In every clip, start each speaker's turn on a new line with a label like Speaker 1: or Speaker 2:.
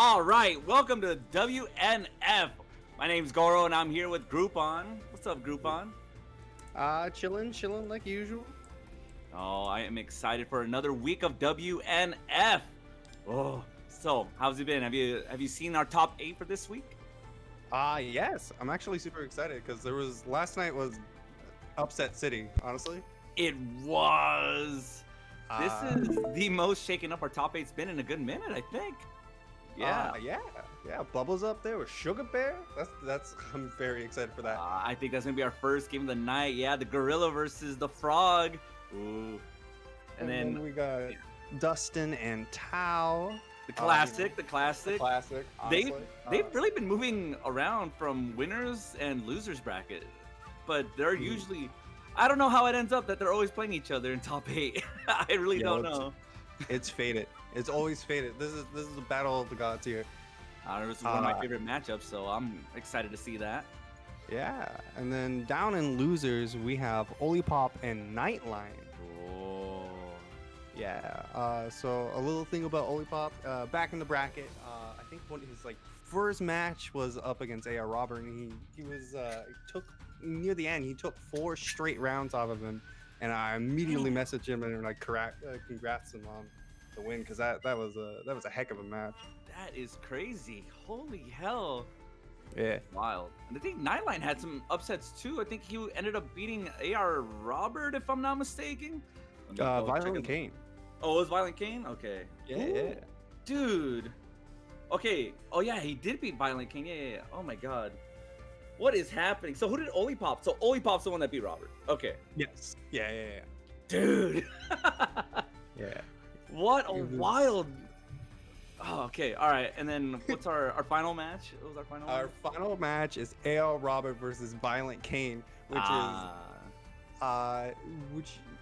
Speaker 1: All right, welcome to WNF. My name's Goro, and I'm here with Groupon. What's up, Groupon?
Speaker 2: Chilling like usual.
Speaker 1: Oh, I am excited for another week of WNF. Oh, so how's it been? Have you seen our top 8 for this week?
Speaker 2: Yes. I'm actually super excited because last night was upset city, honestly.
Speaker 1: It was. This is
Speaker 2: Uh,
Speaker 1: the most shaken up our top 8's been in a good minute, I think. Yeah.
Speaker 2: Yeah. Bubbles up there with Sugar Bear. That's I'm very excited for that.
Speaker 1: I think that's gonna be our first game of the night. Yeah, the gorilla versus the frog. Ooh. And then
Speaker 2: we got Dustin and Tao.
Speaker 1: the classic, the classic.
Speaker 2: Classic. Honestly.
Speaker 1: They've really been moving around from winners and losers bracket, but they're usually. I don't know how it ends up that they're always playing each other in top 8. I really don't know.
Speaker 2: It's fated. It's always fated. This is a battle of the gods here.
Speaker 1: This is one of my favorite matchups, so I'm excited to see that.
Speaker 2: Yeah, and then down in losers we have Olipop and Nightline.
Speaker 1: Oh.
Speaker 2: Yeah. So a little thing about Olipop. Back in the bracket, I think one of his first match was up against AR Robert, and he took near the end. He took 4 straight rounds off of him, and I immediately messaged him and congrats him on the win because that was a heck of a match.
Speaker 1: That is crazy. Holy hell.
Speaker 2: Yeah.
Speaker 1: Wild. And I think Nightline had some upsets too. I think he ended up beating AR Robert, if I'm not mistaken.
Speaker 2: Violent Kane.
Speaker 1: Oh, it was Violent Kane? Okay.
Speaker 2: Yeah.
Speaker 1: Dude. Okay. Oh, yeah, he did beat Violent Kane. Yeah. Oh, my God. What is happening? So, who did Olipop? So, Olipop's the one that beat Robert. Okay.
Speaker 2: Yes. Yeah.
Speaker 1: Dude.
Speaker 2: Yeah.
Speaker 1: What a wild. Oh, okay. All right. And then what's our final match? What was our final
Speaker 2: Our
Speaker 1: match?
Speaker 2: final match is AR Robert versus Violent Kane, which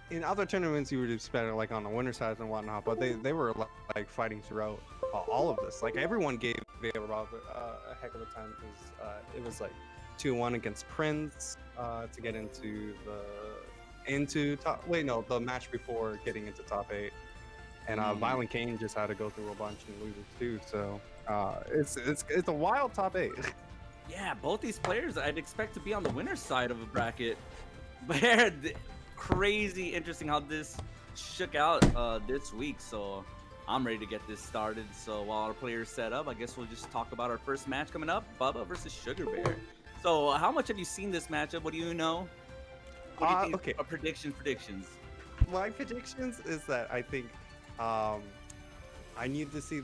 Speaker 2: in other tournaments you would expect on the winner side and whatnot, but they were fighting throughout all of this. Everyone gave AR Robert a heck of a time because it was 2-1 against Prince to get into top. Wait, no, the match before getting into top 8. And Violent Kane just had to go through a bunch and lose it too. So it's a wild top 8.
Speaker 1: Yeah, both these players I'd expect to be on the winner's side of a bracket. But crazy interesting how this shook out this week. So I'm ready to get this started. So while our players set up, I guess we'll just talk about our first match coming up, Bubba versus Sugar Bear. So how much have you seen this matchup? What do you know? What do you think?
Speaker 2: Okay.
Speaker 1: Predictions.
Speaker 2: My predictions is that I think I need to see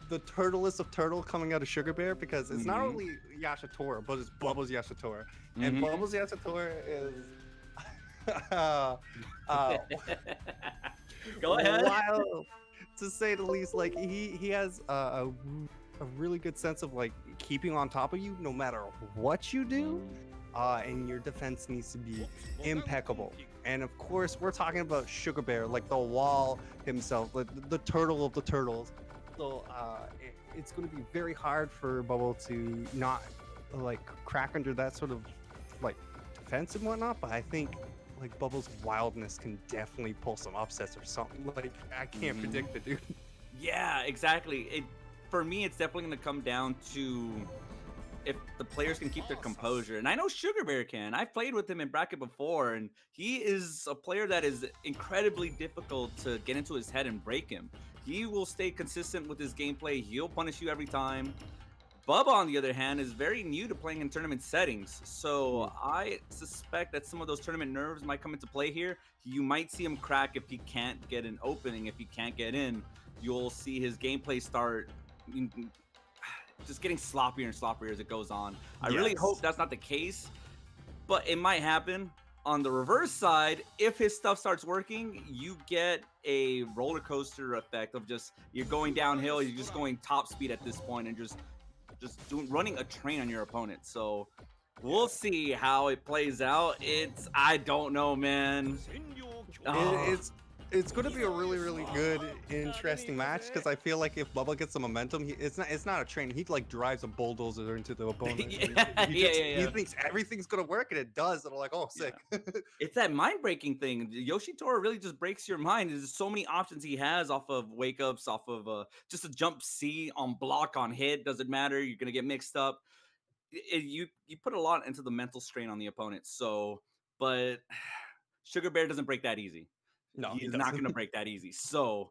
Speaker 2: the turtlest of turtle coming out of Sugar Bear because it's not only Yashatora, but it's Bubbles Yashatora. And Bubbles Yashatora is
Speaker 1: Go ahead.
Speaker 2: Wild, to say the least. He has a really good sense of keeping on top of you no matter what you do. And your defense needs to be impeccable. And of course, we're talking about Sugar Bear, the wall himself, the turtle of the turtles. So it's going to be very hard for Bubble to not crack under that sort of defense and whatnot. But I think Bubble's wildness can definitely pull some upsets or something. I can't predict it, dude.
Speaker 1: Yeah, exactly. For me, it's definitely going to come down to if the players can keep their composure. And I know Sugar Bear can. I've played with him in bracket before, and he is a player that is incredibly difficult to get into his head and break him. He will stay consistent with his gameplay. He'll punish you every time. Bubba, on the other hand, is very new to playing in tournament settings. So I suspect that some of those tournament nerves might come into play here. You might see him crack if he can't get an opening. If he can't get in, you'll see his gameplay start just getting sloppier and sloppier as it goes on. I really hope that's not the case, but it might happen. On the reverse side, if his stuff starts working, you get a roller coaster effect of you're going downhill, you're just going top speed at this point and just running a train on your opponent. So we'll see how it plays out. I don't know, man.
Speaker 2: It's going to be a really, really good, interesting match because I feel like if Bubba gets the momentum, it's not a train. He like drives a bulldozer into the opponent. He thinks everything's going to work, and it does. And I'm like, oh, sick.
Speaker 1: Yeah. It's that mind-breaking thing. Yoshitora really just breaks your mind. There's so many options he has off of wake-ups, off of just a jump C on block, on hit. Doesn't matter. You're going to get mixed up. You put a lot into the mental strain on the opponent. So, but Sugar Bear doesn't break that easy.
Speaker 2: No,
Speaker 1: He's not going to break that easy. So,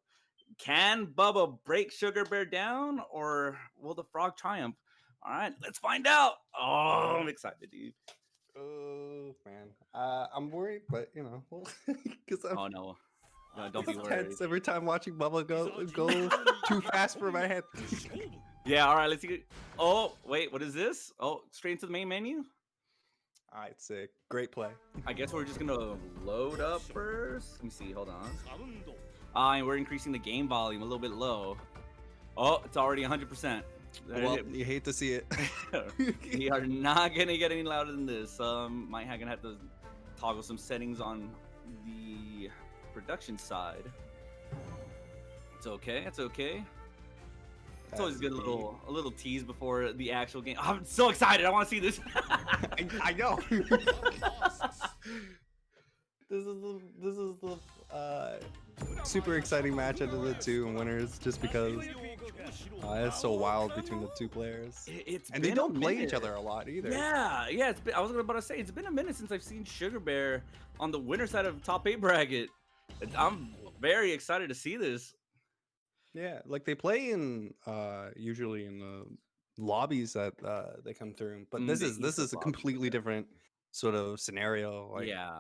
Speaker 1: can Bubba break Sugar Bear down, or will the frog triumph? All right, let's find out. Oh, I'm excited, dude.
Speaker 2: Oh man, I'm worried, but you know, because
Speaker 1: Oh no, don't be worried.
Speaker 2: tense every time watching Bubba go too fast for my head.
Speaker 1: Yeah, all right, let's see. Oh, wait, what is this? Oh, straight into the main menu?
Speaker 2: All right, sick. Great play.
Speaker 1: I guess we're just gonna load up first. Let me see, hold on. And we're increasing the game volume a little bit low. Oh, it's already 100%.
Speaker 2: Well, you hate to see it.
Speaker 1: We are not gonna get any louder than this. Might gonna have to toggle some settings on the production side. It's okay, it's okay. It's always good a little tease before the actual game. I'm so excited! I want to see this.
Speaker 2: I know. This is the super exciting match out of the two winners, just because it's so wild between the two players. And they don't play each other a lot either.
Speaker 1: Yeah. I was about to say it's been a minute since I've seen Sugar Bear on the winner side of the top 8 bracket. I'm very excited to see this.
Speaker 2: Yeah, like they play in usually in the lobbies that they come through, but this is a completely different sort of scenario. Like,
Speaker 1: yeah,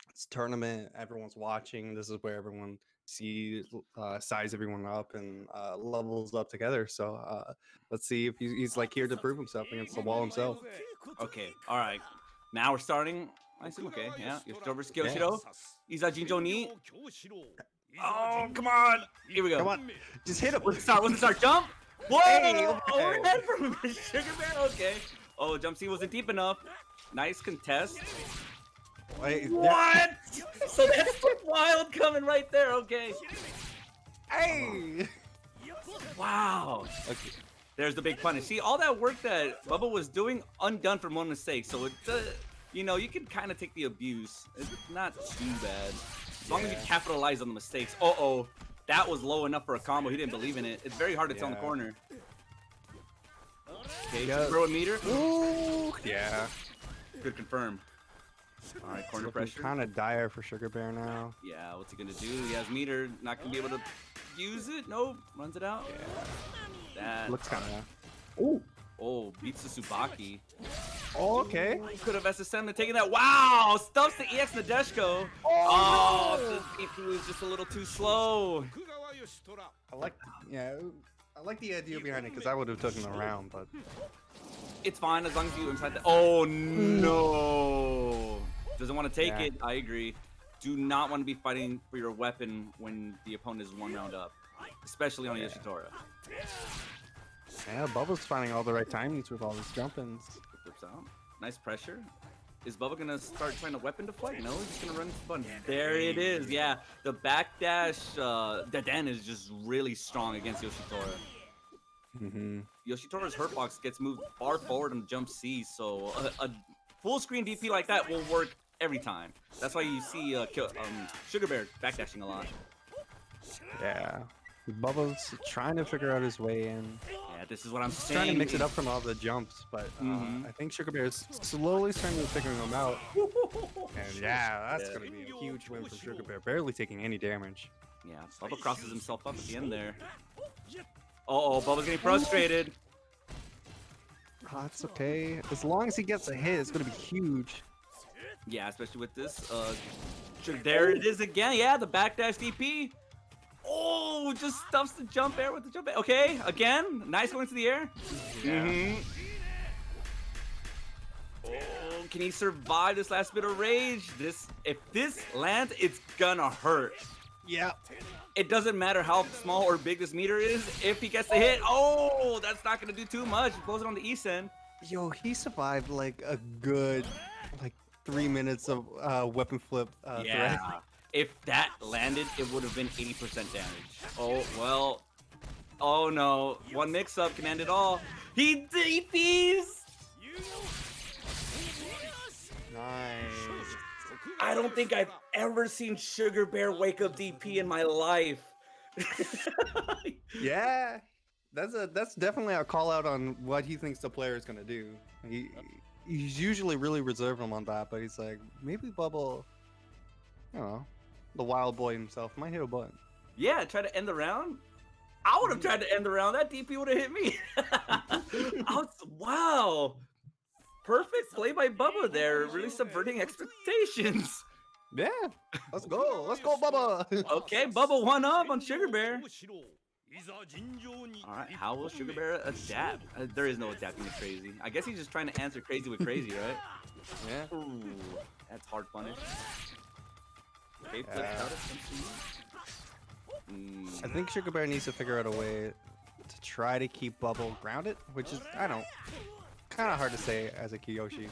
Speaker 2: it's tournament, everyone's watching. This is where everyone sees size everyone up and levels up together. So let's see if he's like here to prove himself against the wall himself.
Speaker 1: Okay, all right, now we're starting. I see. Okay, yeah, Yoshido versus Kyoshido. Iza Jinjo ni. Oh, come on! Here we go.
Speaker 2: Come on, just hit him.
Speaker 1: What's the start? Jump! Whoa!
Speaker 2: Hey,
Speaker 1: Overhead from Sugar Bear. Okay. Oh, jump C wasn't deep enough. Nice contest.
Speaker 2: Wait,
Speaker 1: what? So that's the wild coming right there. Okay.
Speaker 2: Hey!
Speaker 1: Wow. Okay. There's the big punish. See, all that work that Bubba was doing undone from one mistake. So it, you know, you can kind of take the abuse. It's not too bad. As long as you capitalize on the mistakes. Uh-oh. That was low enough for a combo. He didn't believe in it. It's very hard to tell in the corner. Okay, throw a meter.
Speaker 2: Ooh, yeah.
Speaker 1: Good confirm. All right, corner pressure.
Speaker 2: Kind of dire for Sugar Bear now.
Speaker 1: Yeah, what's he gonna do? He has meter. Not gonna be able to use it. Nope. Runs it out.
Speaker 2: Yeah.
Speaker 1: That
Speaker 2: looks kind of. Ooh.
Speaker 1: Oh, beats the Tsubaki.
Speaker 2: Oh, okay.
Speaker 1: Could have SSM to taking that. Wow! Stuffs the EX Nadeshiko. Oh, the EP was just a little too slow.
Speaker 2: I like the idea behind it because I would have taken the round, but
Speaker 1: it's fine as long as you inside the. Oh no! Doesn't want to take it. I agree. Do not want to be fighting for your weapon when the opponent is one round up, especially on a Yoshitora.
Speaker 2: Yeah, Bubba's finding all the right timings with all these jump-ins.
Speaker 1: Flips out. Nice pressure. Is Bubba gonna start trying to weapon deflect? No, he's just gonna run into fun. There it is. Yeah, the backdash Daden is just really strong against Yoshitora. Yoshitora's hurt box gets moved far forward on jump C, so a full screen DP like that will work every time. That's why you see Sugar Bear backdashing a lot.
Speaker 2: Yeah. Bubba's trying to figure out his way in.
Speaker 1: Yeah, this is what I'm saying.
Speaker 2: Trying to mix it up from all the jumps, but I think Sugar Bear is slowly starting to figure them out. And yeah, that's going to be a huge win for Sugar Bear. Barely taking any damage.
Speaker 1: Yeah, Bubba crosses himself up at the end there. Uh-oh, Bubba's getting frustrated.
Speaker 2: Oh, that's okay. As long as he gets a hit, it's going to be huge.
Speaker 1: Yeah, especially with this. There it is again. Yeah, the backdash DP. Oh, just stuffs the jump air with the jump air. Okay, again. Nice going to the air.
Speaker 2: Yeah.
Speaker 1: Oh, can he survive this last bit of rage? If this lands, it's gonna hurt.
Speaker 2: Yeah.
Speaker 1: It doesn't matter how small or big this meter is. If he gets the hit, oh, that's not gonna do too much. Blows it on the Isen.
Speaker 2: Yo, he survived like a good 3 minutes of weapon flip.
Speaker 1: Yeah. If that landed, it would have been 80% damage. Oh, well. Oh, no. One mix-up can end it all. He DPs!
Speaker 2: Nice.
Speaker 1: I don't think I've ever seen Sugar Bear wake up DP in my life.
Speaker 2: Yeah, that's definitely a call out on what he thinks the player is gonna do. He's usually really reserved on that, but he's like, maybe Bubble, you know, the wild boy himself might hit a button.
Speaker 1: Yeah, try to end the round. I would have tried to end the round. That DP would have hit me. Wow. Perfect play by Bubba there, really subverting expectations.
Speaker 2: Yeah, let's go. Let's go, Bubba.
Speaker 1: Okay, Bubba 1-up on Sugar Bear. Alright, how will Sugar Bear adapt? There is no adapting to crazy. I guess he's just trying to answer crazy with crazy, right?
Speaker 2: Yeah.
Speaker 1: Ooh, that's hard punish. Okay, flip out of
Speaker 2: I think Sugar Bear needs to figure out a way to try to keep Bubble grounded, which is, I don't, kind of hard to say as a Kiyoshi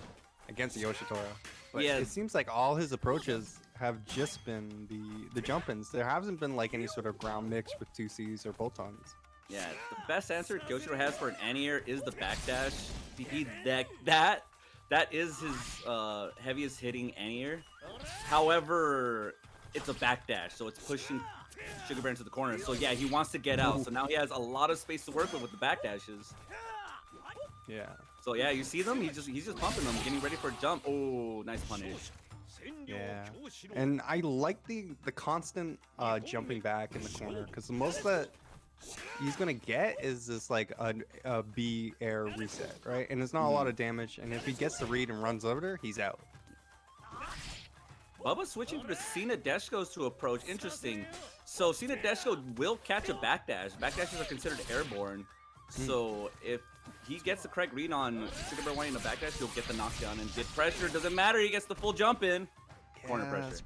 Speaker 2: against a Yoshitora. But
Speaker 1: yeah,
Speaker 2: it seems like all his approaches have just been the jump-ins. There hasn't been like any sort of ground mix with 2Cs or bolt-ons.
Speaker 1: yeah. The best answer Kyoshiro has for an anti-air is the backdash. That is his heaviest hitting anti-air. However, it's a backdash, so it's pushing Sugar Bear into the corner. So yeah, he wants to get out. So now he has a lot of space to work with the backdashes.
Speaker 2: Yeah.
Speaker 1: So yeah, you see them? He's just pumping them, getting ready for a jump. Oh, nice punish.
Speaker 2: Yeah, and I like the constant jumping back in the corner, because the most that he's gonna get is this like a B air reset, right? And it's not a lot of damage, and if he gets the read and runs over there, he's out.
Speaker 1: Bubba switching to the Cena Deshko's to approach. Interesting. So Cena Deshko will catch a backdash. Backdashes are considered airborne. So if he gets the correct read on Sugar Bear wanting a backdash, he'll get the knockdown and get pressure. Doesn't matter, he gets the full jump in. Corner pressure.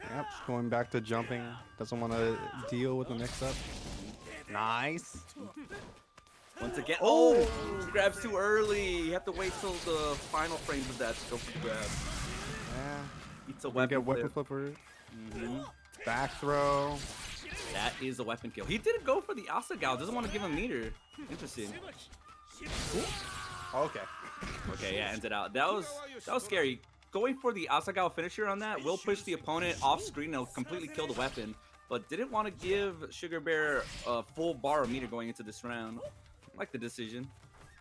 Speaker 2: Yep, going back to jumping. Doesn't want to deal with the mix-up. Nice.
Speaker 1: Once again, oh, grabs too early. You have to wait till the final frames of that to go for the grab.
Speaker 2: Yeah.
Speaker 1: Eats a weapon
Speaker 2: flipper. Back throw.
Speaker 1: That is a weapon kill. He didn't go for the Asagao. Doesn't want to give him meter. Interesting.
Speaker 2: Okay.
Speaker 1: Okay, yeah, ends it out. That was scary. Going for the Asagao finisher on that will push the opponent off screen and it'll completely kill the weapon. But didn't want to give Sugar Bear a full bar of meter going into this round. I like the decision.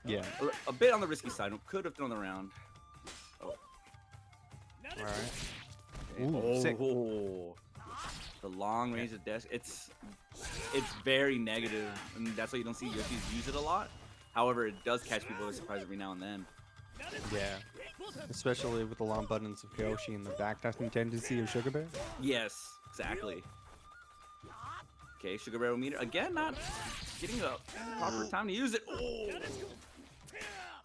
Speaker 2: Yeah.
Speaker 1: A bit on the risky side. Could have thrown the round. Oh.
Speaker 2: Alright. Ooh, sick.
Speaker 1: The long range of dash. It's very negative, and that's why you don't see Yoshis use it a lot. However, it does catch people by surprise every now and then.
Speaker 2: Yeah. Especially with the long buttons of Kyoshi and the backdashing tendency of Sugar Bear.
Speaker 1: Yes, exactly. Okay, Sugar Bear meter again, not getting a proper time to use it. Oh.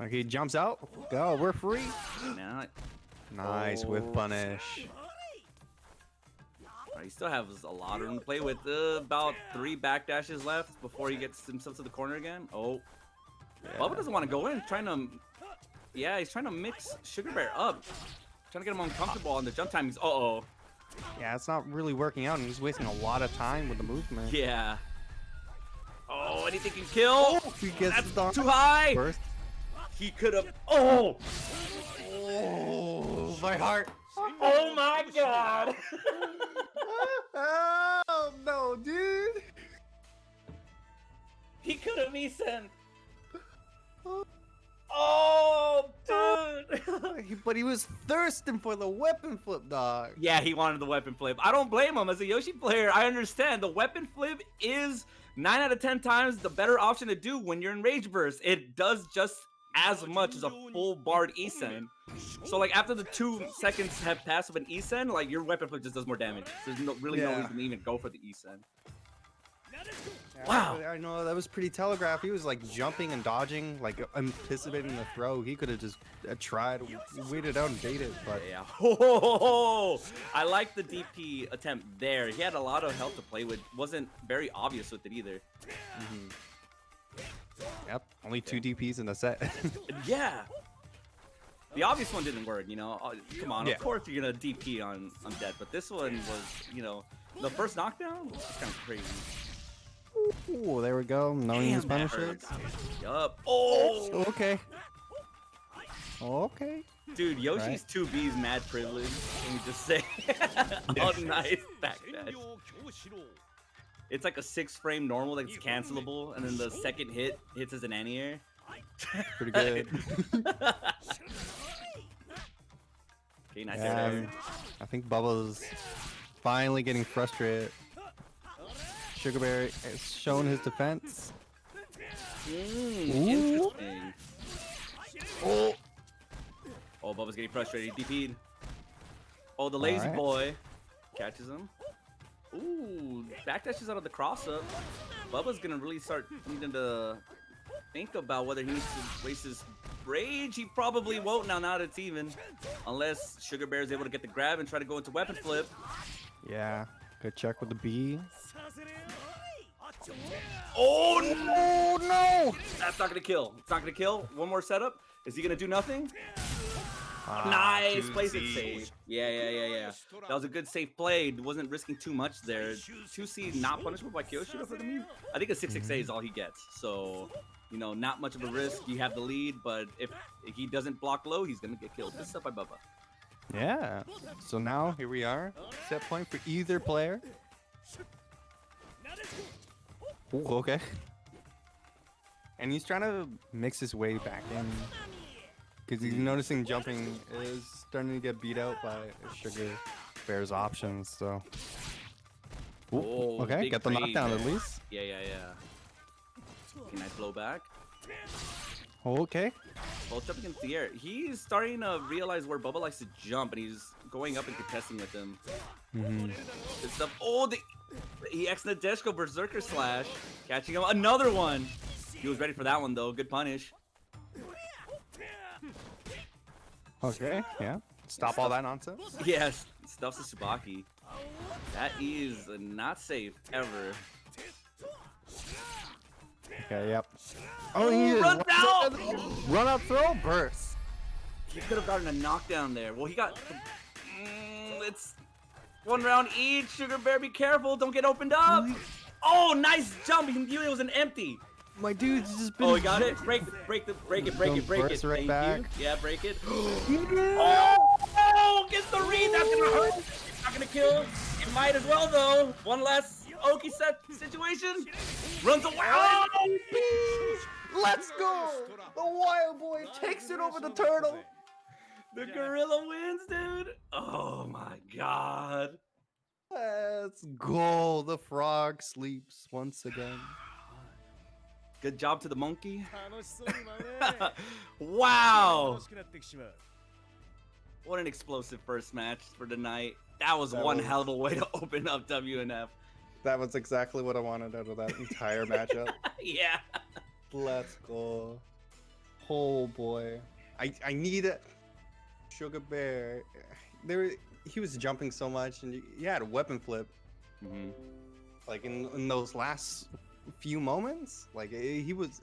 Speaker 2: Okay, he jumps out. Go, we're free.
Speaker 1: Now,
Speaker 2: nice with punish.
Speaker 1: He still has a lot of room to play with. About 3 backdashes left before he gets himself to the corner again. Oh, yeah. Bubba doesn't want to go in. He's trying to mix Sugar Bear up, trying to get him uncomfortable on the jump time. He's
Speaker 2: Yeah, it's not really working out, and he's wasting a lot of time with the movement.
Speaker 1: Yeah. Oh, anything can kill.
Speaker 2: Oh, he gets
Speaker 1: That's too high.
Speaker 2: First.
Speaker 1: He could have. Oh,
Speaker 2: my heart.
Speaker 1: Oh my God.
Speaker 2: Oh no, dude.
Speaker 1: He could have sent. Oh, dude.
Speaker 2: But he was thirsting for the weapon flip, dog.
Speaker 1: Yeah, he wanted the weapon flip. I don't blame him. As a Yoshi player, I understand. The weapon flip is 9 out of 10 times the better option to do when you're in Rage Burst. It does just as much as a full barred E-Sen. So like after the 2 seconds have passed of an E-Sen, like your weapon flip just does more damage. There's no reason to even go for the E-Sen. Wow.
Speaker 2: I know, that was pretty telegraphed. He was like jumping and dodging, like anticipating the throw. He could have just tried, waited out and baited, but
Speaker 1: yeah. Oh, I like the DP attempt there. He had a lot of health to play with. Wasn't very obvious with it either.
Speaker 2: Yep, only 2 DPs in the set.
Speaker 1: Yeah. The obvious one didn't work, you know. Come on,
Speaker 2: Yeah.
Speaker 1: of course you're gonna DP on dead, but this one was, you know, the first knockdown was kind of crazy.
Speaker 2: Ooh, there we go. Knowing his
Speaker 1: Damn, that
Speaker 2: punishers.
Speaker 1: hurt. Yup. Oh,
Speaker 2: Okay. Okay.
Speaker 1: dude, Yoshi's 2B's mad privilege. Let me just say. Oh, nice backdash. It's like a 6-frame normal that's cancelable, and then the second hit hits as an anti-air.
Speaker 2: Pretty good.
Speaker 1: Okay, nice
Speaker 2: Yeah,
Speaker 1: air.
Speaker 2: I think Bubba's finally getting frustrated. Sugar Bear has shown his defense.
Speaker 1: Interesting. Oh, Bubba's getting frustrated. He DP'd. Oh, the lazy
Speaker 2: Alright.
Speaker 1: boy catches him. Ooh, backdashes out of the cross up. Bubba's gonna really start needing to think about whether he needs to waste his rage. He probably won't now that it's even. Unless Sugar Bear is able to get the grab and try to go into weapon flip.
Speaker 2: Yeah. Good check with the B.
Speaker 1: Oh no!
Speaker 2: No!
Speaker 1: That's not gonna kill. It's not gonna kill. One more setup. Is he gonna do nothing?
Speaker 2: Ah,
Speaker 1: Nice,
Speaker 2: 2C.
Speaker 1: plays it safe. Yeah. That was a good safe play. Wasn't risking too much there. 2C not punishable by Kyoshiro for the move. I think a 6-6A is all he gets. So, you know, not much of a risk. You have the lead, but if he doesn't block low, he's gonna get killed. This stuff by Bubba.
Speaker 2: Yeah. So now here we are. Set point for either player. Ooh, okay. And he's trying to mix his way back in. Because he's noticing jumping is starting to get beat out by Sugar Bear's options, so. Ooh,
Speaker 1: Oh,
Speaker 2: okay,
Speaker 1: big
Speaker 2: get the
Speaker 1: trade
Speaker 2: knockdown at
Speaker 1: there.
Speaker 2: least.
Speaker 1: Yeah. Okay, nice blow back.
Speaker 2: Okay.
Speaker 1: Both jumping into the air. He's starting to realize where Bubba likes to jump, and he's going up and contesting with him. Good stuff. Oh, he X Nadeshko Berserker Slash. Catching him. Another one. He was ready for that one, though. Good punish.
Speaker 2: Okay, yeah. Stop all that nonsense.
Speaker 1: Yes, stuffs the Tsubaki. That is not safe, ever.
Speaker 2: Okay, yep. Oh, he is.
Speaker 1: Run out!
Speaker 2: Run up throw, burst.
Speaker 1: He could have gotten a knockdown there. Well, he got... it's one round each. Sugar Bear, be careful. Don't get opened up. Oh, nice jump. He knew it was an empty.
Speaker 2: My dude's just been.
Speaker 1: Oh, he got it. Break it. Break it. Break it.
Speaker 2: Burst
Speaker 1: Thank
Speaker 2: right back.
Speaker 1: you. Yeah, break it.
Speaker 2: Yeah.
Speaker 1: Oh, gets the read. That's gonna hurt. It's not gonna kill. It might as well though. One last Oki set situation. Runs away. Oh!
Speaker 2: Let's go! The wild boy takes it over the turtle.
Speaker 1: The gorilla wins, dude. Oh my god.
Speaker 2: Let's go. The frog sleeps once again.
Speaker 1: Good job to the monkey. Wow. What an explosive first match for the night. That was one hell of a way to open up WNF.
Speaker 2: That was exactly what I wanted out of that entire matchup.
Speaker 1: Yeah.
Speaker 2: Let's go. Oh boy. I need it. Sugar Bear. He was jumping so much, and he had a weapon flip. Like in those last few moments, like he was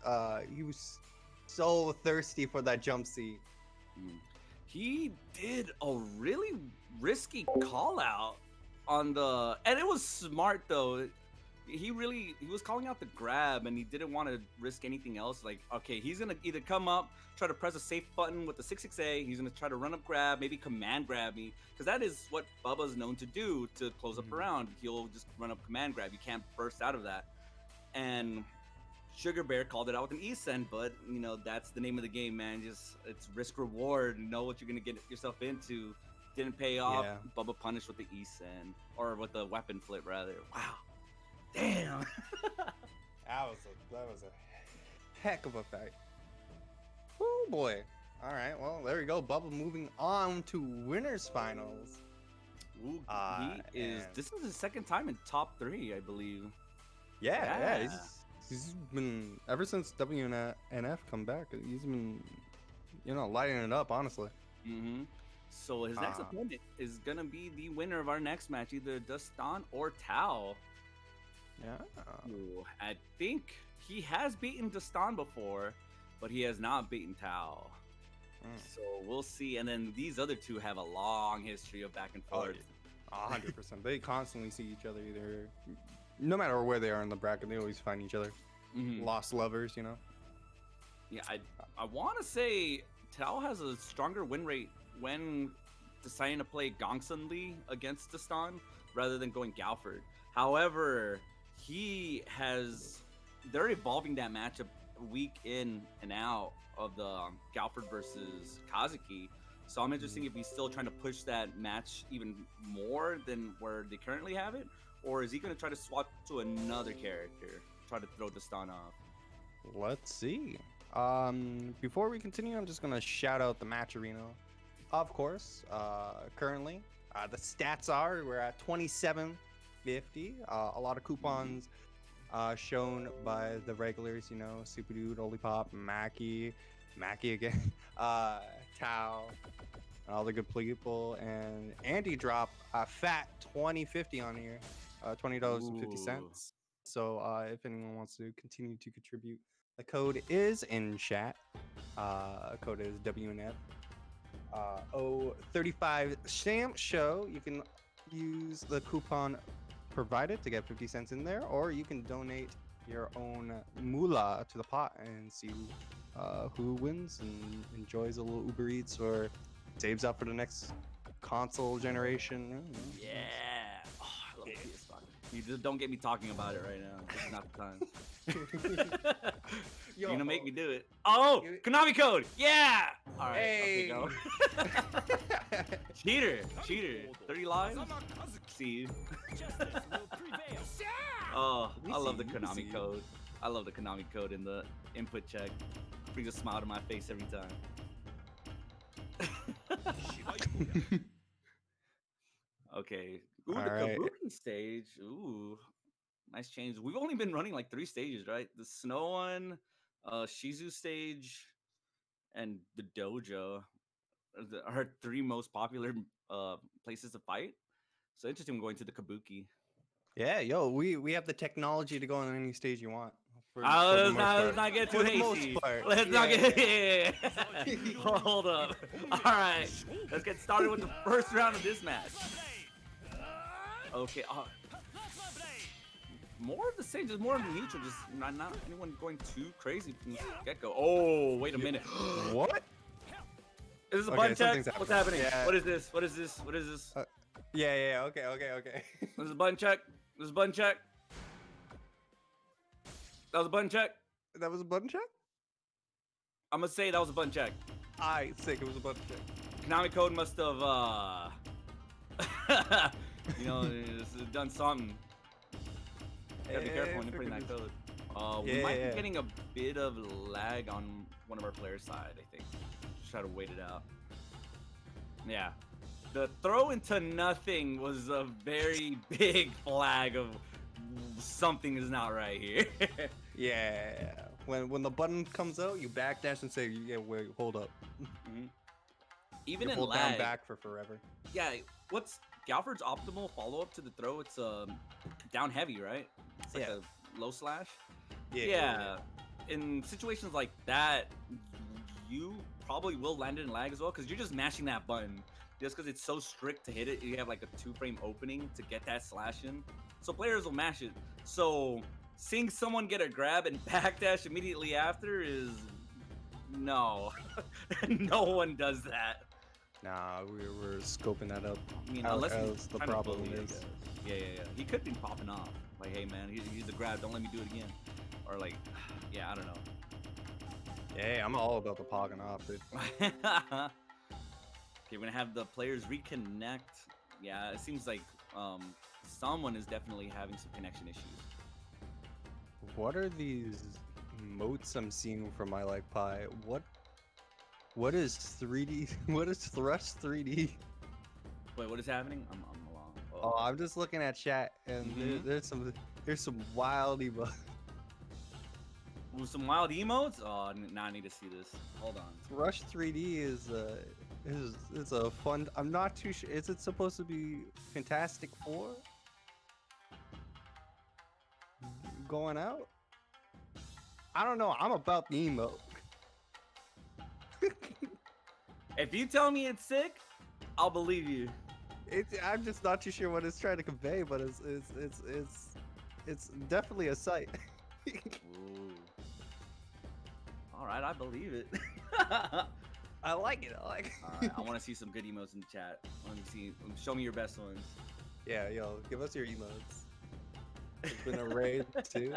Speaker 2: so thirsty for that jump seat.
Speaker 1: He did a really risky call out on the, and it was smart though. He was calling out the grab, and he didn't want to risk anything else. Like, okay, he's gonna either come up, try to press a safe button with the 6-6A. He's gonna try to run up grab, maybe command grab me, because that is what Bubba's known to do to close up around. He'll just run up command grab. You can't burst out of that. And Sugar Bear called it out with an E-send, but you know that's the name of the game, man. Just it's risk reward. Know what you're gonna get yourself into. Didn't pay off.
Speaker 2: Yeah.
Speaker 1: Bubba punished with the E-send, or with the weapon flip rather. Wow. Damn.
Speaker 2: That was a heck of a fight. Oh boy. All right. Well, there we go. Bubba moving on to winners finals.
Speaker 1: Ooh, he is.
Speaker 2: and-
Speaker 1: This is his second time in top 3, I believe.
Speaker 2: Yeah.
Speaker 1: Yeah.
Speaker 2: He's been ever since WNF come back. He's been, lighting it up. Honestly.
Speaker 1: So his next opponent is gonna be the winner of our next match, either Dustan or Tao.
Speaker 2: Yeah.
Speaker 1: Ooh, I think he has beaten Dustan before, but he has not beaten Tao. So we'll see. And then these other two have a long history of back and forth.
Speaker 2: 100%. They constantly see each other either. No matter where they are in the bracket, they always find each other. Lost lovers, you know.
Speaker 1: Yeah, I want to say Tao has a stronger win rate when deciding to play Gongsun Lee against Destan rather than going Galford. However, they're evolving that matchup week in and out of the Galford versus Kazuki. So I'm interested if he's still trying to push that match even more than where they currently have it, or is he going to try to swap to another character, try to throw Destan off?
Speaker 2: Let's see. Before we continue, I'm just gonna shout out the match arena. Of course, currently, the stats are we're at 2750. A lot of coupons shown by the regulars, you know, Super Dude, Olipop, Mackie again, Tao, and all the good people. And Andy dropped a fat 2050 on here, $20.50. So if anyone wants to continue to contribute, the code is in chat. Code is WNF. 035 Stamp Show. You can use the coupon provided to get 50 cents in there, or you can donate your own moolah to the pot and see who wins and enjoys a little Uber Eats or saves up for the next console generation.
Speaker 1: Yeah. Oh, I love PS5. You just don't get me talking about it right now. This is not the time. You're gonna make me do it. Oh, Konami code. Yeah. All right.
Speaker 2: Hey.
Speaker 1: Okay, go. Cheater. 30 lives. See you. Oh, I love the Konami code. I love the Konami code in the input check. Brings a smile to my face every time. Okay. Ooh, the Kabuki stage. Ooh, nice change. We've only been running like 3 stages, right? The snow one, Shizu stage, and the dojo are 3 most popular places to fight. So interesting going to the Kabuki.
Speaker 2: Yeah, yo, we have the technology to go on any stage you want.
Speaker 1: Let's not get too hasty. Let's not get. Hold up. All right, let's get started with the first round of this match. Okay. More of the same, just more of the neutral, just not anyone going too crazy from the get-go. Oh, wait a minute.
Speaker 2: What?
Speaker 1: Is this a button check? What's happening? Yeah. What is this?
Speaker 2: Yeah, okay.
Speaker 1: This is a button check. That was a button check.
Speaker 2: That was a button check?
Speaker 1: I'm gonna say that was a button check.
Speaker 2: I think it was a button check.
Speaker 1: Konami code must have, done something. You gotta be careful when you're putting that code. We might be getting a bit of lag on one of our players' side, I think. Just try to wait it out. Yeah. The throw into nothing was a very big flag of something is not right here.
Speaker 2: Yeah. When the button comes out, you backdash and say, yeah, wait, hold up.
Speaker 1: Even
Speaker 2: you
Speaker 1: in
Speaker 2: hold
Speaker 1: lag.
Speaker 2: down back for forever.
Speaker 1: Yeah, what's Galford's optimal follow-up to the throw? It's down heavy, right? It's like a low slash. Yeah. In situations like that, you probably will land it in lag as well, because you're just mashing that button. Just because it's so strict to hit it, you have like a 2-frame opening to get that slash in. So players will mash it. So seeing someone get a grab and backdash immediately after is no. No one does that.
Speaker 2: Nah, we're scoping that up.
Speaker 1: I mean, unless
Speaker 2: the problem is.
Speaker 1: Yeah. He could be popping off. Like, hey man, he's a grab. Don't let me do it again. Or like, yeah, I don't know.
Speaker 2: Yeah, I'm all about the pogging off, dude.
Speaker 1: Okay, we're gonna have the players reconnect. Yeah, it seems like someone is definitely having some connection issues.
Speaker 2: What are these motes I'm seeing from my like pie? What is 3D? What is Thrust 3D?
Speaker 1: Wait, what is happening? I'm along.
Speaker 2: Oh, I'm just looking at chat and there's some wild emotes.
Speaker 1: Some wild emotes? Oh, now I need to see this. Hold on.
Speaker 2: Rush 3D is a fun. I'm not too sure. Is it supposed to be Fantastic Four going out? I don't know. I'm about the emote.
Speaker 1: If you tell me it's sick, I'll believe you.
Speaker 2: I'm just not too sure what it's trying to convey, but it's definitely a sight.
Speaker 1: Ooh. All right, I believe it.
Speaker 2: I like it. I like it.
Speaker 1: All right, I want to see some good emotes in the chat. Let me see. Show me your best ones.
Speaker 2: Yeah, yo, give us your emotes. It's been a raid too.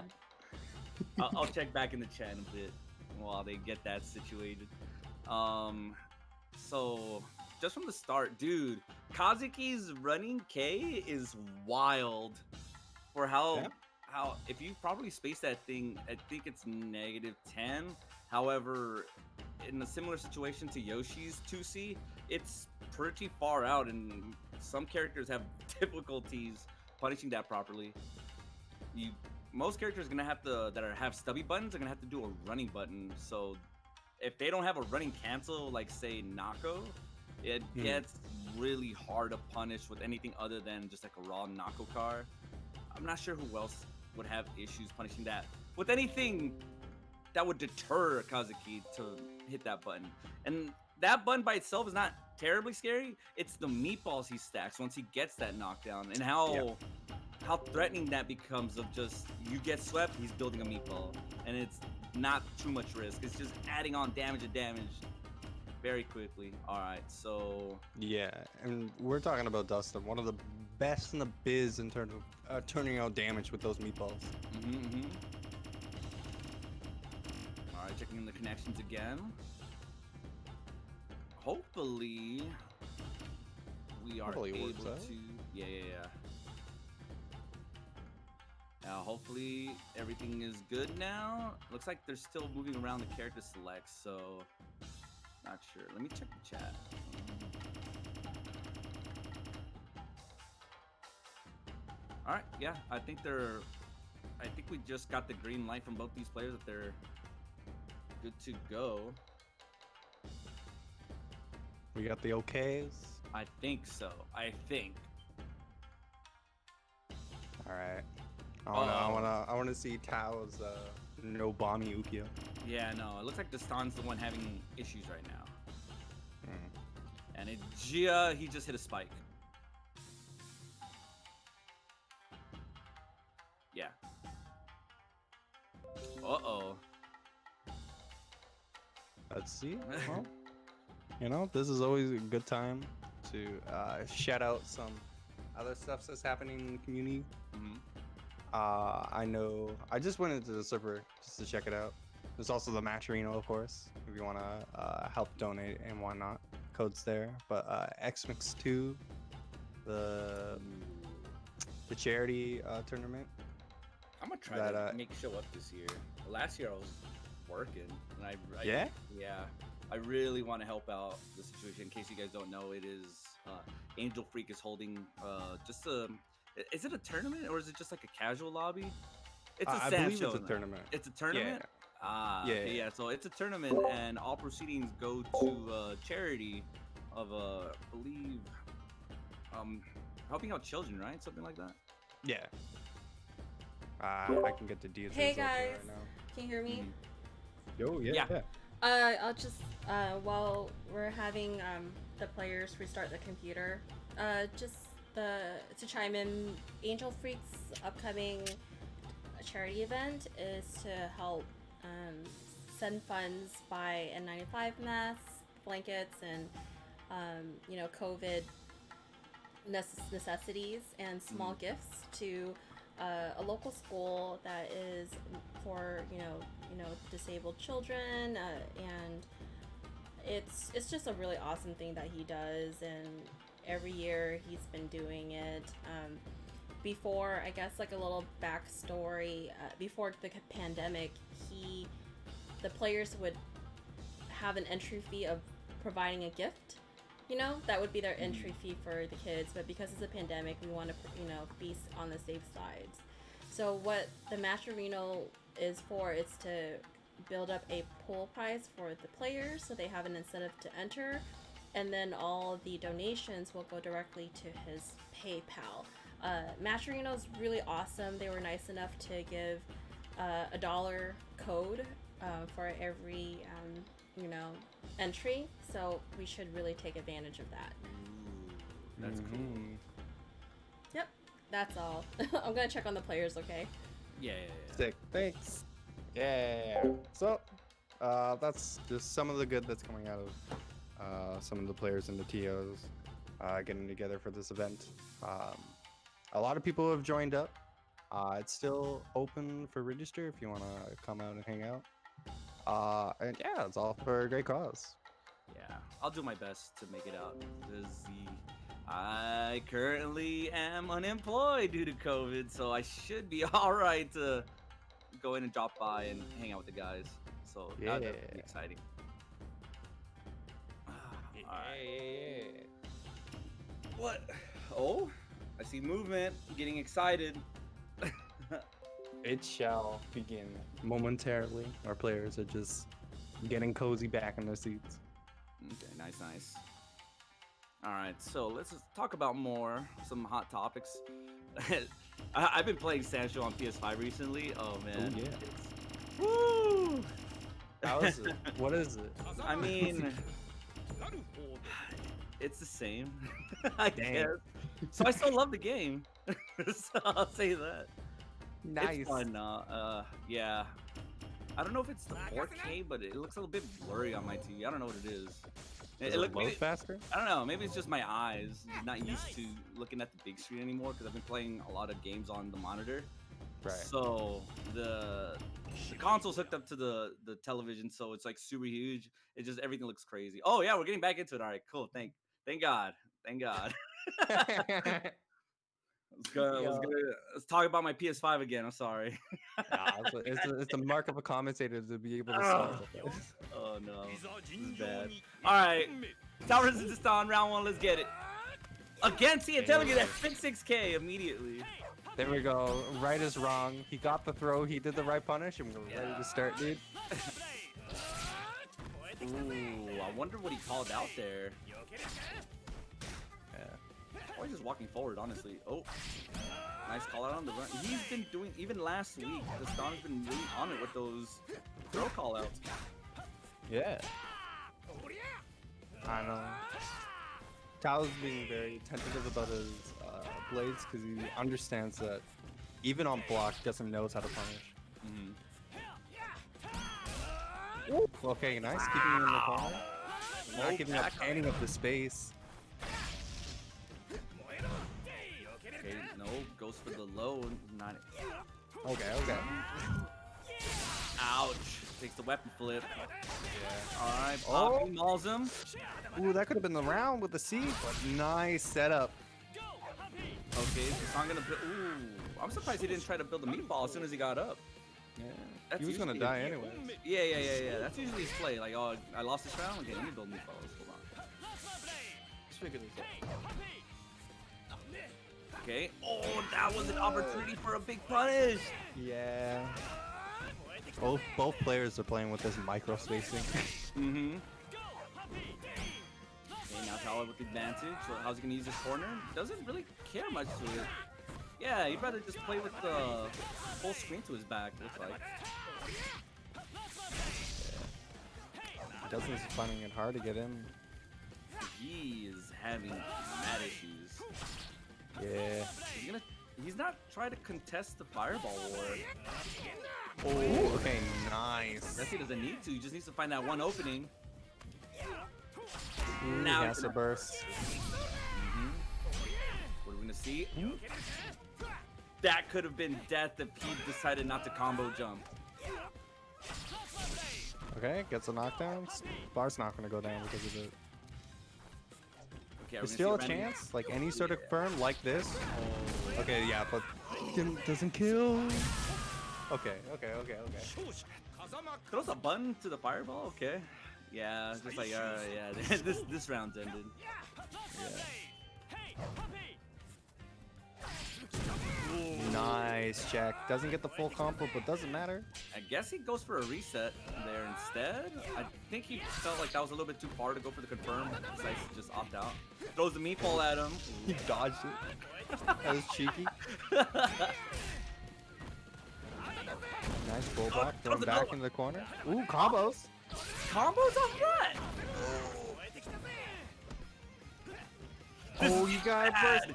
Speaker 1: I'll check back in the chat in a bit while they get that situated. So just from the start, dude, Kazuki's running K is wild for how if you probably space that thing, I think it's -10. However, in a similar situation to Yoshi's 2C, it's pretty far out, and some characters have difficulties punishing that properly. Most characters are gonna have to have stubby buttons are gonna have to do a running button. So if they don't have a running cancel, like say Nako, it gets really hard to punish with anything other than just like a raw Nako car. I'm not sure who else would have issues punishing that with anything that would deter Kazuki to hit that button. And that button by itself is not terribly scary. It's the meatballs he stacks once he gets that knockdown, and how threatening that becomes of just you get swept, he's building a meatball, and it's not too much risk. It's just adding on damage to damage very quickly. All right, so
Speaker 2: yeah, and we're talking about Dustin, one of the best in the biz in terms of turning out damage with those meatballs.
Speaker 1: All right, checking in the connections again. Hopefully we are able to. Yeah. Hopefully everything is good now. Looks like they're still moving around the character select, so not sure. Let me check the chat. All right, yeah, I think we just got the green light from both these players that they're good to go.
Speaker 2: We got the okays.
Speaker 1: I think so. I think.
Speaker 2: All right. I wanna see Tao's no Bami Ukiyo.
Speaker 1: Yeah, no, it looks like Dastan's the one having issues right now. And Gia, he just hit a spike. Yeah. Uh-oh.
Speaker 2: Let's see. Well, you know, this is always a good time to shout out some other stuff that's happening in the community. I know I just went into the server just to check it out. There's also the match arena, of course, if you want to help donate and whatnot. Codes there. But XMix2, the charity tournament.
Speaker 1: I'm gonna try to make show up this year. Last year I was working, and I really want to help out the situation. In case you guys don't know, it is Angel Freak is holding is it a tournament or is it just like a casual lobby? It's a
Speaker 2: I
Speaker 1: Sam
Speaker 2: believe
Speaker 1: show.
Speaker 2: It's a tournament.
Speaker 1: It's a tournament.
Speaker 2: Yeah.
Speaker 1: Okay, so it's a tournament, and all proceedings go to charity of I believe helping out children, right? Something like that.
Speaker 2: Yeah. I can get the details.
Speaker 3: Hey guys,
Speaker 2: right now.
Speaker 3: can you hear me?
Speaker 2: Yo, yeah.
Speaker 3: I'll just while we're having the players restart the computer, to chime in, Angel Freak's upcoming charity event is to help send funds, buy N95 masks, blankets, and COVID necessities and small gifts to a local school that is for disabled children, and it's just a really awesome thing that he does, and every year he's been doing it. Before, I guess, like a little backstory, before the pandemic, the players would have an entry fee of providing a gift. That would be their entry fee for the kids. But because it's a pandemic, we want to, be on the safe side. So what the Match Arena is for is to build up a pool prize for the players, so they have an incentive to enter, and then all the donations will go directly to his PayPal. Match Arena is really awesome. They were nice enough to give $1 code for every you know, entry. So we should really take advantage of that.
Speaker 1: Ooh, that's cool.
Speaker 3: Yep, that's all. I'm gonna check on the players, okay?
Speaker 1: Yeah.
Speaker 2: Sick. Thanks. Yeah. So, that's just some of the good that's coming out of some of the players and the TOs getting together for this event. A lot of people have joined up. It's still open for register if you want to come out and hang out. And yeah, it's all for a great cause.
Speaker 1: Yeah, I'll do my best to make it out. I currently am unemployed due to COVID, so I should be all right to go in and drop by and hang out with the guys. So that'll be exciting. Alright. What? Oh, I see movement. I'm getting excited.
Speaker 2: It shall begin momentarily. Our players are just getting cozy back in their seats.
Speaker 1: Okay, nice. All right, so let's just talk about some hot topics. I've been playing Sancho on PS5 recently. Oh man.
Speaker 2: Oh, yeah.
Speaker 1: Woo!
Speaker 2: How is it? What is it?
Speaker 1: I mean, it's the same, I guess. So I still love the game. So I'll say that.
Speaker 2: Nice.
Speaker 1: It's fun. Yeah. I don't know if it's the 4K, but it looks a little bit blurry on my TV. I don't know what it is.
Speaker 2: Does it load faster?
Speaker 1: I don't know. Maybe it's just my eyes. I'm not used to looking at the big screen anymore because I've been playing a lot of games on the monitor.
Speaker 2: Right.
Speaker 1: So the console's hooked up to the television, so it's like super huge. It just everything looks crazy. Oh yeah, we're getting back into it. All right, cool. Thank God. Let's talk about my PS5 again. I'm sorry.
Speaker 2: It's the mark of a commentator to be able to solve it.
Speaker 1: Oh no, this is bad. All right, Tower Resistance on round 1. Let's get it. Again, see, I'm telling you that 6K immediately.
Speaker 2: There we go. Right is wrong. He got the throw. He did the right punish, and we're ready to start, dude.
Speaker 1: Ooh, I wonder what he called out there. Or he's just walking forward, honestly. Oh, nice call out on the run. He's been doing, even last week, the Stone's been really on it with those throw call outs.
Speaker 2: Yeah. I know. Tao's being very tentative about his blades because he understands that even on block, he doesn't know how to punish. Mm-hmm. Okay, nice. Keeping him in the corner. Not giving up any of the space.
Speaker 1: Okay, no, goes for the low. Not.
Speaker 2: Okay.
Speaker 1: Ouch. Takes the weapon flip.
Speaker 2: Yeah.
Speaker 1: All right, Bobby mauls him.
Speaker 2: Ooh, that could have been the round with the C, but nice setup.
Speaker 1: Okay, so I'm gonna build. Ooh, I'm surprised he didn't try to build a meatball as soon as he got up.
Speaker 2: Yeah. He was gonna die anyway.
Speaker 1: Yeah. That's usually his play. Like, oh, I lost this round. Okay, let me build meatballs. Hold on. Let's figure this out. Okay. Oh, that was an opportunity for a big punish.
Speaker 2: Yeah. Both players are playing with this micro spacing.
Speaker 1: Mm-hmm. Okay, now Tower with the advantage. So how's he gonna use this corner? Doesn't really care much to it. Yeah, he'd rather just play with the full screen to his back, looks like.
Speaker 2: Yeah. Dustin's finding it hard to get in.
Speaker 1: He is having mad issues.
Speaker 2: Yeah.
Speaker 1: He's not trying to contest the fireball war.
Speaker 2: Oh, okay, nice.
Speaker 1: Guess he doesn't need to. He just needs to find that one opening.
Speaker 2: Now he has to burst.
Speaker 1: Mm-hmm. What are we gonna see? That could have been death if he decided not to combo jump.
Speaker 2: Okay, gets a knockdown. Bar's not gonna go down because of it.
Speaker 1: Okay,
Speaker 2: there's still a chance, like any sort of firm like this. Oh. Okay, yeah, but doesn't kill. Okay.
Speaker 1: Throws a button to the fireball. Okay. Yeah, just like yeah. this round's ended. Yeah.
Speaker 2: Nice check. Doesn't get the full combo, but doesn't matter.
Speaker 1: I guess he goes for a reset there instead. I think he felt like that was a little bit too far to go for the confirm. Decides to just opt out. Throws the meatball at him.
Speaker 2: He dodged it. That was cheeky. Nice full block. Throw him back into the corner. Ooh, combos.
Speaker 1: combos off that?
Speaker 2: Oh, you got a burst.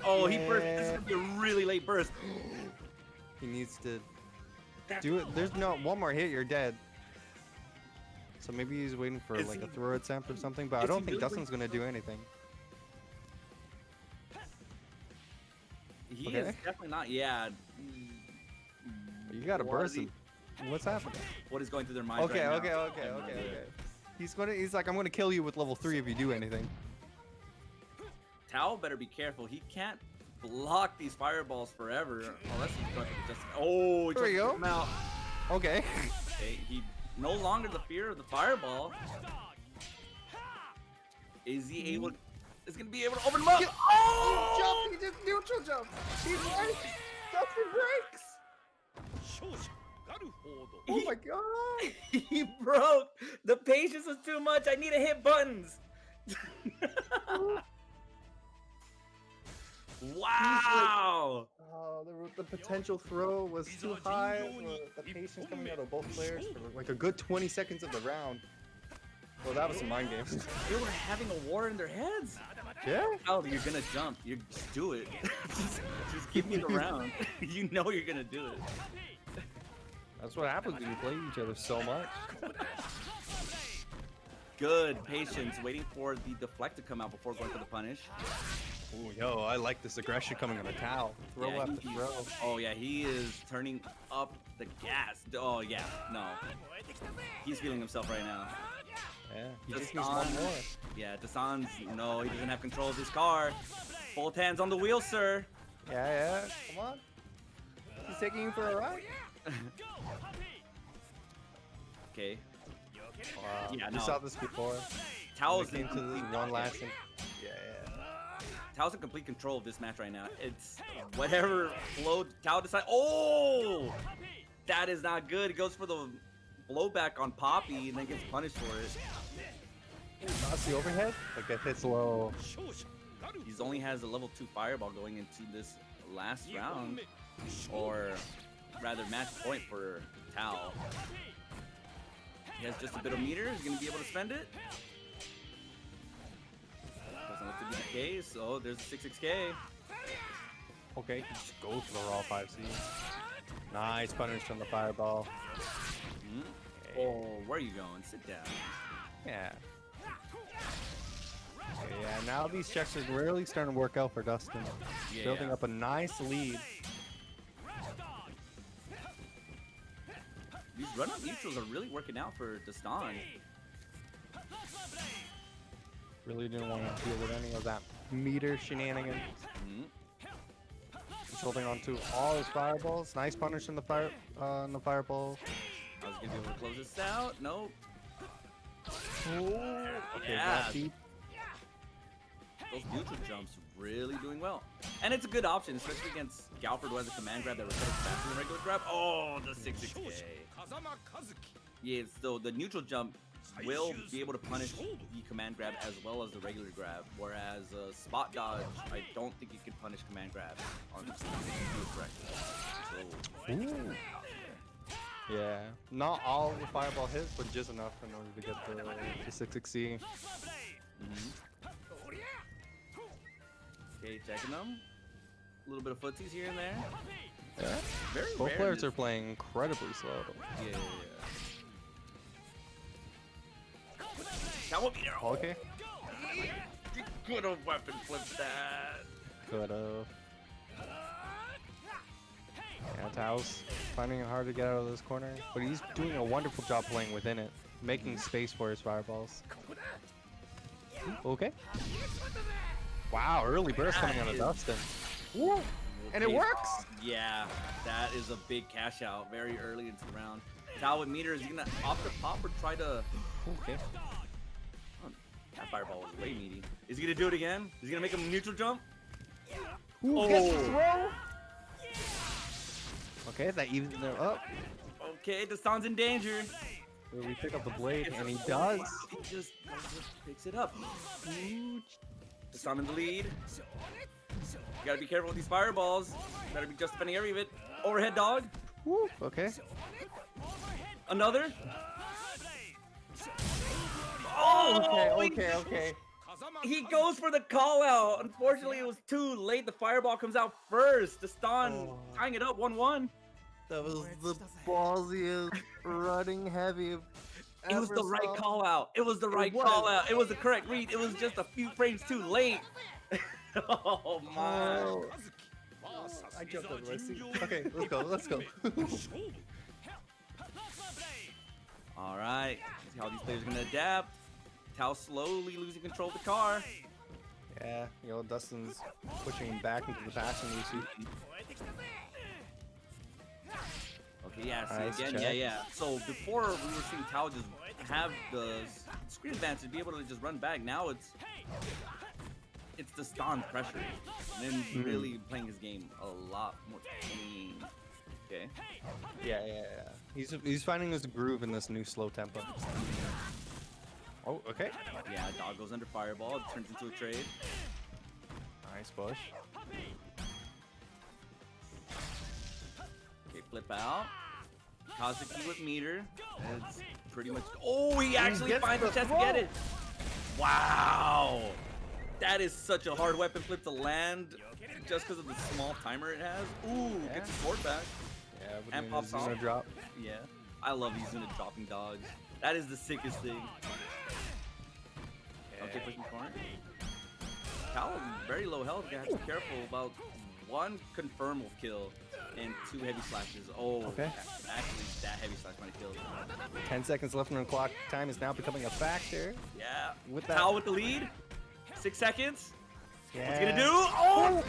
Speaker 1: Oh, he burst. This is gonna be a really late burst.
Speaker 2: He needs to do it. There's no one more hit, you're dead. So maybe he's waiting for like a throw attempt or something, but I don't think Dustin's gonna do anything.
Speaker 1: He is definitely not. Yeah.
Speaker 2: You got a burst. What's happening?
Speaker 1: What is going through their minds right now?
Speaker 2: Okay. He's like, I'm gonna kill you with level 3 if you do anything.
Speaker 1: Tao better be careful. He can't block these fireballs forever unless he's going to just. Oh,
Speaker 2: There we go.
Speaker 1: him out.
Speaker 2: Okay.
Speaker 1: Okay, he no longer the fear of the fireball. Is he able? Is gonna be able to open him up?
Speaker 2: Oh! He just neutral jump. He breaks. Dustin breaks. Oh my god.
Speaker 1: He broke. The patience was too much. I need to hit buttons. Wow.
Speaker 2: Oh, the potential throw was too high. The patience coming out of both players for like a good 20 seconds of the round. Well, that was some mind games.
Speaker 1: They were having a war in their heads.
Speaker 2: Yeah.
Speaker 1: Oh, you're gonna jump. You just do it. just give me the round. You know you're gonna do it.
Speaker 2: That's what happens when you play each other so much.
Speaker 1: Good patience, waiting for the deflect to come out before going for the punish.
Speaker 2: Oh, yo, I like this aggression coming on a towel. Throw
Speaker 1: Yeah,
Speaker 2: after
Speaker 1: he-
Speaker 2: throw.
Speaker 1: Oh yeah, he is turning up the gas. Oh yeah, no. He's feeling himself right now.
Speaker 2: Yeah, he just needs one more.
Speaker 1: Yeah, Dasan's, no, he doesn't have control of his car. Both hands on the wheel, sir.
Speaker 2: Yeah, come on. He's taking you for a ride.
Speaker 1: Okay.
Speaker 2: Wow.
Speaker 1: Yeah,
Speaker 2: You
Speaker 1: no.
Speaker 2: saw this before.
Speaker 1: Tao's
Speaker 2: When it came to this one last thing. Yeah.
Speaker 1: Tao's in complete control of this match right now. It's whatever flow Tao decides. Oh! That is not good. He goes for the blowback on Poppy and then gets punished for it.
Speaker 2: That's the overhead? Like it hits low.
Speaker 1: He's only has a level 2 fireball going into this last round. Or rather match point for Tao. He has just a bit of meter. He's going to be able to spend it. Doesn't look to be the case. Oh, there's a 66k.
Speaker 2: Okay, he just goes for the raw 5C. Nice punish on the fireball.
Speaker 1: Oh, where are you going? Sit down.
Speaker 2: Yeah. Okay, yeah, now these checks are really starting to work out for Dustin.
Speaker 1: Yeah.
Speaker 2: Building up a nice lead.
Speaker 1: These run-up neutrals are really working out for Dastan.
Speaker 2: Really didn't want to deal with any of that meter shenanigans. He's holding on to all his fireballs. Nice punish on the fireball.
Speaker 1: I was gonna be able to close this out. Nope.
Speaker 2: Okay,
Speaker 1: Yeah.
Speaker 2: that deep.
Speaker 1: Those neutral jumps really doing well. And it's a good option, especially against Galford, who has a command grab that recovers faster than regular grab. Oh, the 66k. Yeah, so the neutral jump will be able to punish the command grab as well as the regular grab, whereas spot dodge, I don't think you can punish command grab on the correct. So,
Speaker 2: Ooh. Yeah, not all the fireball hits, but just enough in order to get the 660.
Speaker 1: okay, checking them. A little bit of footsies here and there.
Speaker 2: Yeah.
Speaker 1: Very
Speaker 2: Both
Speaker 1: rare
Speaker 2: players
Speaker 1: this-
Speaker 2: are playing incredibly slow.
Speaker 1: Yeah. That would be there.
Speaker 2: Okay.
Speaker 1: You could have weapon flipped that.
Speaker 2: Could've. Yeah, Tao's finding it hard to get out of this corner, but he's doing a wonderful job playing within it, making space for his fireballs. Okay. Wow, early burst coming out of Dustin. Woo! And it works!
Speaker 1: Yeah, that is a big cash out very early into the round. Tao with meter, is he gonna opt to pop or try to...
Speaker 2: Okay.
Speaker 1: Oh, that fireball was way meaty. Is he gonna do it again? Is he gonna make a neutral jump?
Speaker 2: Ooh, gets the throw! Okay, that evens them up.
Speaker 1: Okay, Dasan's in danger.
Speaker 2: Will we pick up the blade? And he does.
Speaker 1: He just picks it up. Dasan in the lead. You gotta be careful with these fireballs. Better be just defending every bit. Overhead dog.
Speaker 2: Woo, okay.
Speaker 1: Another. Oh,
Speaker 2: Okay.
Speaker 1: He goes for the call out. Unfortunately, it was too late. The fireball comes out first. Destan tying it up 1-1.
Speaker 2: That was the ballsiest running heavy.
Speaker 1: It was the right call out. It was the right call out. It was the correct read. It was just a few frames too late. Oh my.
Speaker 2: I jumped over my seat. Okay, let's go.
Speaker 1: All right. See how these players are going to adapt. Tao slowly losing control of the car.
Speaker 2: Yeah, Dustin's pushing him back into the passenger seat.
Speaker 1: Okay, yeah,
Speaker 2: Nice
Speaker 1: see again,
Speaker 2: check.
Speaker 1: yeah. So before we were seeing Tao just have the screen advantage, be able to just run back. Now it's the Stan pressure, and then really playing his game a lot more clean. Okay.
Speaker 2: Yeah. He's finding his groove in this new slow tempo. Oh, okay.
Speaker 1: Yeah, dog goes under fireball, it turns into a trade.
Speaker 2: Nice push.
Speaker 1: Okay, flip out. Kazuki with meter. It's pretty much. Oh, he actually finds the chance to get it. Wow. That is such a hard weapon flip to land just because of the small timer it has. Ooh, gets his board back.
Speaker 2: Yeah, but
Speaker 1: And pops off.
Speaker 2: Zuna drop.
Speaker 1: Yeah, I love these Zuna dropping dogs. That is the sickest thing. Okay, pushing corner. Cal, very low health. You have to be careful about one confirmable kill and 2 heavy slashes. Oh,
Speaker 2: Okay.
Speaker 1: Actually, that heavy slash might have killed.
Speaker 2: 10 seconds left on the clock. Time is now becoming a factor.
Speaker 1: Yeah.
Speaker 2: With that.
Speaker 1: Cal with the lead. 6 seconds.
Speaker 2: Yeah.
Speaker 1: What's he gonna do? Oh!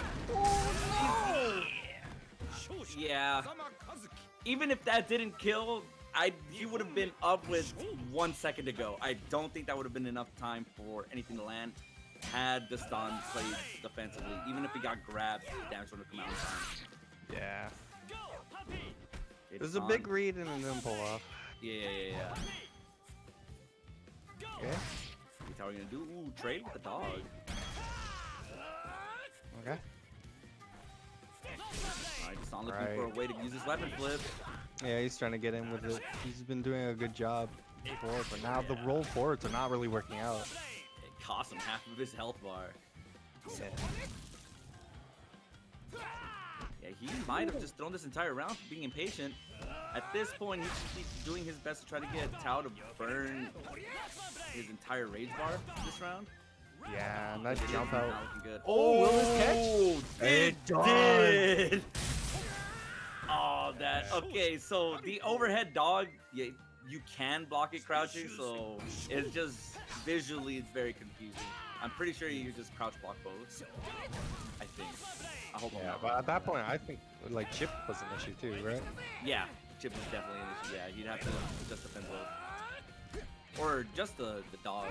Speaker 1: Yeah. Even if that didn't kill, he would have been up with 1 second to go. I don't think that would have been enough time for anything to land had the stun played defensively. Even if he got grabbed, the damage would have come out in time.
Speaker 2: Yeah.
Speaker 1: Okay,
Speaker 2: It was a
Speaker 1: Destan.
Speaker 2: big read and an then pull off.
Speaker 1: Yeah.
Speaker 2: Okay.
Speaker 1: That's how we're gonna do. Ooh, trade with the dog.
Speaker 2: Okay.
Speaker 1: Alright, Destan looking for a way to use his weapon flip.
Speaker 2: Yeah, he's trying to get in with it. He's been doing a good job before, but now the roll forwards are not really working out.
Speaker 1: It cost him half of his health bar.
Speaker 2: Yeah.
Speaker 1: Yeah, he might have just thrown this entire round for being impatient. At this point, he should be doing his best to try to get Tao to burn his entire rage bar this round.
Speaker 2: Yeah, nice jump out.
Speaker 1: Not looking good.
Speaker 2: Oh, will this catch?
Speaker 1: It
Speaker 2: does.
Speaker 1: did! Oh, that. Okay, so the overhead dog, yeah, you can block it crouching, so it's just visually, it's very confusing. I'm pretty sure you just crouch block both. I think. I hope I'm
Speaker 2: Yeah,
Speaker 1: not
Speaker 2: but
Speaker 1: wrong.
Speaker 2: at that point, I think like chip was an issue too, right?
Speaker 1: Yeah, chip is definitely an issue. Yeah, you'd have to just defend both. Or just the dog,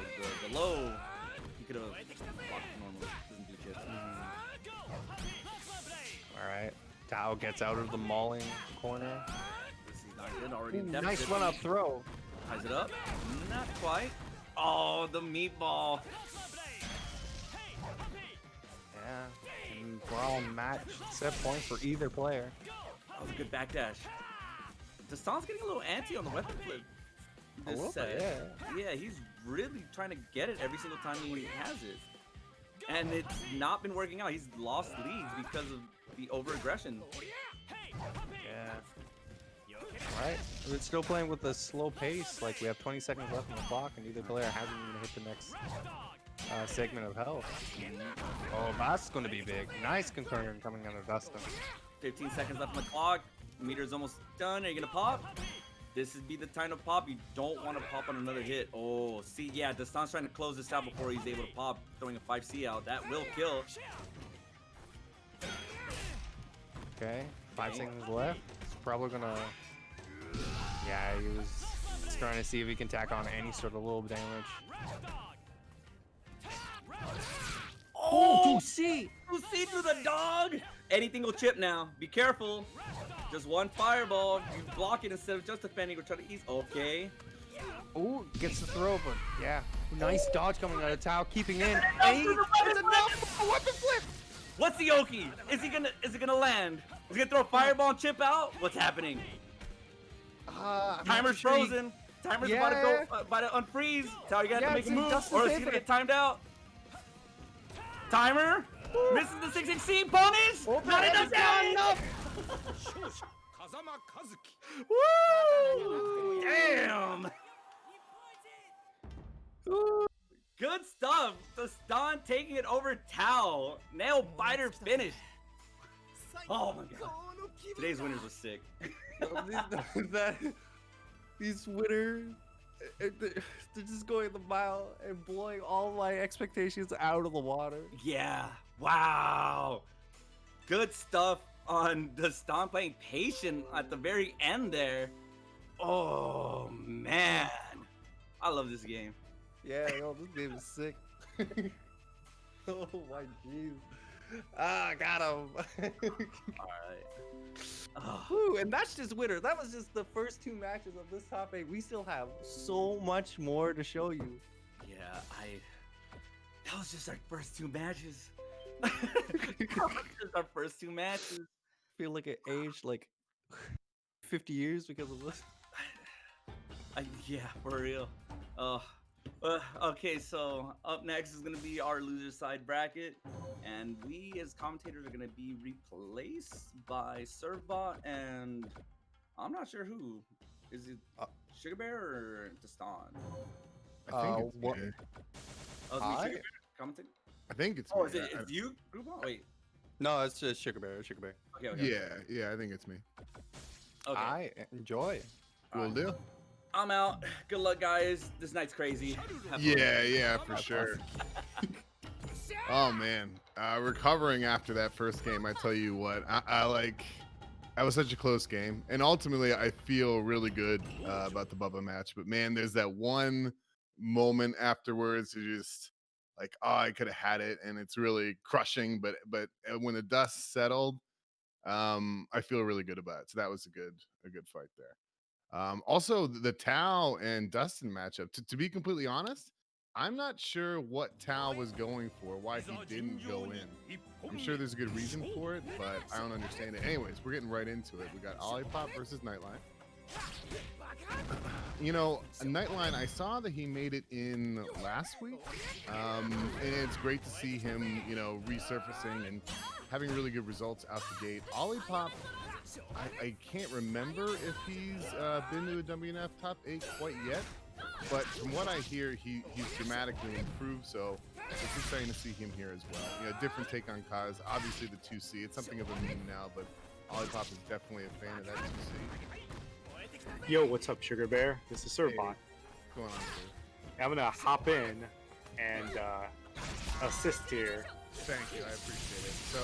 Speaker 1: the low, you could have blocked normally. Doesn't do chip.
Speaker 2: All right. Tao gets out of the mauling corner.
Speaker 1: This is not good. Already in
Speaker 2: Nice
Speaker 1: deficit.
Speaker 2: run up throw.
Speaker 1: Ties it up. Not quite. Oh, the meatball.
Speaker 2: Yeah. And we're all matched. Set point for either player.
Speaker 1: That was a good backdash. Destan's getting a little antsy on the weapon flip.
Speaker 2: A
Speaker 1: This
Speaker 2: little
Speaker 1: set.
Speaker 2: bit,
Speaker 1: Yeah, he's really trying to get it every single time he has it. And it's not been working out. He's lost leads because of the over-aggression.
Speaker 2: Yeah. All right. We're still playing with a slow pace. Like we have 20 seconds left on the clock, and either player hasn't even hit the next segment of health. Oh, that's going to be big. Nice concurrent coming out of Dustin.
Speaker 1: 15 seconds left on the clock. Meter's almost done. Are you gonna pop? This would be the time to pop. You don't want to pop on another hit. Oh, see, yeah, Destan's trying to close this out before he's able to pop, throwing a 5C out. That will kill.
Speaker 2: Okay. 5 seconds left. He's probably going to... Yeah, he was trying to see if he can tack on any sort of little damage.
Speaker 1: Oh, 2C! 2C through the dog! Anything will chip now. Be careful. Just one fireball. You block it instead of just defending or try to ease. Okay.
Speaker 2: Ooh, gets the throw, but yeah. Nice dodge coming out of Tao, keeping in.
Speaker 1: Hey,
Speaker 2: It's enough! Weapon flip!
Speaker 1: What's the Oki? Is it gonna land? Is he gonna throw a fireball and chip out? What's happening?
Speaker 2: I'm not
Speaker 1: Timer's
Speaker 2: sure he-
Speaker 1: frozen. Timer's
Speaker 2: Yeah.
Speaker 1: about to unfreeze. Tao, you got
Speaker 2: Yeah,
Speaker 1: to make a
Speaker 2: it's in
Speaker 1: move,
Speaker 2: Dustin's
Speaker 1: or else he's
Speaker 2: favor.
Speaker 1: gonna get timed out. Timer misses the 616 bonus.
Speaker 2: Oh,
Speaker 1: Not
Speaker 2: that
Speaker 1: enough
Speaker 2: is not
Speaker 1: damage.
Speaker 2: enough.
Speaker 1: Woo! Damn. Good stuff. Dastan taking it over Tao. Nail biter finish. Oh my god. Today's winners was sick.
Speaker 2: These winners, they're just going the mile and blowing all my expectations out of the water.
Speaker 1: Yeah. Wow. Good stuff on Dastan playing patient at the very end there. Oh man. I love this game.
Speaker 2: Yeah, yo, this game is sick. Oh my jeez. Ah, got him.
Speaker 1: Alright. Oh,
Speaker 2: Whew, and that's just winner. That was just the first 2 matches of this top 8. We still have so much more to show you.
Speaker 1: yeah, that was just our first 2 matches. That was just our first 2 matches.
Speaker 2: I feel like it aged like 50 years because of this.
Speaker 1: Yeah, for real. Okay, so up next is gonna be our loser side bracket, and we as commentators are gonna be replaced by Servbot and I'm not sure who. Is it Sugar Bear or Dastan?
Speaker 4: I think it's
Speaker 2: what-
Speaker 4: me.
Speaker 1: Oh, it's me,
Speaker 2: I-
Speaker 1: Sugar Bear commenting.
Speaker 4: I think it's
Speaker 1: Oh,
Speaker 4: me.
Speaker 1: is it it's you, Groupon? Wait.
Speaker 2: No, it's just Sugar Bear. Sugar Bear.
Speaker 1: Okay.
Speaker 4: Yeah, I think it's me.
Speaker 1: Okay.
Speaker 2: I enjoy.
Speaker 4: Cool deal.
Speaker 1: I'm out. Good luck, guys. This night's crazy. Have fun.
Speaker 4: Yeah, for sure. Oh man, recovering after that first game, I tell you what, I like. That was such a close game, and ultimately, I feel really good about the Bubba match. But man, there's that one moment afterwards, you just like, oh, I could have had it, and it's really crushing. But when the dust settled, I feel really good about it. So that was a good fight there. Also, the Tao and Dustin matchup. To be completely honest, I'm not sure what Tao was going for, why he didn't go in. I'm sure there's a good reason for it, but I don't understand it. Anyways, we're getting right into it. We got Olipop versus Nightline. You know, Nightline, I saw that he made it in last week, and it's great to see him, you know, resurfacing and having really good results out the gate. Olipop, I can't remember if he's been to the WNF top 8 quite yet, but from what I hear, he's dramatically improved, so it's exciting to see him here as well. You know, different take on Kaz. Obviously the 2C, it's something of a meme now, but Olipop is definitely a fan of that 2C.
Speaker 5: Yo, what's up, Sugar Bear? This is Servbot.
Speaker 4: What's going on, sir?
Speaker 5: I'm gonna hop in and assist here.
Speaker 4: Thank you, I appreciate it. So,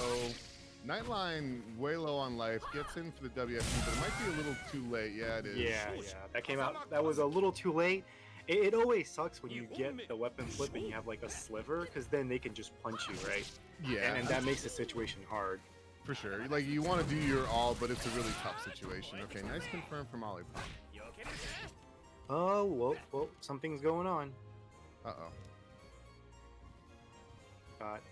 Speaker 4: Nightline, way low on life, gets in for the WFC, but it might be a little too late. Yeah, it is.
Speaker 5: Yeah, that came out. That was a little too late. It always sucks when you get the weapon flip and you have like a sliver, because then they can just punch you, right?
Speaker 4: Yeah,
Speaker 5: And that makes the situation hard.
Speaker 4: for sure. Like, you want to do your all, but it's a really tough situation. Okay, nice confirm from Olipop.
Speaker 5: Oh, well, something's going on.
Speaker 4: Uh-oh.
Speaker 5: Got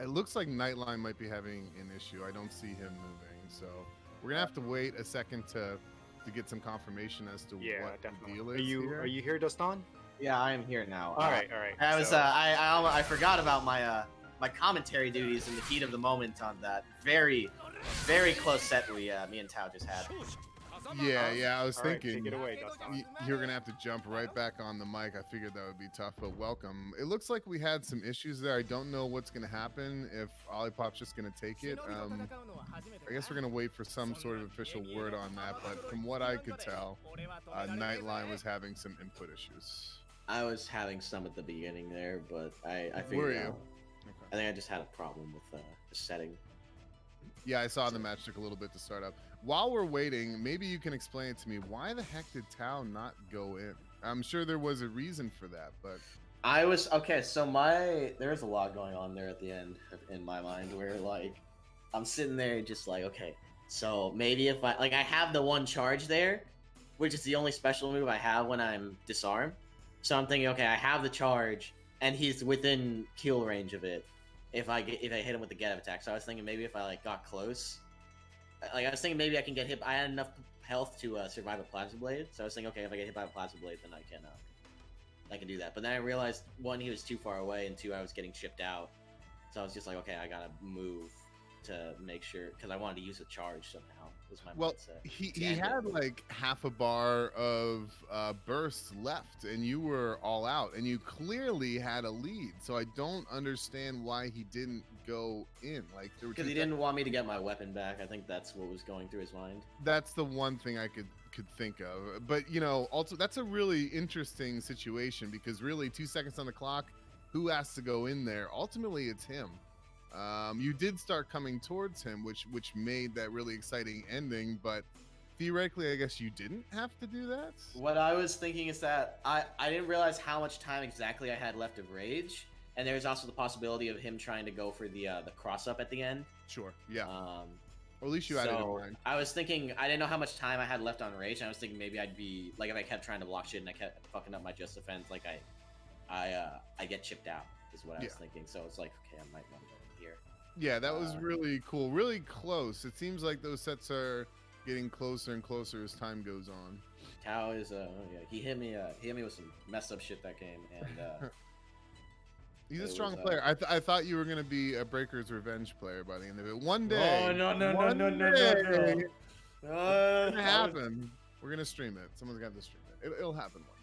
Speaker 4: It looks like Nightline might be having an issue. I don't see him moving, so we're gonna have to wait a second to get some confirmation as to what
Speaker 5: definitely.
Speaker 4: the deal
Speaker 5: Are
Speaker 4: is.
Speaker 5: you here, Dustin?
Speaker 6: Yeah, I am here now.
Speaker 5: All right.
Speaker 6: I was
Speaker 5: So-
Speaker 6: I forgot about my my commentary duties in the heat of the moment on that very close set me and Tao just had.
Speaker 4: Yeah, I was
Speaker 5: All right,
Speaker 4: thinking
Speaker 5: take it away, Dustin.
Speaker 4: you're gonna have to jump right back on the mic. I figured that would be tough, but welcome. It looks like we had some issues there. I don't know what's gonna happen if Olipop's just gonna take it. I guess we're gonna wait for some sort of official word on that, but from what I could tell, Nightline was having some input issues.
Speaker 6: I was having some at the beginning there, but I
Speaker 4: Were
Speaker 6: figured
Speaker 4: you?
Speaker 6: out. I think I just had a problem with the setting.
Speaker 4: Yeah, I saw the match took a little bit to start up. While we're waiting, maybe you can explain it to me. Why the heck did Tao not go in? I'm sure there was a reason for that, but
Speaker 6: I was okay. So there's a lot going on there at the end in my mind where like I'm sitting there just like okay, so maybe if I have the one charge there, which is the only special move I have when I'm disarmed. So I'm thinking okay, I have the charge and he's within kill range of it. If I hit him with the get up attack, so I was thinking maybe if I like got close, like I was thinking maybe I can get hit. I had enough health to survive a plasma blade, so I was thinking, okay, if I get hit by a plasma blade, then I can do that. But then I realized, one, he was too far away, and two, I was getting chipped out. So I was just like, okay, I gotta move to make sure, because I wanted to use a charge somehow. Was my mindset.
Speaker 4: He had like half a bar of bursts left, and you were all out, and you clearly had a lead. So I don't understand why he didn't go in. Like,
Speaker 6: because he didn't want me to get my weapon back. I think that's what was going through his mind.
Speaker 4: That's the one thing I could think of. But you know, also that's a really interesting situation, because really 2 seconds on the clock, who has to go in there? Ultimately, it's him. You did start coming towards him, which made that really exciting ending, but theoretically, I guess you didn't have to do that.
Speaker 6: What I was thinking is that I didn't realize how much time exactly I had left of rage, and there's also the possibility of him trying to go for the cross up at the end.
Speaker 4: Sure, yeah. Or at least you had it in mind.
Speaker 6: I was thinking, I didn't know how much time I had left on rage, and I was thinking maybe I'd be like, if I kept trying to block shit and I kept fucking up my just defense, like I get chipped out is what I was thinking. So it's like, okay, I might want to go in here.
Speaker 4: Yeah, that was really cool, really close. It seems like those sets are getting closer and closer as time goes on.
Speaker 6: Tao is he hit me with some messed up shit that game, and
Speaker 4: he's a strong player. I thought you were gonna be a Breaker's Revenge player by the end of it. One day.
Speaker 6: Oh no.
Speaker 4: It's gonna happen. We're gonna stream it. Someone's got to stream it. It'll happen one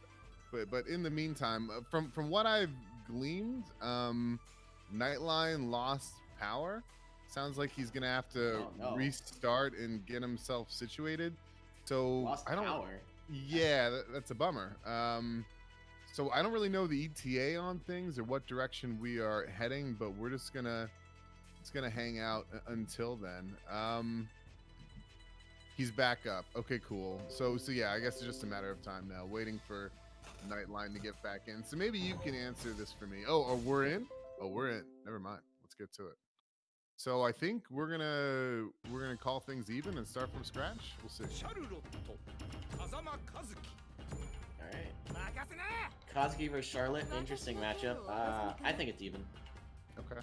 Speaker 4: day. But in the meantime, from what I've gleaned, Nightline lost power. Sounds like he's gonna have to restart and get himself situated. So
Speaker 6: lost power.
Speaker 4: Yeah, that's a bummer. So I don't really know the ETA on things or what direction we are heading, but we're just gonna hang out until then. He's back up. Okay, cool. So yeah, I guess it's just a matter of time now, waiting for Nightline to get back in. So maybe you can answer this for me. Oh, we're in? Oh, we're in. Never mind. Let's get to it. So I think we're gonna call things even and start from scratch. We'll see.
Speaker 6: All right. Kazuki versus Charlotte, interesting matchup. I think it's even.
Speaker 4: Okay.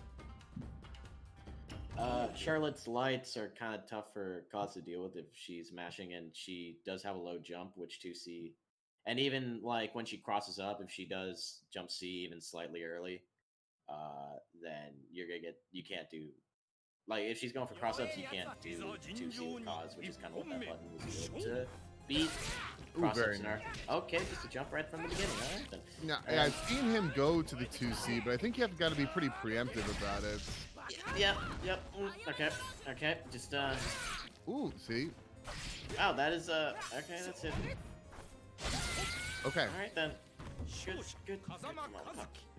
Speaker 6: Charlotte's lights are kind of tough for Kaz to deal with if she's mashing, and she does have a low jump, which 2C, and even like when she crosses up, if she does jump C even slightly early, then you can't do, like if she's going for cross ups, you can't do 2C with Kaz, which is kind of what that button was able to beat. Cross ups okay, just a jump right from the beginning. All right then.
Speaker 4: Yeah, I've seen him go to the 2C, but I think you have got to be pretty preemptive about it.
Speaker 6: Yep. Okay. Just
Speaker 4: Ooh, see.
Speaker 6: Wow, that is okay. That's it.
Speaker 4: Okay.
Speaker 6: All right then. Good.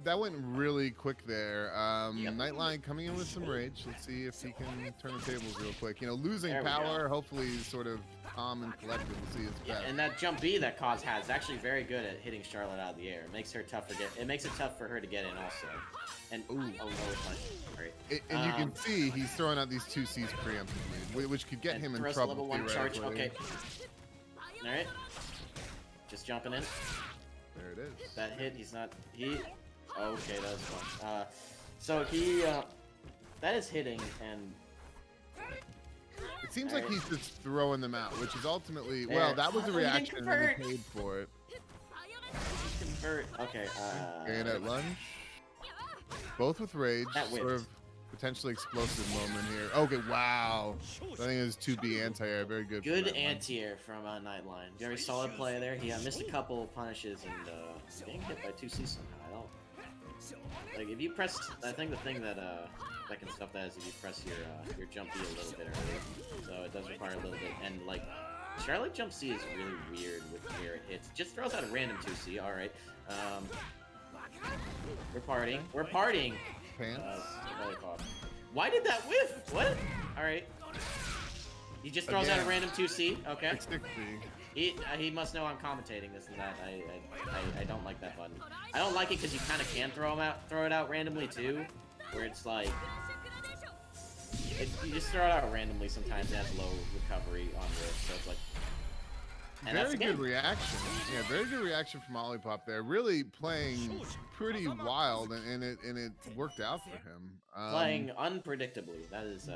Speaker 4: That went really quick there. Nightline coming in with some rage. Let's see if he can turn the tables real quick. You know, losing power, hopefully he's sort of calm and collected. We'll see his best.
Speaker 6: And that jump B that Kaz has is actually very good at hitting Charlotte out of the air. It makes her tough it makes it tough for her to get in also. And great.
Speaker 4: And you can see he's throwing out these 2Cs preemptively, which could get him in trouble.
Speaker 6: Level 1 charge. Okay. All right. Just jumping in.
Speaker 4: There it is.
Speaker 6: That hit. Okay, that was fun. So he that is hitting, and
Speaker 4: it seems like he's just throwing them out, which is ultimately that was a reaction and he paid for it.
Speaker 6: Convert. Okay.
Speaker 4: Bayonet lunge. Both with rage. Sort of potentially explosive moment here. Okay, wow. I think it was 2B anti-air. Very good.
Speaker 6: Good anti-air from Nightline. Very solid play there. He missed a couple punishes and getting hit by 2C somehow. Like if you press, I think the thing that can stop that is if you press your jump B a little bit early. So it does require a little bit. And like Charlotte jump C is really weird with where it hits. It just throws out a random 2C. All right. We're partying.
Speaker 4: Pants.
Speaker 6: Why did that whiff? What? All right. He just throws out a random 2C. Okay. He must know I'm commentating this and that. I don't like that button. I don't like it because you kind of can throw it out randomly too, where it's like you just throw it out randomly. Sometimes it has low recovery on risk, so it's like.
Speaker 4: Very good reaction. Yeah, very good reaction from Olipop there. Really playing pretty wild, and it worked out for him.
Speaker 6: Playing unpredictably. That is.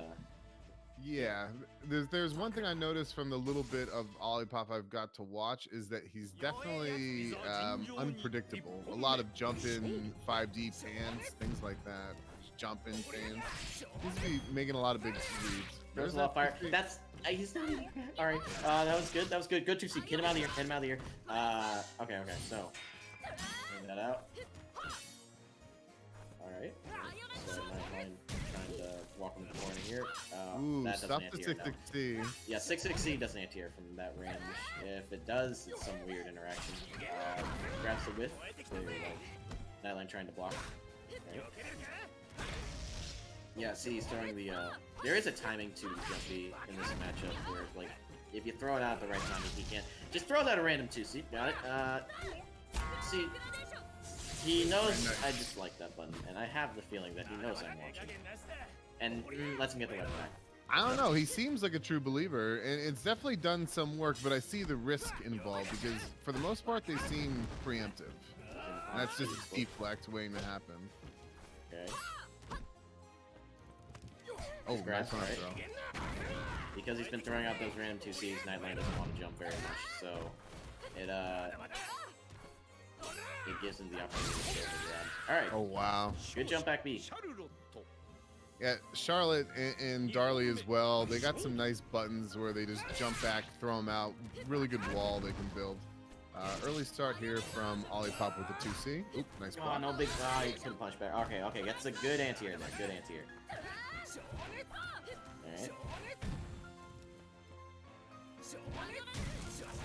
Speaker 4: Yeah, there's one thing I noticed from the little bit of Olipop I've got to watch is that he's definitely unpredictable. A lot of jump in 5D pans, things like that. Just jump in pans. Seems to be making a lot of big reads.
Speaker 6: There's a lot of fire. That's he's not even. All right, that was good. That was good. Good to see. Get him out of here. Get him out of here. Okay. So, bring that out. All right. So Nightline trying to walk him to the corner here.
Speaker 4: Ooh,
Speaker 6: that doesn't
Speaker 4: stop the
Speaker 6: anti-air, no.
Speaker 4: 660.
Speaker 6: Yeah, 660 doesn't anti-air from that range. If it does, it's some weird interaction. Grabs the whiff. Clearly, like Nightline trying to block. Right. Yeah, see, he's throwing the. There is a timing to Jumpy in this matchup where, like, if you throw it out at the right time, he can't. Just throw that a random 2C. Got it. See, he knows I dislike that button, and I have the feeling that he knows I'm watching, and lets him get the weapon back.
Speaker 4: I don't know. He seems like a true believer, and it's definitely done some work. But I see the risk involved because, for the most part, they seem preemptive. And that's just deflect waiting to happen.
Speaker 6: Okay.
Speaker 4: Oh,
Speaker 6: Grabs,
Speaker 4: nice
Speaker 6: right?
Speaker 4: throw.
Speaker 6: Because he's been throwing out those random 2Cs, Nightline doesn't want to jump very much, so it gives him the opportunity to get the grab. Alright.
Speaker 4: Oh, wow.
Speaker 6: Good jump back B.
Speaker 4: Yeah, Charlotte and Darley as well. They got some nice buttons where they just jump back, throw them out. Really good wall they can build. Early start here from Olipop with the 2C. Oop, nice
Speaker 6: Oh,
Speaker 4: block.
Speaker 6: no big. Oh, he couldn't punch back. Okay. That's a good anti-air there. Good anti-air. Alright.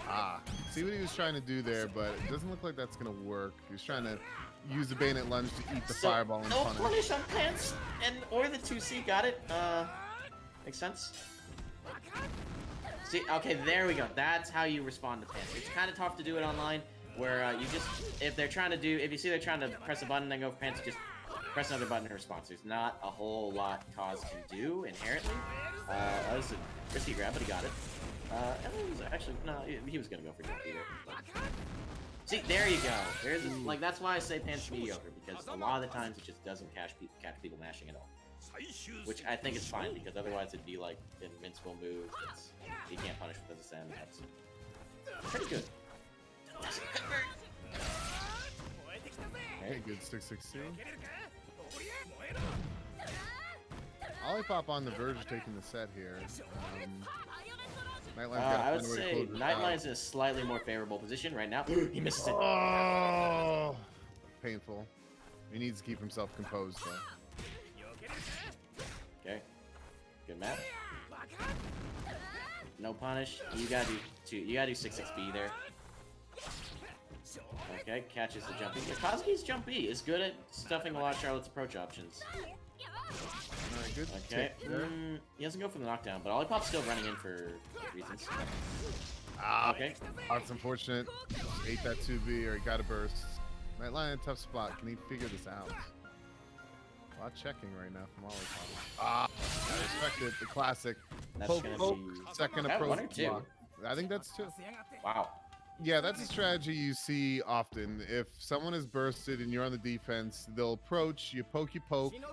Speaker 4: Ah, see what he was trying to do there, but it doesn't look like that's going to work. He was trying to use the bayonet lunge to eat the fireball and
Speaker 6: no
Speaker 4: punish.
Speaker 6: punish on Pants, or the 2C got it. Makes sense. See, okay, there we go. That's how you respond to Pants. It's kind of tough to do it online, where you just, if you see they're trying to press a button and go for Pants, just press another button in response. There's not a whole lot Kaz can do inherently. That was a risky grab, but he got it. Ellen was actually, no, he was gonna go for jump either. See, there you go. There's like, that's why I say Pants mediocre, because a lot of the times it just doesn't catch people mashing at all. Which I think is fine, because otherwise it'd be like an invincible move. He can't punish with SSM. That's pretty good.
Speaker 4: Hey, good 660. Olipop on the verge of taking the set here. Nightline's got
Speaker 6: I would
Speaker 4: to
Speaker 6: say
Speaker 4: close this
Speaker 6: Nightline's in a slightly more favorable position right now. He misses it.
Speaker 4: Oh, painful. He needs to keep himself composed though.
Speaker 6: Okay. Good map. No punish. You gotta do 6-6B there. Okay, catches the jumpy. Kazuki's jump B is good at stuffing a lot of Charlotte's approach options.
Speaker 4: Alright, good.
Speaker 6: Okay.
Speaker 4: Take there.
Speaker 6: He doesn't go for the knockdown, but Olipop's still running in for reasons.
Speaker 4: Ah,
Speaker 6: Okay.
Speaker 4: that's unfortunate. Ate that 2B or he got a burst. Nightline in a tough spot. Can he figure this out? A lot checking right now from Olipop. Ah, I respect it. The classic.
Speaker 6: That's
Speaker 4: Poke,
Speaker 6: gonna
Speaker 4: poke,
Speaker 6: be
Speaker 4: second
Speaker 6: that
Speaker 4: approach
Speaker 6: one or two?
Speaker 4: block. I think that's 2.
Speaker 6: Wow.
Speaker 4: Yeah, that's a strategy you see often. If someone is bursted and you're on the defense, they'll approach, you poke,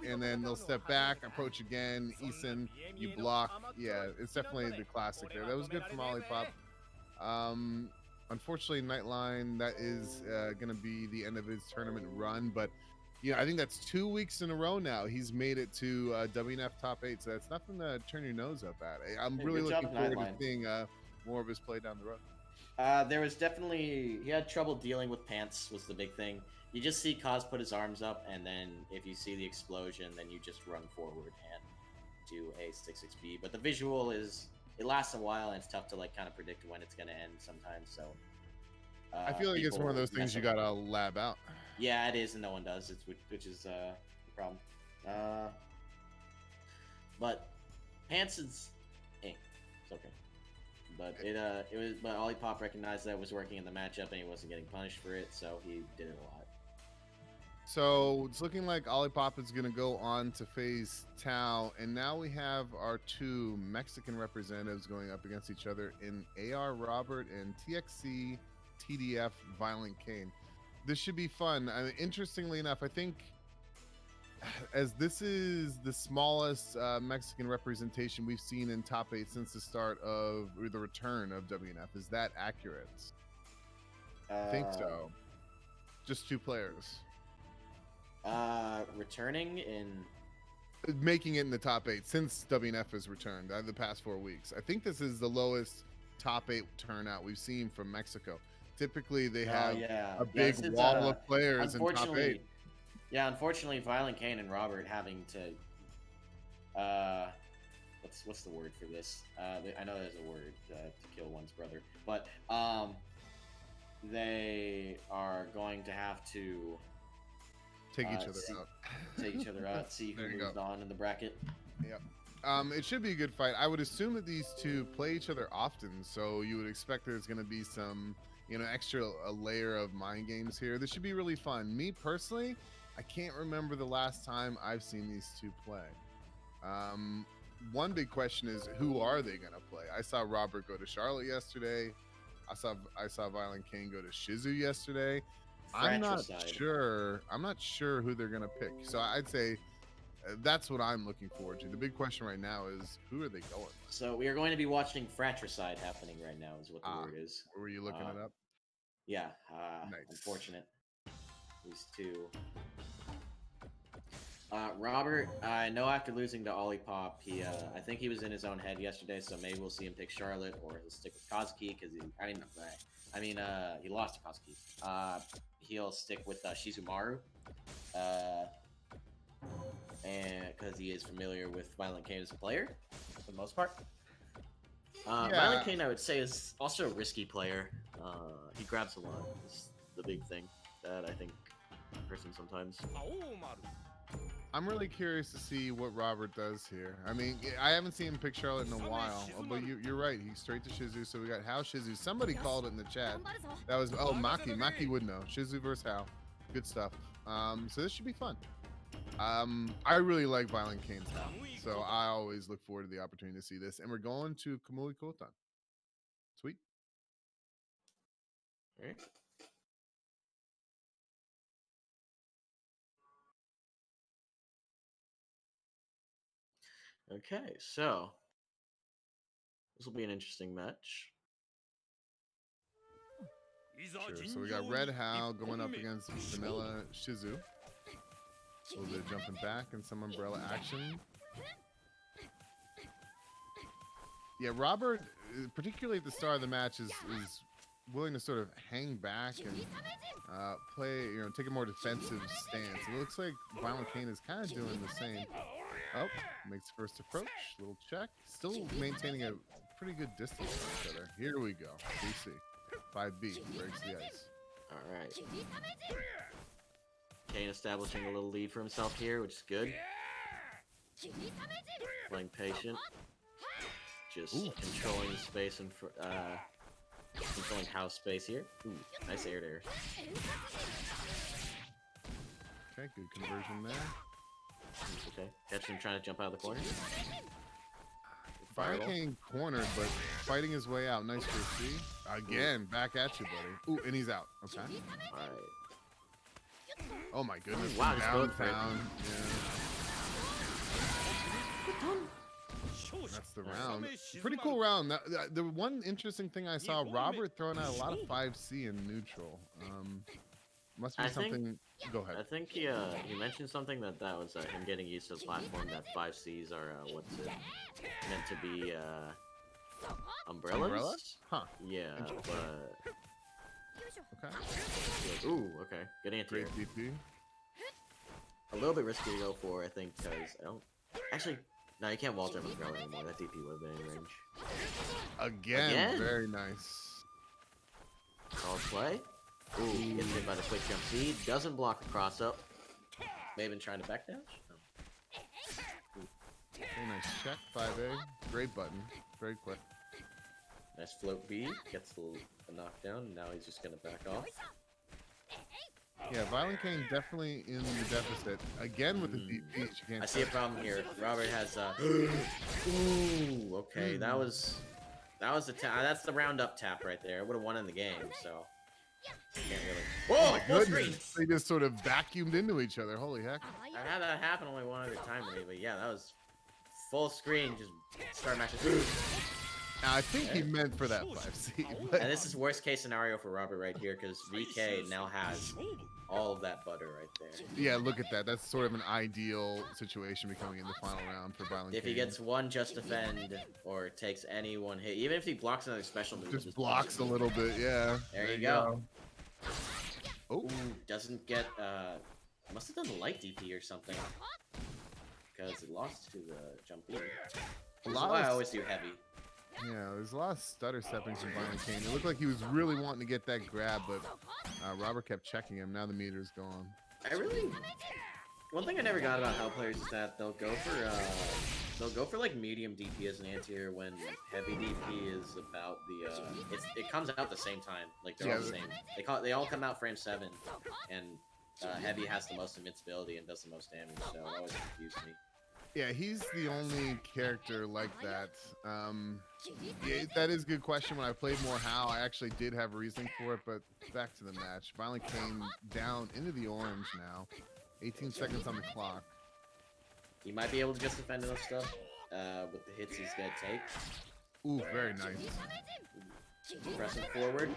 Speaker 4: and then they'll step back, approach again, Eason, you block. Yeah, it's definitely the classic there. That was good from Olipop. Unfortunately, Nightline, that is going to be the end of his tournament run, but I think that's 2 weeks in a row now. He's made it to WNF top 8, so that's nothing to turn your nose up at. I'm
Speaker 6: Hey,
Speaker 4: really
Speaker 6: good job,
Speaker 4: looking forward to
Speaker 6: Nightline.
Speaker 4: seeing more of his play down the road.
Speaker 6: There was definitely, he had trouble dealing with Pants was the big thing. You just see Kaz put his arms up, and then if you see the explosion, then you just run forward and do a 6-6B. But the visual is, it lasts a while, and it's tough to like kind of predict when it's going to end sometimes. So
Speaker 4: I feel like it's one of those
Speaker 6: people
Speaker 4: things you
Speaker 6: mess up.
Speaker 4: gotta lab out.
Speaker 6: Yeah, it is, and no one does. Which is the problem. But Pants is, it's okay. But but Olipop recognized that it was working in the matchup, and he wasn't getting punished for it, so he did it a lot.
Speaker 4: So it's looking like Olipop is going to go on to face Tao, and now we have our 2 Mexican representatives going up against each other in AR Robert and TXC TDF Violent Kane. This should be fun. I mean, interestingly enough, I think as this is the smallest Mexican representation we've seen in top 8 since the start of or the return of WNF. Is that accurate? I think so. Just 2 players.
Speaker 6: Returning in
Speaker 4: Making it in the top 8 since WNF has returned the past 4 weeks. I think this is the lowest top 8 turnout we've seen from Mexico. Typically, they have a big wall of players in top 8.
Speaker 6: Yeah, unfortunately, Violent Kane and Robert having to, what's the word for this? I know there's a word to kill one's brother, but they are going to have to
Speaker 4: take each other out.
Speaker 6: Take each other out. See who moves on in the bracket.
Speaker 4: Yep. It should be a good fight. I would assume that these two play each other often, so you would expect there's going to be some, extra layer of mind games here. This should be really fun. Me personally, I can't remember the last time I've seen these two play. One big question is, who are they going to play? I saw Robert go to Charlotte yesterday. I saw Violent Kane go to Shizu yesterday. I'm not sure who they're going to pick. So I'd say that's what I'm looking forward to. The big question right now is, who are they going with?
Speaker 6: So we are going to be watching Fratricide happening right now, is what the word is.
Speaker 4: Were you looking it up?
Speaker 6: Yeah.
Speaker 4: Nice.
Speaker 6: Unfortunate. These two. Robert, I know after losing to Olipop, I think he was in his own head yesterday, so maybe we'll see him pick Charlotte, or he'll stick with Kazuki, because he lost to Kazuki. He'll stick with Shizumaru, and because he is familiar with Violent Kane as a player, for the most part. Violent Kane, I would say, is also a risky player. He grabs a lot. Is the big thing that I think hurts him sometimes.
Speaker 4: I'm really curious to see what Robert does here. I mean, I haven't seen him pick Charlotte in a while, but you're right. He's straight to Shizu. So we got Hao Shizu. Somebody called it in the chat. That was Maki. Maki would know. Shizu versus Hao. Good stuff. So this should be fun. I really like Violent Kane's Hao, so I always look forward to the opportunity to see this. And we're going to Kamui Kotan. Sweet.
Speaker 6: All right. Okay, so this will be an interesting match.
Speaker 4: Sure. So we got Red Hao going up against Vanilla Shizu. A little bit of jumping back and some umbrella action. Yeah, Robert, particularly at the start of the match, is willing to sort of hang back and play, take a more defensive stance. It looks like Violent Kane is kind of doing the same. Oh, makes first approach, little check. Still maintaining a pretty good distance from each other. Here we go. BC. 5B breaks the ice.
Speaker 6: All right. Kane establishing a little lead for himself here, which is good. Playing patient. Just controlling space and controlling house space here. Ooh, nice air there.
Speaker 4: Okay, good conversion there.
Speaker 6: Okay, catch him trying to jump out of the corner.
Speaker 4: Violent Kane cornered, but fighting his way out. Nice for a C. Again, back at you, buddy. Ooh, and he's out. Okay.
Speaker 6: All right.
Speaker 4: Oh my goodness.
Speaker 6: Wow,
Speaker 4: down. Yeah. That's the round. Pretty cool round. The one interesting thing I saw, Robert throwing out a lot of 5C in neutral. Must be something. Go ahead.
Speaker 6: I think he mentioned something that was him getting used to the platform, that 5Cs are meant to be umbrellas.
Speaker 4: Umbrellas? Huh.
Speaker 6: Yeah, but
Speaker 4: okay.
Speaker 6: Ooh, okay. Getting into
Speaker 4: Great DP.
Speaker 6: A little bit risky to go for, I think, because I don't actually. No, you can't wall jump umbrella anymore. That DP would have been in range.
Speaker 4: Again? Very nice.
Speaker 6: Solid play. Ooh, gets hit by the quick jump seed. Doesn't block the cross up. Maybe been trying to backdash.
Speaker 4: Very nice check. 5A. Great button. Very quick.
Speaker 6: Nice float B. Gets the knockdown. And now he's just gonna back off.
Speaker 4: Yeah, Violent Kane definitely in the deficit. Again with the DP.
Speaker 6: I see a problem here. Robert has Ooh, okay. That was the tap. That's the round up tap right there. Would have won in the game. So Can't really.
Speaker 4: Oh
Speaker 6: Whoa,
Speaker 4: my
Speaker 6: full screen.
Speaker 4: goodness. They just sort of vacuumed into each other. Holy heck.
Speaker 6: I've had that happen only one other time to me, but yeah, that was full screen. Just start matching.
Speaker 4: Now, I think he meant for that 5C. But
Speaker 6: And this is worst case scenario for Robert right here because VK now has all of that butter right there.
Speaker 4: yeah, look at that. That's sort of an ideal situation becoming in the final round for Violent
Speaker 6: If he
Speaker 4: Kane.
Speaker 6: gets one just defend or takes any one hit, even if he blocks another special move,
Speaker 4: Just blocks a little bit, yeah.
Speaker 6: There you go.
Speaker 4: Oh,
Speaker 6: Ooh, doesn't get must have done light DP or something because it lost to the jump beat. That's why I always do heavy.
Speaker 4: yeah, there's a lot of stutter stepping from Violent Kane. It looked like he was really wanting to get that grab, but Robert kept checking him. Now the meter's gone.
Speaker 6: One thing I never got about how players is that they'll go for like medium DP as an anti-hero when heavy DP is about the it comes out the same time. Like they're all the same. They all come out frame 7, and heavy has the most invincibility and does the most damage. So it always confused me.
Speaker 4: Yeah, he's the only character like that. Yeah, that is a good question. When I played more How, I actually did have reasoning for it, but back to the match. Violent Kane down into the orange now. 18 seconds on the clock.
Speaker 6: He might be able to just defend enough stuff with the hits he's gonna take.
Speaker 4: Ooh, very nice.
Speaker 6: Pressing forward.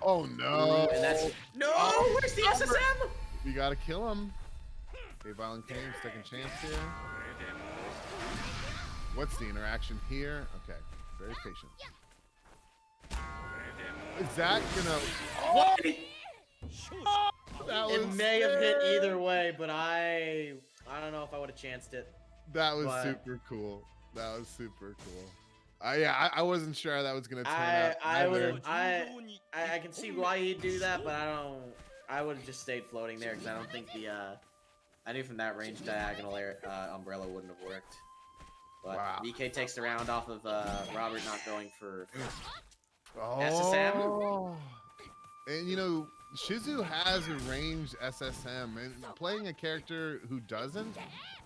Speaker 4: Oh no!
Speaker 6: And that's no. Where's the SSM?
Speaker 4: We gotta kill him. Okay, Violent Kane, second chance here. What's the interaction here? Okay, very patient. Is that gonna?
Speaker 6: What?
Speaker 4: That
Speaker 6: It
Speaker 4: was
Speaker 6: may have hit either way, but I don't know if I would have chanced it.
Speaker 4: That was
Speaker 6: but-
Speaker 4: super cool. That was super cool. Yeah, I wasn't sure how that was gonna turn out.
Speaker 6: I would
Speaker 4: either.
Speaker 6: have. I can see why he'd do that, but I would have just stayed floating there because I don't think the I knew from that range diagonal umbrella wouldn't have worked. But
Speaker 4: Wow.
Speaker 6: VK takes the round off of Robert not going for
Speaker 4: Oh.
Speaker 6: SSM?
Speaker 4: And you know, Shizu has a ranged SSM, and playing a character who doesn't,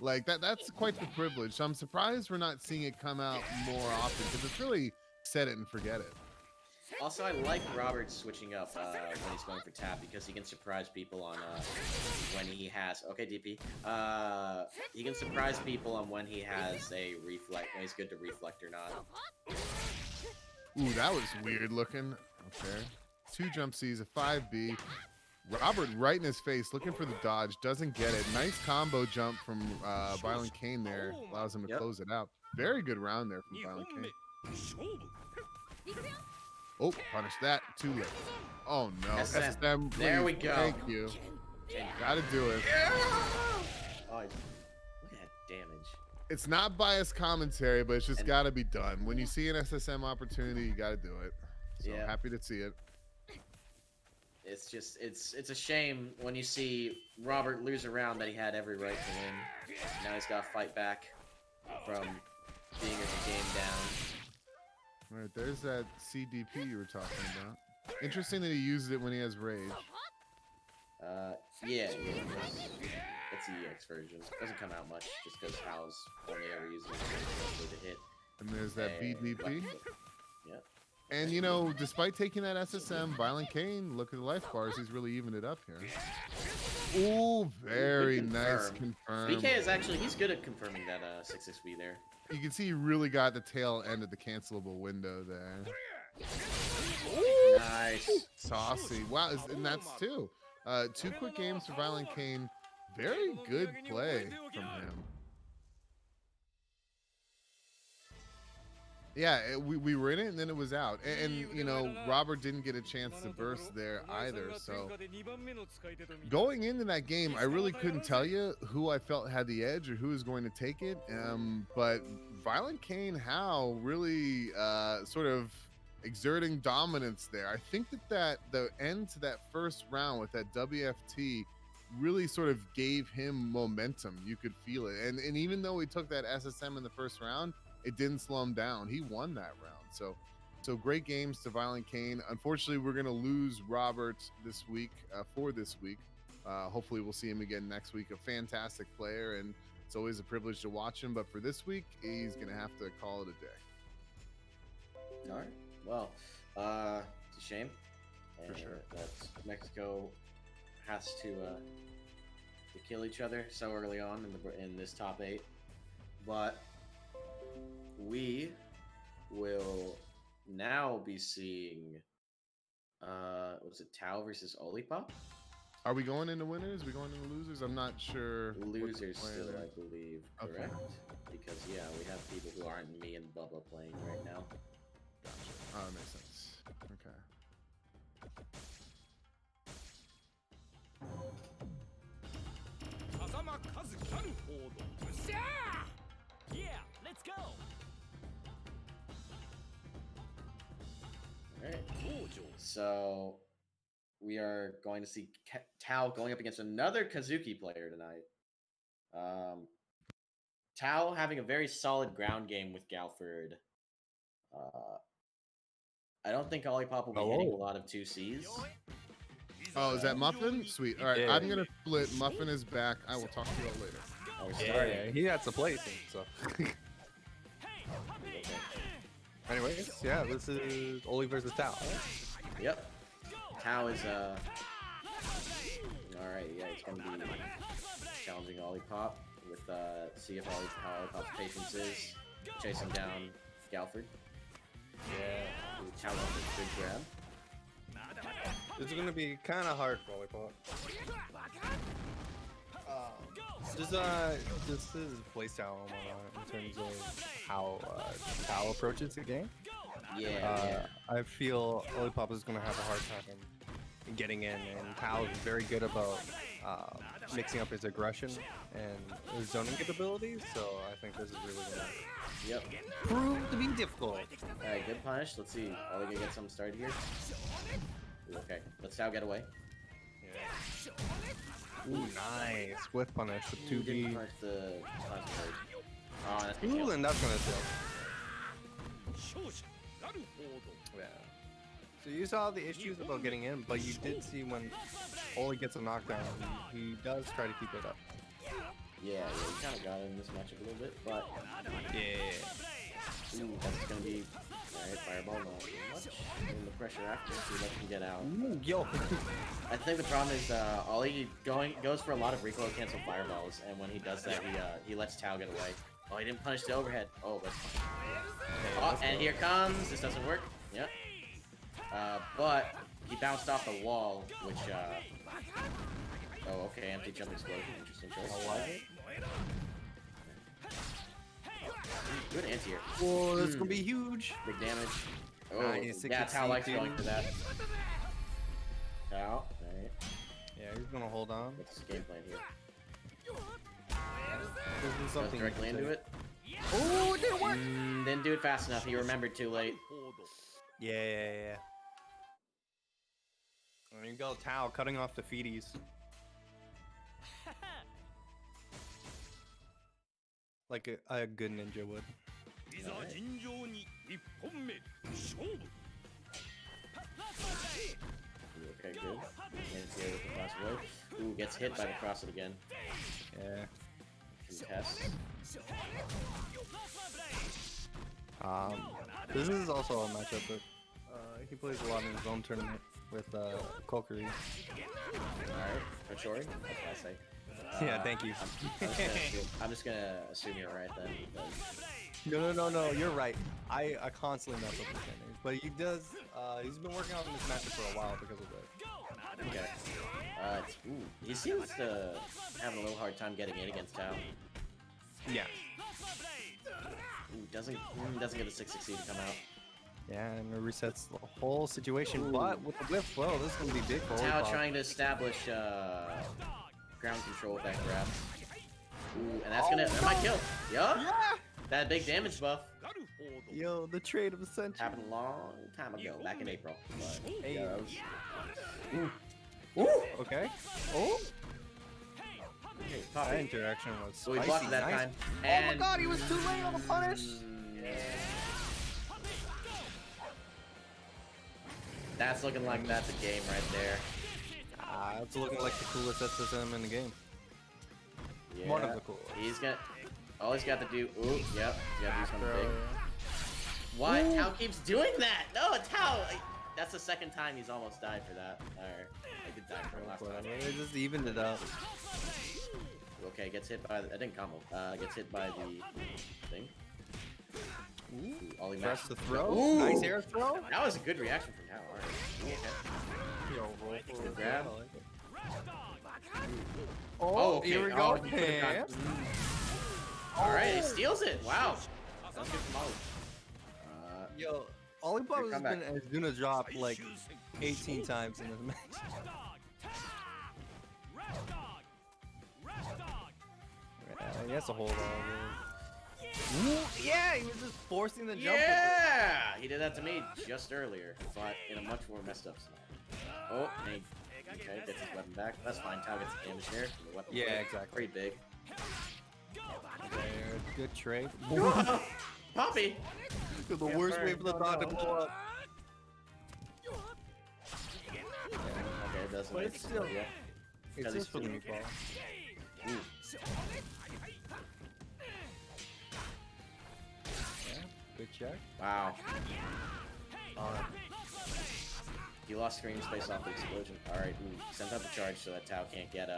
Speaker 4: like that's quite the privilege. So I'm surprised we're not seeing it come out more often, because it's really set it and forget it.
Speaker 6: Also, I like Robert switching up when he's going for tap because he can surprise people on when he has DP. He can surprise people on when he has a reflect. When he's good to reflect or not.
Speaker 4: Ooh, that was weird looking. Okay, 2 jump C's, a 5B. Robert right in his face, looking for the dodge, doesn't get it. Nice combo jump from Violent Kane there, allows him to close it out. Very good round there from Violent Kane. Oh, punish that. Too late. Oh no. SSM, please.
Speaker 6: There we go.
Speaker 4: Thank you. Gotta do it.
Speaker 6: Oh, look at that damage.
Speaker 4: It's not biased commentary, but it's just gotta be done. When you see an SSM opportunity, you gotta do it. So
Speaker 6: Yeah.
Speaker 4: happy to see it.
Speaker 6: It's just it's a shame when you see Robert lose a round that he had every right to win. Now he's got to fight back from being a game down.
Speaker 4: All right, there's that CDP you were talking about. Interesting that he uses it when he has rage.
Speaker 6: Yeah, it's the EX version. Doesn't come out much just because Hal's only ever uses it to hit.
Speaker 4: And there's that BDP.
Speaker 6: Yeah.
Speaker 4: And you know, despite taking that SSM, Violent Kane, look at the life bars, he's really evened it up here. Ooh, very nice confirm.
Speaker 6: BK is actually, he's good at confirming that 6-6B there.
Speaker 4: You can see he really got the tail end of the cancelable window there.
Speaker 6: Nice.
Speaker 4: Saucy. Wow, and that's 2. 2 quick games for Violent Kane. Very good play from him. Yeah, we were in it and then it was out. And you know, Robert didn't get a chance to burst there either. So going into that game, I really couldn't tell you who I felt had the edge or who was going to take it. But Violent Kane How really sort of exerting dominance there. I think that the end to that first round with that WFT really sort of gave him momentum. You could feel it. And even though he took that SSM in the first round, it didn't slow him down. He won that round. So great games to Violent Kane. Unfortunately, we're going to lose Robert this week for this week. Hopefully we'll see him again next week. A fantastic player, and it's always a privilege to watch him. But for this week, he's going to have to call it a day.
Speaker 6: All right. Well, it's a shame. And
Speaker 2: For sure.
Speaker 6: That's Mexico has to kill each other so early on in this top 8, but we will now be seeing what is it, Tao versus Olipop?
Speaker 4: Are we going into winners? Are we going into losers? I'm not sure. what the
Speaker 6: Losers
Speaker 4: plan
Speaker 6: still,
Speaker 4: is.
Speaker 6: I believe,
Speaker 4: Okay.
Speaker 6: correct? Because yeah, we have people who aren't me and Bubba playing right now.
Speaker 4: Gotcha. Oh, that makes sense. Okay.
Speaker 7: Yeah, let's go.
Speaker 6: Alright. So we are going to see Tao going up against another Kazuki player tonight. Tao having a very solid ground game with Galford. I don't think Olipop will be hitting a lot of 2Cs.
Speaker 4: Oh, is that Muffin? Sweet. All right,
Speaker 2: Yeah.
Speaker 4: I'm gonna split. Muffin is back. I will talk to you all later.
Speaker 6: Oh, we're
Speaker 2: Yeah,
Speaker 6: starting.
Speaker 2: he had to play soon, so.
Speaker 6: Okay.
Speaker 2: Anyways, yeah, this is Oli versus Tao.
Speaker 6: Yep. Tao is alright, yeah, it's gonna be challenging Olipop with see if Olipop's patience is chasing down Galford.
Speaker 2: Yeah.
Speaker 6: Ooh, Tao wants a good grab.
Speaker 2: This is gonna be kind of hard for Olipop. This is playstyle in terms of how Tao approaches the game.
Speaker 6: Yeah,
Speaker 2: I feel Olipop is gonna have a hard time getting in, and Tao is very good about mixing up his aggression and his zoning capabilities. So I think this is really gonna
Speaker 6: Yep.
Speaker 2: prove to be difficult.
Speaker 6: Alright, good punish. Let's see. Are we gonna get something started here? Ooh, okay, let's Tao get away.
Speaker 2: Ooh, nice whiff punish with
Speaker 6: Ooh, didn't
Speaker 2: 2B.
Speaker 6: punish the concentrate. Oh, that's good
Speaker 2: Ooh,
Speaker 6: kill.
Speaker 2: and that's gonna kill. Yeah. So you saw the issues about getting in, but you did see when Oli gets a knockdown, he does try to keep it up.
Speaker 6: Yeah, we kind of got it in this matchup a little bit, but
Speaker 2: Yeah.
Speaker 6: ooh, that's gonna be alright. Fireball, not too much. And the pressure after, so let him get out.
Speaker 2: Ooh, yo.
Speaker 6: I think the problem is Ollie goes for a lot of recoil cancel fireballs, and when he does that, he lets Tao get away. Oh, he didn't punish the overhead. Oh, that's oh, and here comes. This doesn't work. Yep. But he bounced off the wall, which oh, okay, empty jump explosion. Interesting choice.
Speaker 2: I like it.
Speaker 6: Good anti-air.
Speaker 2: Whoa, that's gonna be huge.
Speaker 6: Big damage. Oh,
Speaker 2: Nice, it
Speaker 6: yeah,
Speaker 2: gets
Speaker 6: Tao likes
Speaker 2: sneaked
Speaker 6: going
Speaker 2: in.
Speaker 6: for that. Tao, alright.
Speaker 2: Yeah, he's gonna hold on.
Speaker 6: What's his game plan here?
Speaker 2: This is
Speaker 6: Goes
Speaker 2: something
Speaker 6: directly into it.
Speaker 2: Oh, it didn't work.
Speaker 6: Didn't do it fast enough. He remembered too late.
Speaker 2: Yeah. There you go, Tao cutting off the feeties. Like a good ninja would.
Speaker 6: Okay, good. Anti-air with the cross away. Ooh, gets hit by the cross it again.
Speaker 2: Yeah.
Speaker 6: Contest.
Speaker 2: This is also a matchup that he plays a lot in his own tournament with Kokiri.
Speaker 6: Alright, Kachori. That's what I say.
Speaker 2: Yeah, thank you.
Speaker 6: I'm just gonna assume you're right then. Because
Speaker 2: No, you're right. I constantly mess up his names, but he does. He's been working on this matchup for a while because of it.
Speaker 6: okay. Ooh, he seems to having a little hard time getting in against Tao.
Speaker 2: Yeah.
Speaker 6: Ooh, doesn't get the 660 to come out.
Speaker 2: Yeah, and it resets the whole situation. But with the whiff, well, this is gonna be big for
Speaker 6: Tao
Speaker 2: Olipop.
Speaker 6: trying to establish ground control with that grab. Ooh, and that's that might kill. Yup.
Speaker 2: Yeah.
Speaker 6: That big damage buff
Speaker 2: Yo, the trade of the century.
Speaker 6: happened a long time ago, back in April. But,
Speaker 2: Hey.
Speaker 6: yeah, that was... Ooh.
Speaker 2: Okay. Oh,
Speaker 6: Okay,
Speaker 2: that
Speaker 6: Poppy.
Speaker 2: interaction was
Speaker 6: So he
Speaker 2: spicy.
Speaker 6: blocked it that
Speaker 2: Nice.
Speaker 6: time.
Speaker 2: Oh my
Speaker 6: And
Speaker 2: god, he was too late on the punish.
Speaker 6: That's looking like that's a game right there.
Speaker 2: It's looking like the coolest SSM in the game.
Speaker 6: Yeah.
Speaker 2: One of the coolest.
Speaker 6: He's got... All he's got to do... Ooh, yep. He's got to do something
Speaker 2: Bro.
Speaker 6: big. Why? Tao keeps doing that! No, Tao! That's the second time he's almost died for that. Or I did die for it last time.
Speaker 2: They just evened it up.
Speaker 6: Okay, gets hit by the, I didn't combo. Gets hit by the thing.
Speaker 2: Ooh,
Speaker 6: Ollie
Speaker 2: press
Speaker 6: Max.
Speaker 2: the throw.
Speaker 6: Ooh.
Speaker 2: Nice air throw.
Speaker 6: That was a good reaction from Hal. Alright.
Speaker 2: Yo, roll forward.
Speaker 6: grab.
Speaker 2: I like it.
Speaker 6: Oh, okay.
Speaker 2: Here we
Speaker 6: Oh,
Speaker 2: go.
Speaker 6: he could've
Speaker 2: Pam.
Speaker 6: Alright, he steals it. Wow. That's good from Ollie.
Speaker 2: Yo, Olipop has
Speaker 6: comeback.
Speaker 2: been Azuna drop like 18 times in this match. Yeah, he has to hold on. Ooh, yeah, he was just forcing the jump.
Speaker 6: Yeah! He did that to me just earlier, but in a much more messed up scenario. Oh, and he okay, gets his weapon back. That's fine. Tao gets the damage there from the weapon.
Speaker 2: Yeah,
Speaker 6: play.
Speaker 2: exactly.
Speaker 6: Pretty big.
Speaker 2: There, good trade.
Speaker 6: Poppy!
Speaker 2: The worst way for the dog to blow up.
Speaker 6: Okay, it doesn't
Speaker 2: But
Speaker 6: make
Speaker 2: it's
Speaker 6: sense,
Speaker 2: still-
Speaker 6: yeah.
Speaker 2: It's just for the meatball.
Speaker 6: Ooh.
Speaker 2: Yeah, good check.
Speaker 6: Wow.
Speaker 2: Alright.
Speaker 6: He lost screen space off the explosion. Alright, send out the charge so that Tao can't get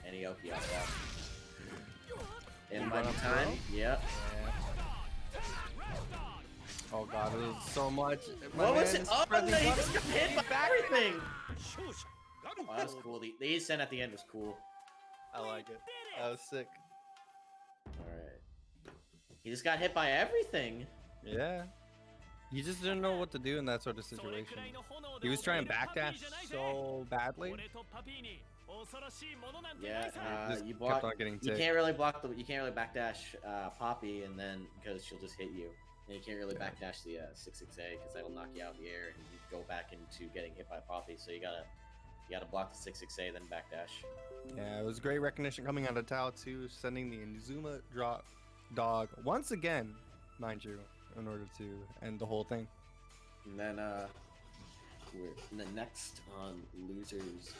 Speaker 6: any OP out of that. In my time, yep.
Speaker 2: Yeah. Oh god, it was so much.
Speaker 6: What was it? Oh,
Speaker 2: spread
Speaker 6: no,
Speaker 2: the
Speaker 6: he
Speaker 2: button.
Speaker 6: just got hit by everything! Oh, that was cool. The Ace send at the end was cool.
Speaker 2: I like it. That was sick.
Speaker 6: Alright. He just got hit by everything.
Speaker 2: Yeah. You just didn't know what to do in that sort of situation. He was trying to backdash so badly.
Speaker 6: Yeah,
Speaker 2: Just
Speaker 6: you
Speaker 2: kept
Speaker 6: block.
Speaker 2: on getting
Speaker 6: You
Speaker 2: ticked.
Speaker 6: can't really block the. You can't really backdash Poppy, and then because she'll just hit you. And you can't really backdash the 6-6A because that'll knock you out of the air, and you go back into getting hit by Poppy. So you gotta block the 6-6A, then backdash.
Speaker 2: Yeah, it was great recognition coming out of Tao too, sending the Inazuma drop dog once again, mind you, in order to end the whole thing.
Speaker 6: And then we're next on losers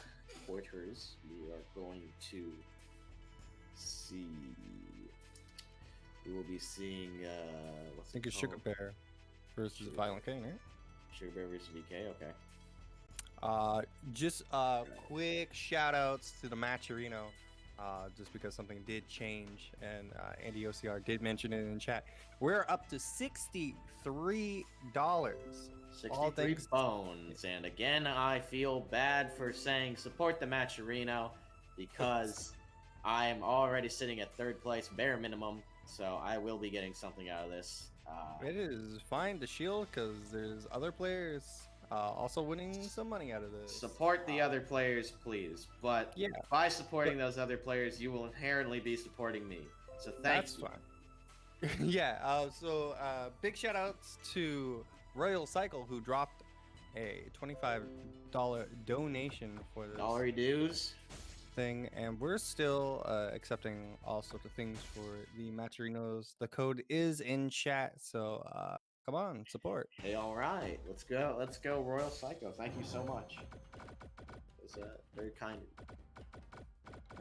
Speaker 6: quarters. We are going to see. We will be seeing
Speaker 2: I
Speaker 6: what's
Speaker 2: think
Speaker 6: it
Speaker 2: it's Sugar
Speaker 6: called?
Speaker 2: Bear versus Violent King, right?
Speaker 6: Sugar Bear versus VK. Okay.
Speaker 2: Just quick shout outs to the Matcherino, just because something did change, and Andy OCR did mention it in chat. We're up to $63.
Speaker 6: 63
Speaker 2: thanks-
Speaker 6: bones, and again, I feel bad for saying support the Matcherino because I am already sitting at third place, bare minimum. So I will be getting something out of this.
Speaker 2: It is fine to shield because there's other players also winning some money out of this.
Speaker 6: Support the other players, please. But
Speaker 2: Yeah.
Speaker 6: by supporting those other players, you will inherently be supporting me. So thank
Speaker 2: That's
Speaker 6: you.
Speaker 2: fine. Yeah. So big shout outs to Royal Cycle who dropped a $25 donation for this
Speaker 6: Dollar dues.
Speaker 2: thing, and we're still accepting all sorts of things for the Matcherinos. The code is in chat, so come on, support.
Speaker 6: Hey, all right, let's go. Let's go, Royal Psycho. Thank you so much. It was very kind of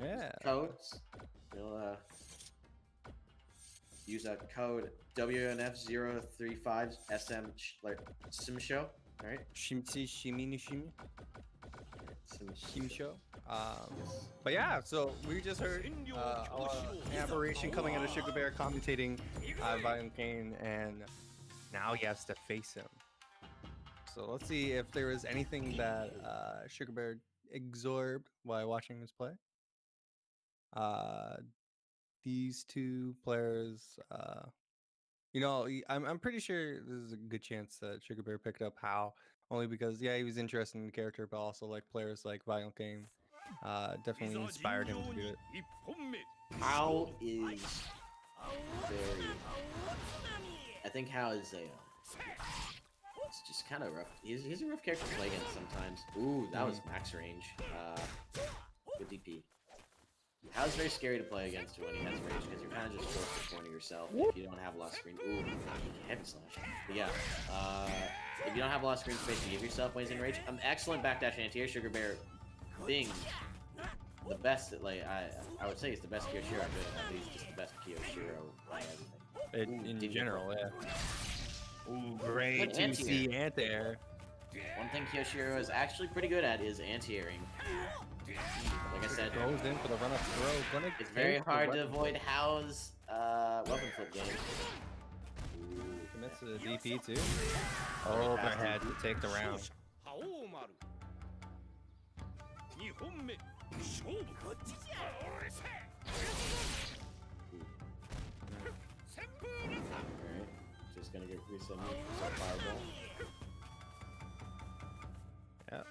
Speaker 6: you.
Speaker 2: Yeah.
Speaker 6: Codes. You'll use a code WNF035 SM like Sim Show. All right.
Speaker 2: Shimchi Shimini Shimi
Speaker 6: Sim
Speaker 2: Show. But yeah, so we just heard an aberration coming out of Sugar Bear commentating Violent Kane, and now he has to face him. So let's see if there was anything that Sugar Bear absorbed while watching this play. These two players, I'm pretty sure there's a good chance that Sugar Bear picked up How, only because he was interested in the character, but also like players like Violent Kane definitely inspired him to do it.
Speaker 6: How is very. I think How is a. It's just kind of rough. He's a rough character to play against sometimes. Ooh, that was max range. Good DP. How's very scary to play against when he has range because you're kind of just forced to corner yourself if you don't have a lot of screen. Ooh, heavy slash. But yeah, if you don't have a lot of screen space to give yourself when he's in range, excellent backdash anti-air. Sugar Bear being the best at like I would say he's the best Kyoshiro. But he's just the best Kyoshiro by everything.
Speaker 2: In
Speaker 6: Ooh,
Speaker 2: general, yeah. Ooh, great
Speaker 6: Good
Speaker 2: to
Speaker 6: anti-air.
Speaker 2: see anti-air.
Speaker 6: One thing Kyoshiro is actually pretty good at is anti-airing. Like I said,
Speaker 2: Goes in for the run up throw. Gonna
Speaker 6: it's very
Speaker 2: take the
Speaker 6: hard to
Speaker 2: weapon.
Speaker 6: avoid Hao's weapon flip game.
Speaker 2: Commits to the DP too. Overhead to take the round.
Speaker 7: 2本目勝負こっちじゃ俺さ
Speaker 6: Alright, just gonna get reset fireball.
Speaker 2: Yeah.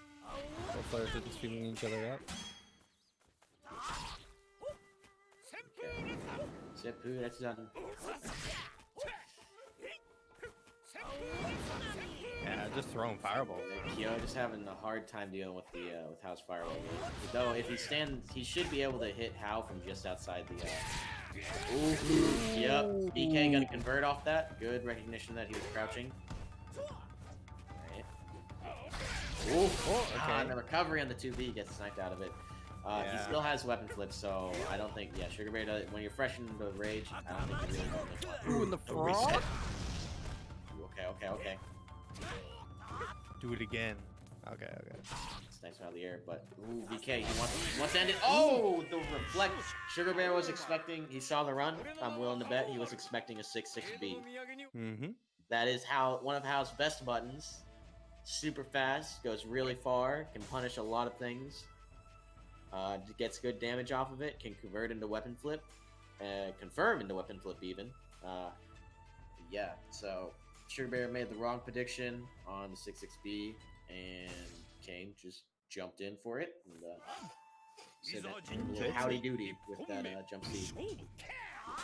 Speaker 2: Both players are just feeling each other up.
Speaker 6: Okay. Seppu, that's done.
Speaker 2: Yeah, just throwing fireballs.
Speaker 6: Kyo just having a hard time dealing with the with Hao's fireball game. Though if he stands, he should be able to hit Hao from just outside the. Ooh, yep. BK gonna convert off that. Good recognition that he was crouching. Alright. Ooh,
Speaker 2: okay.
Speaker 6: And the recovery on the 2B gets sniped out of it. He
Speaker 2: Yeah.
Speaker 6: still has weapon flips, so I don't think. Yeah, Sugar Bear does. When you're fresh into rage, I don't think you really want to make one.
Speaker 2: Ooh, in the front.
Speaker 6: Okay.
Speaker 2: Do it again. Okay.
Speaker 6: It's nice out of the air, but ooh, BK, he wants to end it. Oh, the reflect. Sugar Bear was expecting. He saw the run. I'm willing to bet he was expecting a 6-6B.
Speaker 2: Mm-hmm.
Speaker 6: That is one of Hao's best buttons. Super fast, goes really far, can punish a lot of things. Gets good damage off of it. Can convert into weapon flip, confirm into weapon flip even. Yeah. So Sugar Bear made the wrong prediction on the 6-6B, and Kane just jumped in for it and said a howdy doody with that jump speed.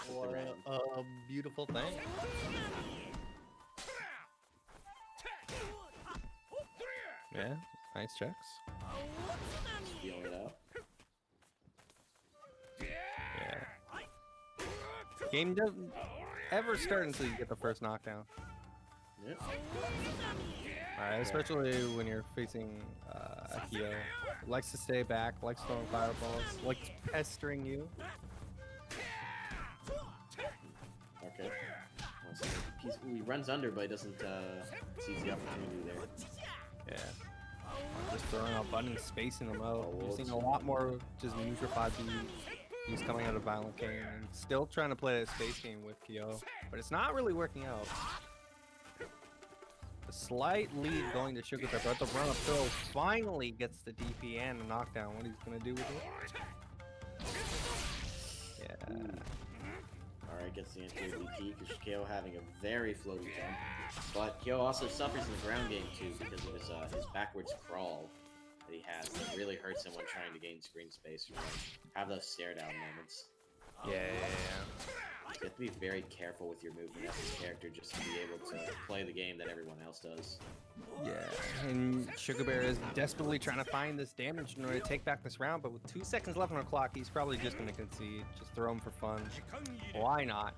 Speaker 2: What a beautiful thing. Yeah, nice checks.
Speaker 6: Feeling it out.
Speaker 2: Yeah. Game doesn't ever start until you get the first knockdown.
Speaker 6: Yep.
Speaker 2: Alright, especially when you're facing Akio. Likes to stay back, likes throwing fireballs, likes pestering you.
Speaker 6: Okay. He runs under, but he doesn't seize the opportunity there.
Speaker 2: Yeah. Just throwing abundant space in the mode. You're seeing a lot more just neutral 5B. He's coming out of Violent King and still trying to play a space game with Kyo, but it's not really working out. A slight lead going to Sugar Bear, but the run up throw finally gets the DP and the knockdown. What he's gonna do with it? Yeah.
Speaker 6: Alright, gets the anti DP because Kyo having a very floaty jump. But Kyo also suffers in the ground game too because of his backwards crawl that he has. That really hurts him when trying to gain screen space or have those stare down moments.
Speaker 2: Yeah.
Speaker 6: You have to be very careful with your movement as this character just to be able to play the game that everyone else does.
Speaker 2: Yeah, and Sugar Bear is desperately trying to find this damage in order to take back this round, but with 2 seconds left on the clock, he's probably just going to concede. Just throw him for fun. Why not?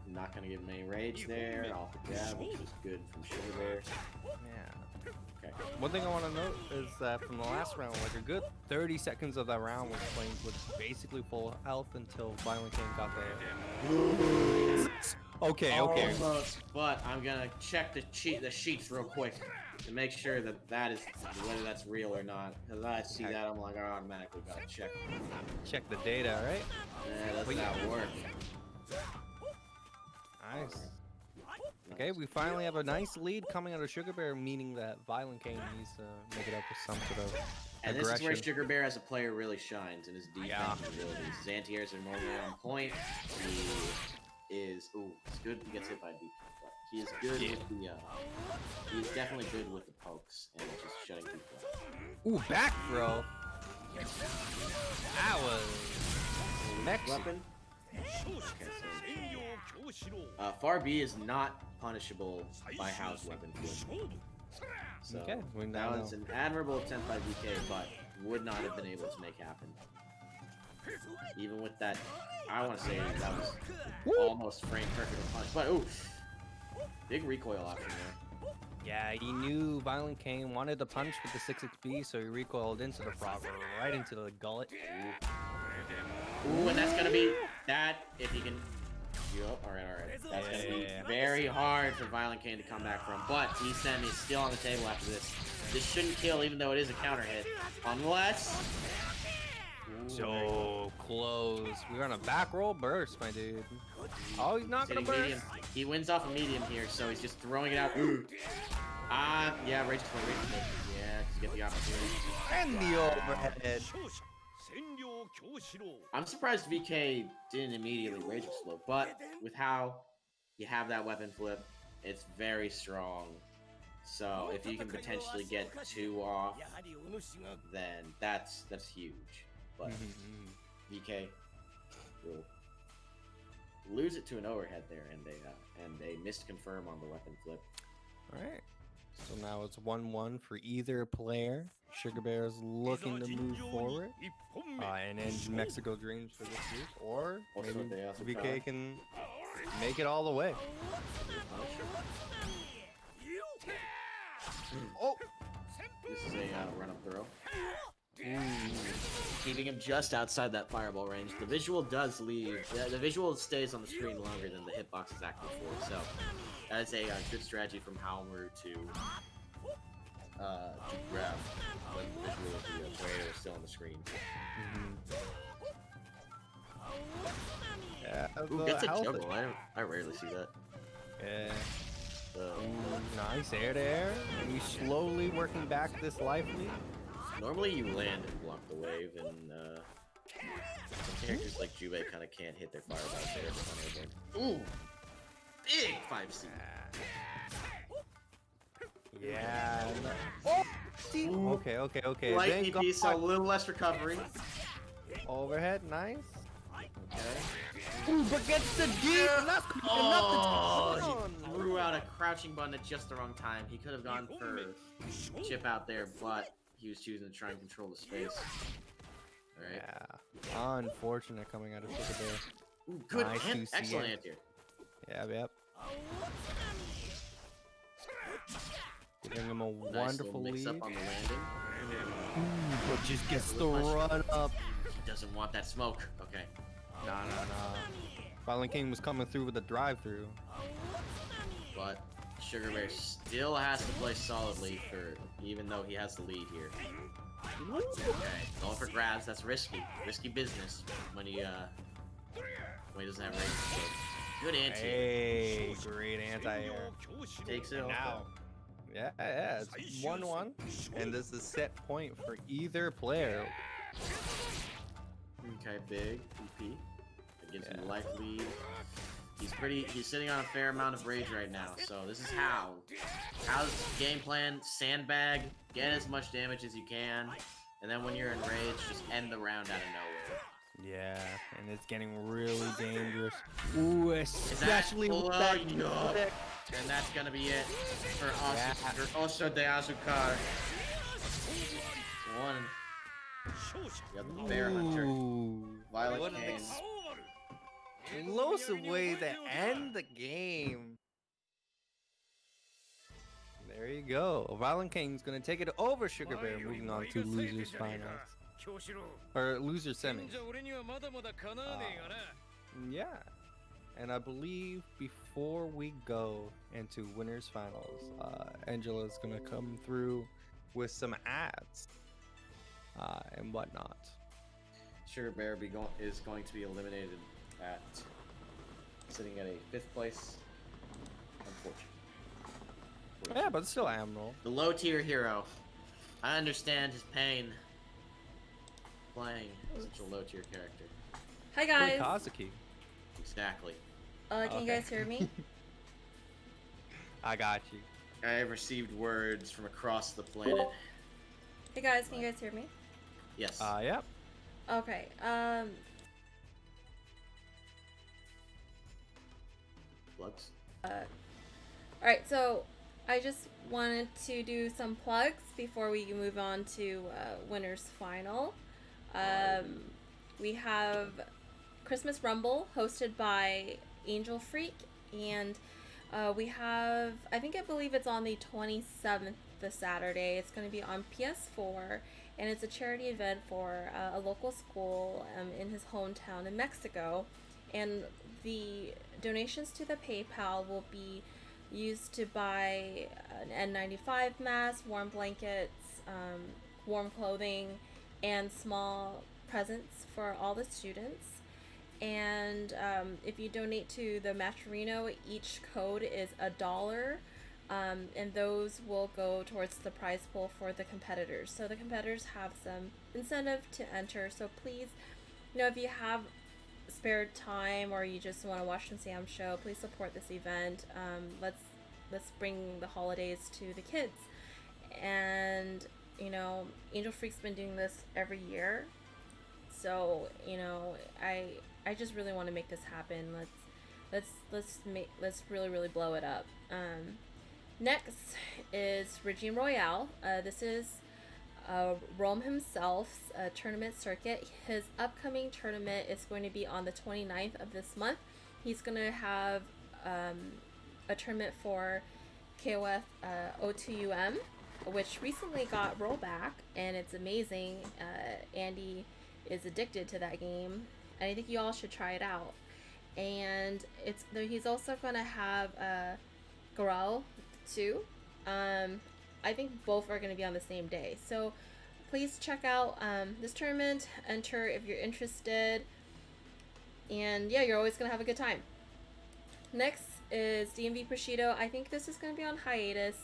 Speaker 6: Not going to give him any rage there, off the grab, which was good from Sugar Bear.
Speaker 2: Yeah.
Speaker 6: Okay.
Speaker 2: One thing I want to note is that from the last round, like a good 30 seconds of that round was playing with basically full health until Violent King got there. Okay.
Speaker 6: Almost, but I'm gonna check the sheets real quick to make sure that whether that's real or not. Because I see that, I'm like, I automatically gotta check.
Speaker 2: Check the data, right?
Speaker 6: Yeah, that's not work.
Speaker 2: Nice. Okay, we finally have a nice lead coming out of Sugar Bear, meaning that Violent King needs to make it up with some sort of
Speaker 6: And
Speaker 2: aggression.
Speaker 6: this is where Sugar Bear as a player really shines in his defense abilities. His anti-airs are normally on point. He is it's good if he gets hit by DP, but he is good with the he is definitely good with the pokes and just shutting people up.
Speaker 2: Ooh, back throw. That was Mexican.
Speaker 6: Weapon. Far B is not punishable by house weapon flip. So
Speaker 2: Okay, we
Speaker 6: that
Speaker 2: now
Speaker 6: was
Speaker 2: know.
Speaker 6: an admirable attempt by BK, but would not have been able to make happen. Even with that, I want to say that was almost frame perfect punch. But big recoil option there.
Speaker 2: Yeah, he knew Violent King wanted to punch with the 6XB, so he recoiled into the frog, right into the gullet.
Speaker 6: Ooh, and that's gonna be that if he can Yup. All right. That's gonna be very hard for Violent Kane to come back from. But Isen is still on the table after this. This shouldn't kill, even though it is a counter hit, unless. Ooh,
Speaker 2: So close. We're on a back roll burst, my dude. Oh, he's not gonna
Speaker 6: hitting
Speaker 2: burst.
Speaker 6: medium. He wins off a medium here, so he's just throwing it out. Yeah, rage split. Yeah, because you get the opportunity.
Speaker 2: And the overhead.
Speaker 7: 勝者占領京志郎
Speaker 6: I'm surprised VK didn't immediately rage explode, but with how you have that weapon flip, it's very strong. So if you can potentially get 2 off,
Speaker 7: やはりお主が
Speaker 6: then that's huge. But VK will lose it to an overhead there, and they missed confirm on the weapon flip.
Speaker 2: All right. So now it's 1-1 for either player. Sugar Bear is looking to move forward
Speaker 7: 一本目
Speaker 2: and end Mexico Dreams for this week, or
Speaker 6: Also,
Speaker 2: maybe
Speaker 6: they also
Speaker 2: VK
Speaker 6: try.
Speaker 2: can make it all the way. Oh,
Speaker 6: This is a run-up throw. Keeping him just outside that fireball range. The visual does leave. The visual stays on the screen longer than the hitbox is active for. So that is a good strategy from Howler to grab when the visual of the player is still on the screen.
Speaker 2: yeah.
Speaker 6: Ooh,
Speaker 2: the
Speaker 6: gets a
Speaker 2: health-
Speaker 6: juggle. I rarely see that.
Speaker 2: Yeah.
Speaker 6: Uh,
Speaker 2: Nice air to air. And we slowly working back this life lead.
Speaker 6: Normally you land and block the wave, and some characters like Jubei kind of can't hit their fireballs there. Ooh! Big 5C!
Speaker 2: Yeah. Oh, see? Okay.
Speaker 6: Light
Speaker 2: Thank
Speaker 6: DP, so a
Speaker 2: God.
Speaker 6: little less recovery.
Speaker 2: Overhead, nice.
Speaker 6: Okay.
Speaker 2: Ooh, but gets the deep. Not
Speaker 6: Oh,
Speaker 2: enough
Speaker 6: he threw out a crouching button at just the wrong time. He could have gone for chip out there, but he was choosing to try and control the space. Alright.
Speaker 2: Yeah. Unfortunate coming out of Sugar Bear.
Speaker 6: Ooh, good
Speaker 2: Nice
Speaker 6: ant-
Speaker 2: 2C
Speaker 6: excellent
Speaker 2: ant.
Speaker 6: anti-air.
Speaker 2: Yep. Giving him a
Speaker 6: Nice little
Speaker 2: wonderful
Speaker 6: mix
Speaker 2: lead.
Speaker 6: up on the landing.
Speaker 2: But just gets the run up.
Speaker 6: He doesn't want that smoke. Okay.
Speaker 2: Nah. Violent King was coming through with a drive-through.
Speaker 6: But Sugar Bear still has to play solidly for, even though he has the lead here. Okay, going for grabs. That's risky business when he doesn't have range. So good anti.
Speaker 2: Hey, great anti-air.
Speaker 6: Takes it
Speaker 2: Now. Yeah, it's 1-1. And this is set point for either player.
Speaker 6: Okay, big EP. That gives him
Speaker 2: Yeah.
Speaker 6: life lead. He's sitting on a fair amount of rage right now. So this is how's game plan: sandbag, get as much damage as you can, and then when you're in rage, just end the round out of nowhere.
Speaker 2: Yeah, and it's getting really dangerous. Ooh, especially with
Speaker 6: blow
Speaker 2: that
Speaker 6: you up?
Speaker 2: kick.
Speaker 6: And that's gonna be it for
Speaker 2: Yeah.
Speaker 6: Oso de Azúcar. One.
Speaker 7: 勝者
Speaker 6: You got the Bear Hunter.
Speaker 2: Ooh.
Speaker 6: Violet
Speaker 2: What an
Speaker 6: Kane.
Speaker 2: Explosive way to end the game. There you go. Violent King's gonna take it over Sugar Bear, moving on to losers finals.
Speaker 7: 京志郎
Speaker 2: Or loser
Speaker 7: 賢
Speaker 2: semis.
Speaker 7: 者俺にはまだまだかなわねえがな
Speaker 2: Yeah. And I believe before we go into winners finals, Angela's gonna come through with some ads and whatnot.
Speaker 6: Sugar Bear is going to be eliminated at sitting at a 5th place. Unfortunate.
Speaker 2: Yeah, but still Admiral.
Speaker 6: The low tier hero. I understand his pain playing such a low tier character.
Speaker 3: Hi
Speaker 2: Wait,
Speaker 3: guys.
Speaker 2: Kazuki.
Speaker 6: Exactly.
Speaker 3: Can you
Speaker 2: Okay.
Speaker 3: guys hear me?
Speaker 2: I got you.
Speaker 6: I have received words from across the planet.
Speaker 3: Hey guys, can you guys hear me?
Speaker 6: Yes.
Speaker 2: Yep.
Speaker 3: Okay.
Speaker 6: Plugs.
Speaker 3: All right. So I just wanted to do some plugs before we move on to winners final. We have Christmas Rumble hosted by Angel Freak, and we have, I believe it's on the 27th, this Saturday. It's going to be on PS4, and it's a charity event for a local school in his hometown in Mexico. And the donations to the PayPal will be used to buy an N95 mask, warm blankets, warm clothing, and small presents for all the students. And if you donate to the Matcherino, each code is $1, and those will go towards the prize pool for the competitors. So the competitors have some incentive to enter. So please, if you have spare time or you just want to watch some Sam show, please support this event. Let's bring the holidays to the kids. And Angel Freak's been doing this every year, so I just really want to make this happen. Let's really blow it up. Next is Regime Royale. This is Rome himself's tournament circuit. His upcoming tournament is going to be on the 29th of this month. He's going to have a tournament for KOF O2UM, which recently got rollback, and it's amazing. Andy is addicted to that game, and I think you all should try it out. And he's also going to have Garou too. I think both are going to be on the same day. So please check out this tournament, enter if you're interested, and yeah, you're always going to have a good time. Next is DMV Bushido. I think this is going to be on hiatus.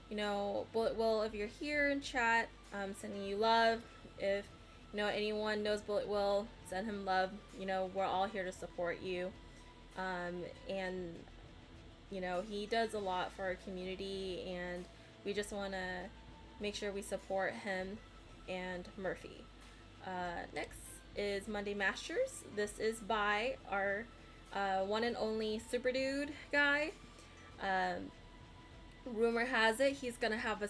Speaker 3: Bullet Will, if you're here in chat, sending you love. If anyone knows Bullet Will, send him love. We're all here to support you. And he does a lot for our community, and we just want to make sure we support him and Murphy. Next is Monday Masters. This is by our one and only Super Dude guy. Rumor has it he's gonna have a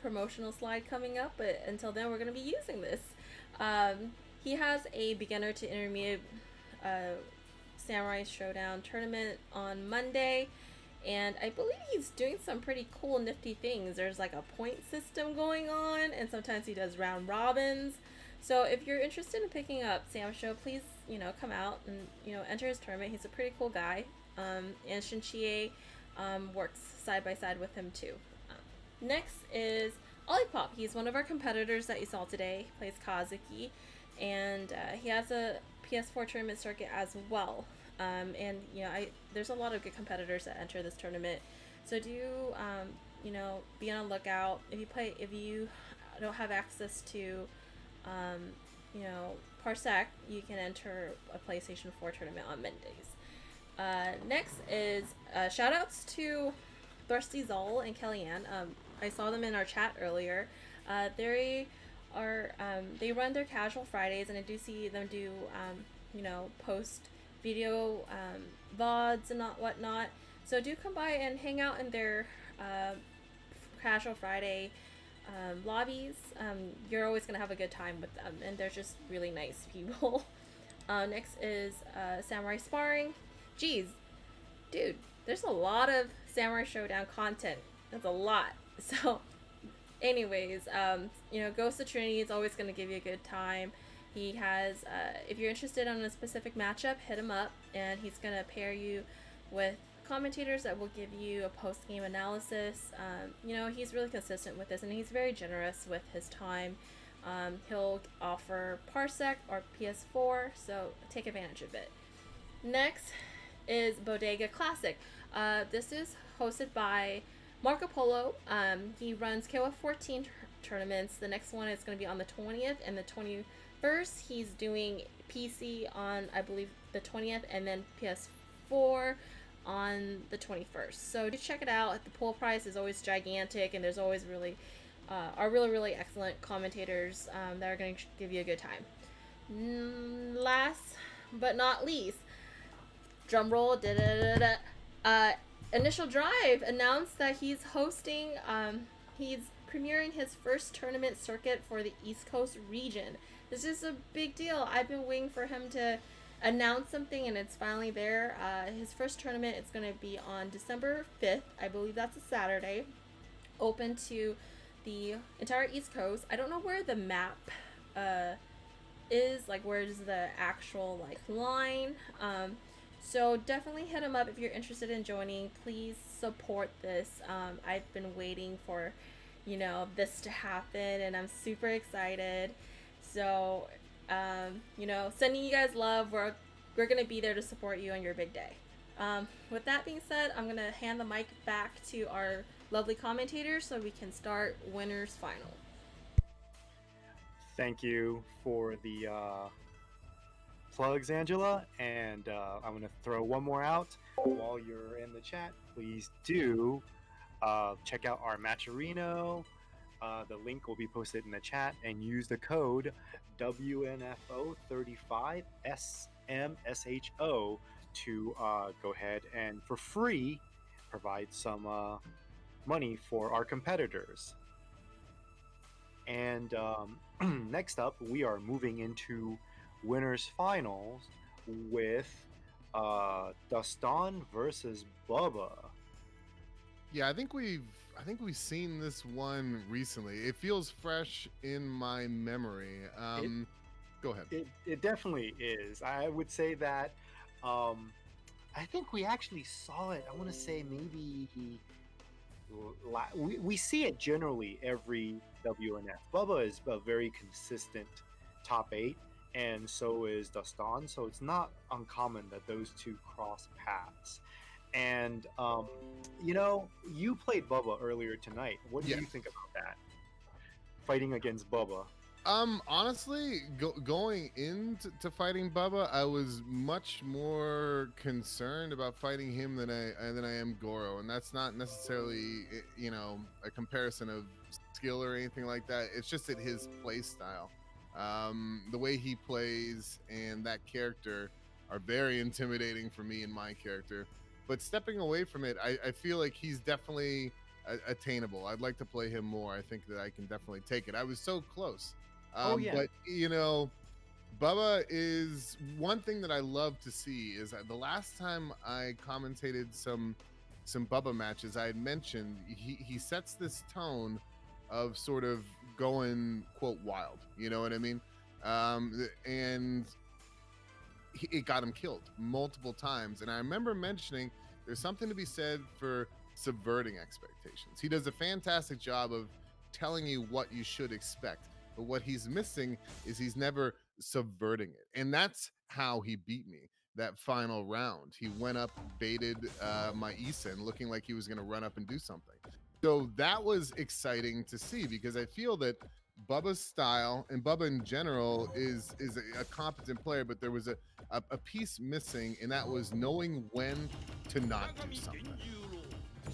Speaker 3: promotional slide coming up, but until then we're gonna be using this. He has a beginner to intermediate Samurai Showdown tournament on Monday, and I believe he's doing some pretty cool nifty things. There's like a point system going on, and sometimes he does round robins. So if you're interested in picking up Sam Show, please come out and enter his tournament. He's a pretty cool guy. And Shinchie works side by side with him too. Next is Olipop. He's one of our competitors that you saw today. He plays Kazuki, and he has a PS4 tournament circuit as well. And there's a lot of good competitors that enter this tournament. So do be on the lookout. If you don't have access to Parsec, you can enter a PlayStation 4 tournament on Mondays. Next is shoutouts to Thirsty Zol and Kellyanne. I saw them in our chat earlier. They run their casual Fridays, and I do see them do post video VODs and whatnot. So do come by and hang out in their casual Friday lobbies. You're always gonna have a good time with them, and they're just really nice people. Next is Samurai Sparring. Geez, dude, there's a lot of Samurai Showdown content. That's a lot. So anyways, Ghost of Trinity is always going to give you a good time. He has, if you're interested in a specific matchup, hit him up, and he's going to pair you with commentators that will give you a post-game analysis. He's really consistent with this, and he's very generous with his time. He'll offer Parsec or PS4, so take advantage of it. Next is Bodega Classic. This is hosted by Marco Polo. He runs KOF 14 tournaments. The next one is going to be on the 20th and the 21st. He's doing PC on, I believe, the 20th, and then PS4 on the 21st. So do check it out. The pool price is always gigantic, and there's always really excellent commentators that are going to give you a good time. Last but not least, drumroll, Initial Drive announced that he's premiering his first tournament circuit for the East Coast region. This is a big deal. I've been waiting for him to announce something, and it's finally there. His first tournament is going to be on December 5th. I believe that's a Saturday. Open to the entire East Coast. I don't know where the map is, like where's the actual line. So definitely hit him up if you're interested in joining. Please support this. I've been waiting for, this to happen, and I'm super excited. So, sending you guys love. We're gonna be there to support you on your big day. With that being said, I'm gonna hand the mic back to our lovely commentators so we can start winners final.
Speaker 5: Thank you for the plugs, Angela, and I'm going to throw one more out. While you're in the chat, please do check out our Matcherino. The link will be posted in the chat, and use the code WNFO35SMSHO to go ahead and for free provide some money for our competitors. And next up, we are moving into winners finals with Dustin versus Bubba.
Speaker 4: Yeah, I think we've seen this one recently. It feels fresh in my memory. Go ahead.
Speaker 5: It definitely is. I would say that I think we actually saw it. I want to say maybe we see it generally every WNF. Bubba is a very consistent top 8, and so is Dustin. So it's not uncommon that those two cross paths. And you played Bubba earlier tonight. What do you think about that? Fighting against Bubba.
Speaker 4: Honestly, going into fighting Bubba, I was much more concerned about fighting him than I am Goro, and that's not necessarily a comparison of skill or anything like that. It's just that his play style, the way he plays, and that character are very intimidating for me and my character. But stepping away from it, I feel like he's definitely attainable. I'd like to play him more. I think that I can definitely take it. I was so close. But Bubba is one thing that I love to see. Is the last time I commentated some Bubba matches, I had mentioned he sets this tone of sort of going quote wild. You know what I mean? And it got him killed multiple times. And I remember mentioning there's something to be said for subverting expectations. He does a fantastic job of telling you what you should expect. But what he's missing is he's never subverting it. And that's how he beat me that final round. He went up, baited my Isen, looking like he was going to run up and do something. So that was exciting to see, because I feel that Bubba's style and Bubba in general is a competent player, but there was a piece missing, and that was knowing when to not do something.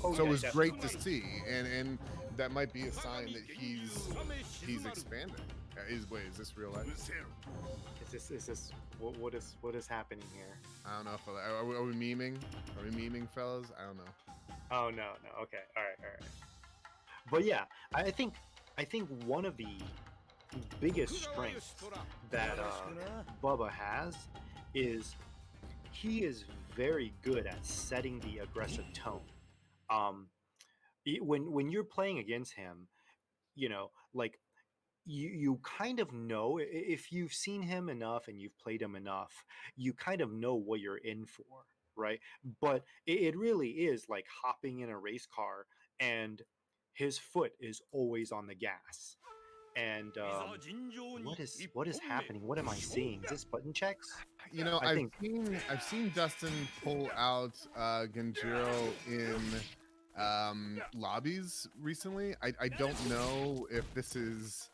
Speaker 4: So it was great to see, and that might be a sign that he's expanding. Is this real life?
Speaker 5: Is this what is happening here?
Speaker 4: I don't know if are we memeing? Are we memeing, fellas? I don't know.
Speaker 5: Oh no. Okay, all right. But yeah, I think one of the biggest strengths that Bubba has is he is very good at setting the aggressive tone. When you're playing against him, you kind of know, if you've seen him enough and you've played him enough, you kind of know what you're in for, right? But it really is like hopping in a race car, and his foot is always on the gas. And what is happening? What am I seeing? Is this button checks?
Speaker 4: I've seen Dustin pull out Genjiro in lobbies recently. I don't know if this is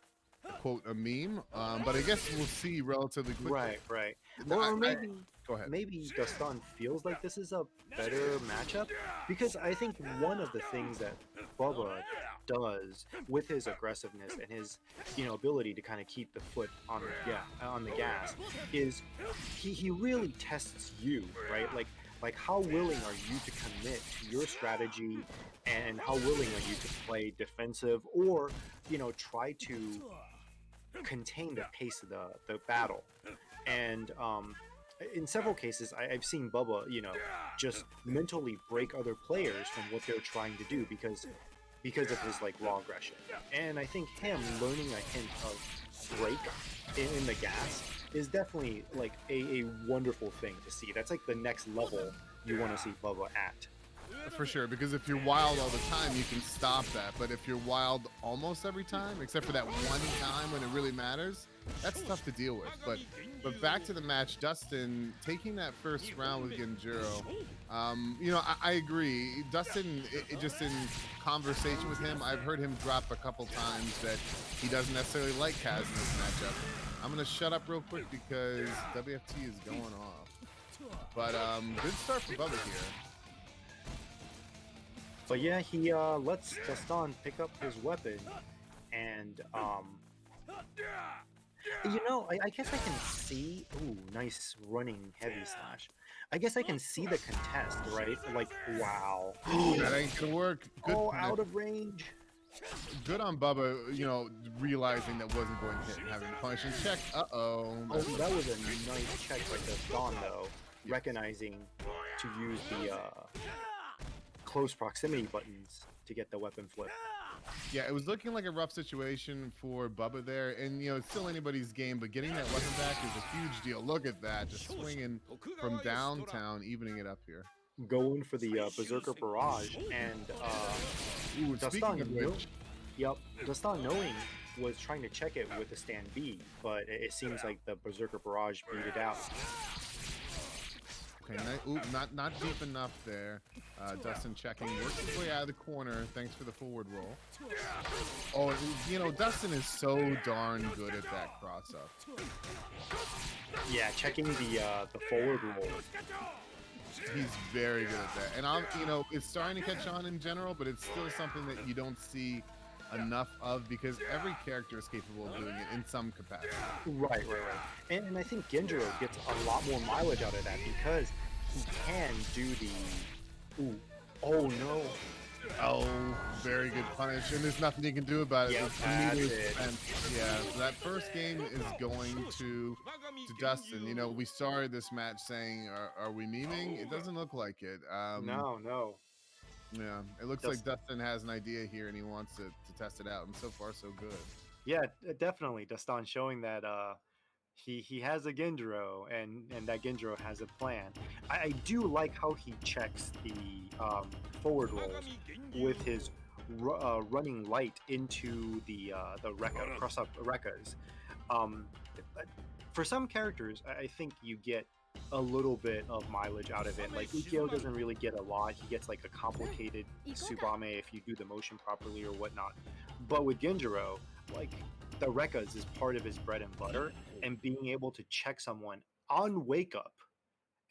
Speaker 4: quote a meme, but I guess we'll see relatively quickly.
Speaker 5: Right. Or maybe
Speaker 4: go ahead.
Speaker 5: Maybe Dustin feels like this is a better matchup, because I think one of the things that Bubba does with his aggressiveness and his ability to kind of keep the foot on the gas is he really tests you, right? Like how willing are you to commit to your strategy, and how willing are you to play defensive, or try to contain the pace of the battle. And in several cases I've seen Bubba just mentally break other players from what they're trying to do because of his raw aggression. And I think him learning a hint of break in the gas is definitely like a wonderful thing to see. That's like the next level you want to see Bubba at.
Speaker 4: For sure, because if you're wild all the time, you can stop that. But if you're wild almost every time, except for that one time when it really matters, that's tough to deal with. But back to the match, Dustin taking that first round with Genjuro. You know, I agree. Dustin, it just in conversation with him, I've heard him drop a couple times that he doesn't necessarily like Kaz in this matchup. I'm gonna shut up real quick because WFT is going off. But good start for Bubba here.
Speaker 5: But yeah, he lets Dastan pick up his weapon, and you know, I guess I can see. Ooh, nice running heavy slash. I guess I can see the contest, right? Like, wow.
Speaker 4: That ain't gonna work. Good
Speaker 5: Oh,
Speaker 4: punish.
Speaker 5: out of range.
Speaker 4: Good on Bubba, you know, realizing that wasn't going to hit and having to punish and check. Uh-oh.
Speaker 5: Oh, that was a nice check by Dastan, though, recognizing to use the close proximity buttons to get the weapon flip.
Speaker 4: Yeah, it was looking like a rough situation for Bubba there, and you know, it's still anybody's game, but getting that weapon back is a huge deal. Look at that, just swinging from downtown, evening it up here.
Speaker 5: Going for the Berserker Barrage, and
Speaker 4: Ooh, speaking of which,
Speaker 5: yep, Dastan knowing was trying to check it with the stand B, but it seems like the Berserker Barrage beat it out.
Speaker 4: okay, not deep enough there. Dustin checking, works his way out of the corner. Thanks for the forward roll. Oh, you know, Dustin is so darn good at that cross up.
Speaker 5: Yeah, checking the forward roll.
Speaker 4: He's very good at that, and you know, it's starting to catch on in general, but it's still something that you don't see enough of because every character is capable of doing it in some capacity.
Speaker 5: Right. And I think Genjuro gets a lot more mileage out of that because he can do the. Ooh, oh no.
Speaker 4: Oh, very good punish, and there's nothing you can do about it.
Speaker 5: Yep,
Speaker 4: It's
Speaker 5: that's
Speaker 4: immediate
Speaker 5: it.
Speaker 4: defense. Yeah, so that first game is going to Dustin. You know, we started this match saying, are we memeing? It doesn't look like it.
Speaker 5: No.
Speaker 4: Yeah, it looks like Dustin has an idea here, and he wants to test it out, and so far, so good.
Speaker 5: Yeah, definitely. Dastan showing that he has a Genjuro and that Genjuro has a plan. I do like how he checks the forward rolls with his running light into the Rekka, cross up Rekkas. For some characters, I think you get a little bit of mileage out of it. Like Ukyo doesn't really get a lot. He gets like a complicated Tsubame if you do the motion properly or whatnot. But with Genjuro, like the Rekkas is part of his bread and butter, and being able to check someone on wake up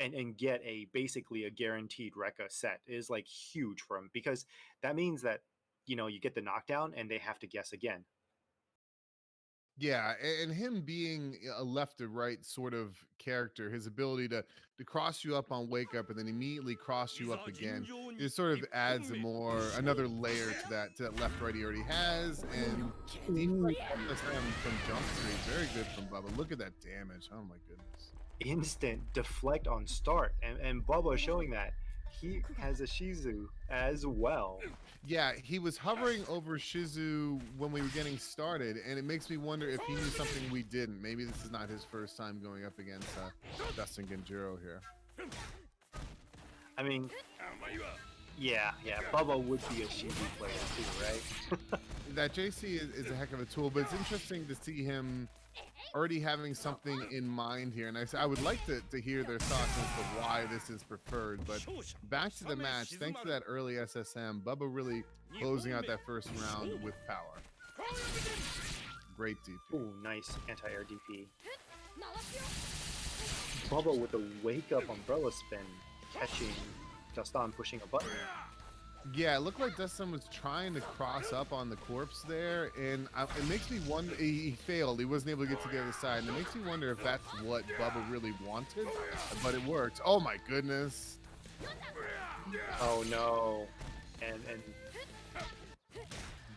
Speaker 5: and get basically a guaranteed Rekka set is like huge for him, because that means that, you know, you get the knockdown and they have to guess again.
Speaker 4: Yeah, and him being a left to right sort of character, his ability to cross you up on wake up and then immediately cross you up again, it sort of adds another layer to that left right he already has. And defense from jump street, very good from Bubba. Look at that damage. Oh my goodness.
Speaker 5: Instant deflect on start, and Bubba showing that he has a Shizu as well.
Speaker 4: Yeah, he was hovering over Shizu when we were getting started, and it makes me wonder if he knew something we didn't. Maybe this is not his first time going up against Dustin Genjuro here.
Speaker 5: I mean, yeah, Bubba would be a Shizu player too, right?
Speaker 4: That JC is a heck of a tool, but it's interesting to see him already having something in mind here, and I would like to hear their thoughts as to why this is preferred. But back to the match, thanks to that early SSM, Bubba really closing out that first round with power. Great DP.
Speaker 5: Ooh, nice anti-air DP. Bubba with the wake up umbrella spin, catching Dastan pushing a button.
Speaker 4: Yeah, it looked like Dustin was trying to cross up on the corpse there, and it makes me wonder. He failed. He wasn't able to get to the other side, and it makes me wonder if that's what Bubba really wanted. But it worked. Oh my goodness!
Speaker 5: Oh no! And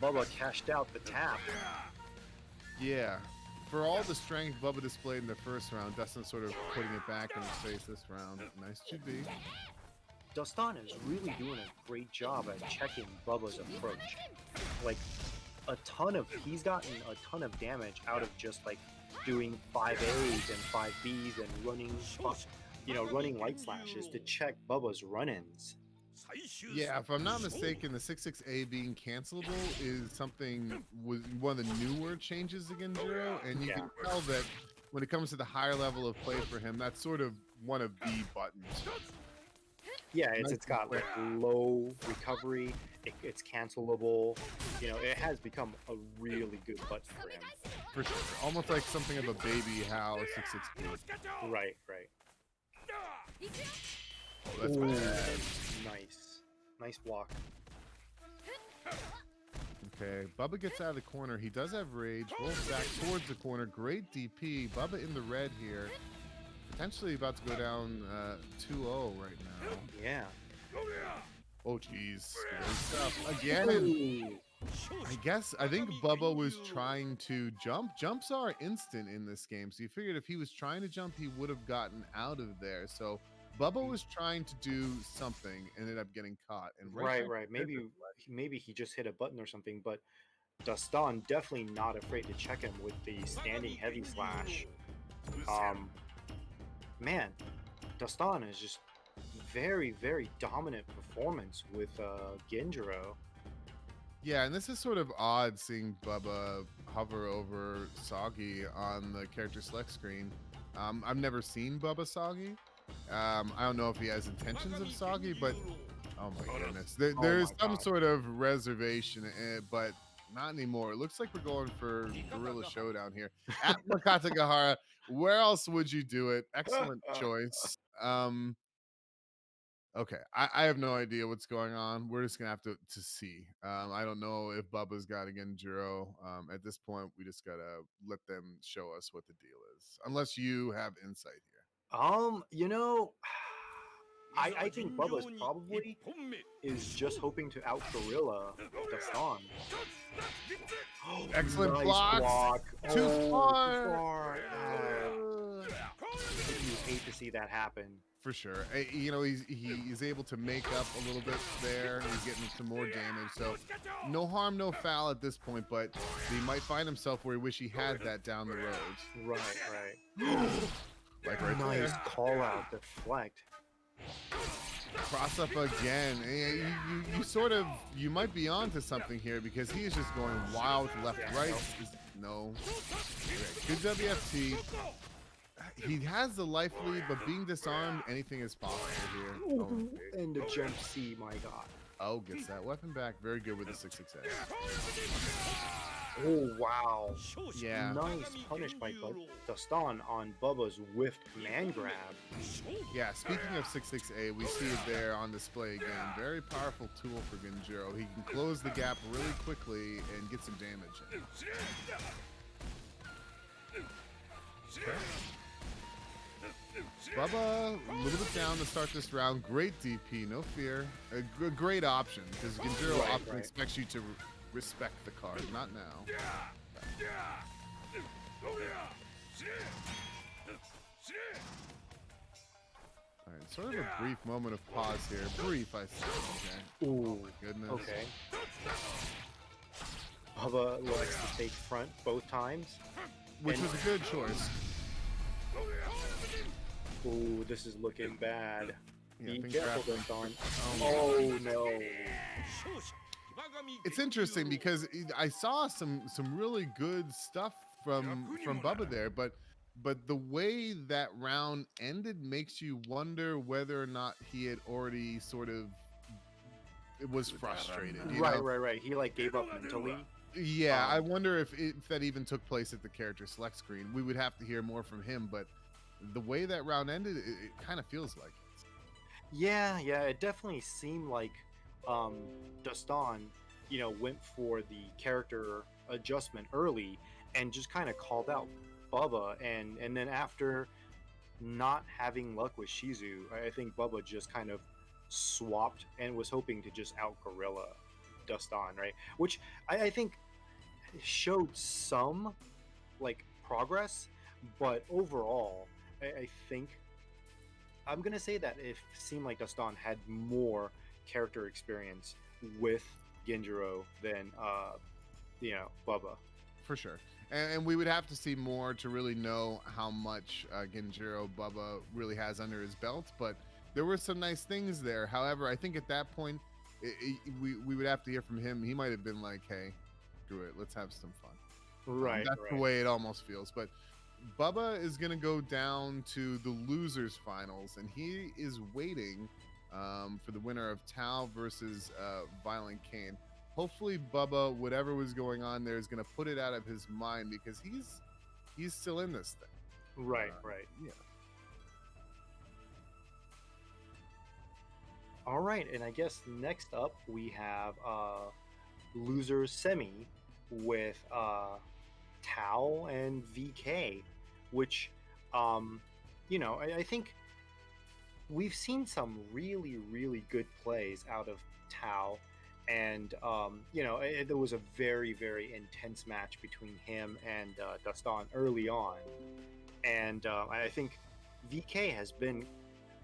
Speaker 5: Bubba cashed out the tap.
Speaker 4: Yeah, for all the strength Bubba displayed in the first round, Dustin sort of putting it back in his face this round. Nice GB.
Speaker 5: Dastan is really doing a great job at checking Bubba's approach. Like, he's gotten a ton of damage out of just like doing 5As and 5Bs and running light slashes to check Bubba's run-ins.
Speaker 4: Yeah, if I'm not mistaken, the 6-6A being cancelable is something was one of the newer changes again, Jiro, and you can tell that when it comes to the higher level of play for him, that's sort of one of the buttons.
Speaker 5: Yeah, it's got like low recovery, it's cancelable. It has become a really good button for him.
Speaker 4: For sure. Almost like something of a baby HAL 6-6B.
Speaker 5: Right.
Speaker 4: Oh, that's bad.
Speaker 5: Nice walk.
Speaker 4: Okay, Bubba gets out of the corner. He does have rage. Rolls back towards the corner. Great DP. Bubba in the red here. Potentially about to go down 2-0 right now.
Speaker 5: Yeah.
Speaker 4: Oh, jeez. Again. I think Bubba was trying to jump. Jumps are instant in this game. So you figured if he was trying to jump, he would have gotten out of there. So Bubba was trying to do something, ended up getting caught. And
Speaker 5: Right. Maybe he just hit a button or something, but Dastan definitely not afraid to check him with the standing heavy slash. Man, Dastan is just very, very dominant performance with Genjiro.
Speaker 4: Yeah, and this is sort of odd seeing Bubba hover over Soggy on the character select screen. I've never seen Bubba Soggy. I don't know if he has intentions of Soggy, but oh my goodness, there's some sort of reservation, but not anymore. It looks like we're going for Gorilla Showdown here. At Makata Gahara, where else would you do it? Excellent choice. Okay, I have no idea what's going on. We're just gonna have to see. I don't know if Bubba's got again Jiro. At this point, we just gotta let them show us what the deal is, unless you have insight here.
Speaker 5: I think Bubba's probably is just hoping to out gorilla Dastan.
Speaker 4: Excellent
Speaker 5: nice
Speaker 4: block. Too far.
Speaker 5: You hate to see that happen.
Speaker 4: For sure. He's able to make up a little bit there. He's getting some more damage. So no harm, no foul at this point, but he might find himself where he wish he had that down the road.
Speaker 5: Right.
Speaker 4: Like right
Speaker 5: nice
Speaker 4: there.
Speaker 5: Call out, deflect.
Speaker 4: Cross up again. You might be onto something here because he is just going wild left, right. No. Okay, good WFT. He has the life lead, but being disarmed, anything is possible here. Oh,
Speaker 5: and the jump C, my god.
Speaker 4: Oh, gets that weapon back. Very good with the 6-6A.
Speaker 5: Oh, wow.
Speaker 4: Yeah.
Speaker 5: Nice punish by Dastan on Bubba's whiffed command grab.
Speaker 4: Yeah, speaking of 6-6A, we see it there on display again. Very powerful tool for Genjiro. He can close the gap really quickly and get some damage in. Okay. Bubba, a little bit down to start this round. Great DP, no fear. A great option, because Genjiro often expects you to respect the card. Not now. All right, sort of a brief moment of pause here. Brief, I say. Okay. Oh my goodness.
Speaker 5: Okay. Bubba likes to take front both times.
Speaker 4: Which was a good choice.
Speaker 5: Ooh, this is looking bad.
Speaker 4: Yeah,
Speaker 5: Be careful, Dastan.
Speaker 4: Oh
Speaker 5: no.
Speaker 4: It's interesting because I saw some really good stuff from Bubba there, but the way that round ended makes you wonder whether or not he had already sort of was frustrated.
Speaker 5: Right. He like gave up mentally.
Speaker 4: Yeah, I wonder if that even took place at the character select screen. We would have to hear more from him, but the way that round ended, it kind of feels like it.
Speaker 5: Yeah, it definitely seemed like Dastan, went for the character adjustment early and just kind of called out Bubba, and then after not having luck with Shizu, I think Bubba just kind of swapped and was hoping to just out gorilla Dastan, right? Which I think showed some like progress, but overall, I think I'm gonna say that it seemed like Dastan had more character experience with Genjiro than Bubba.
Speaker 4: For sure. And we would have to see more to really know how much Genjiro Bubba really has under his belt. But there were some nice things there. However, I think at that point, we would have to hear from him. He might have been like, hey, screw it. Let's have some fun.
Speaker 5: Right.
Speaker 4: That's
Speaker 5: right.
Speaker 4: the way it almost feels. But Bubba is going to go down to the losers finals. And he is waiting for the winner of Tao versus Violent Kane. Hopefully Bubba, whatever was going on there, is going to put it out of his mind because he's still in this thing.
Speaker 5: Right.
Speaker 4: Yeah.
Speaker 5: All right, and I guess next up we have losers semi with Tao and VK, which I think we've seen some really, really good plays out of Tao. And there was a very, very intense match between him and Dastan early on, and I think VK has been,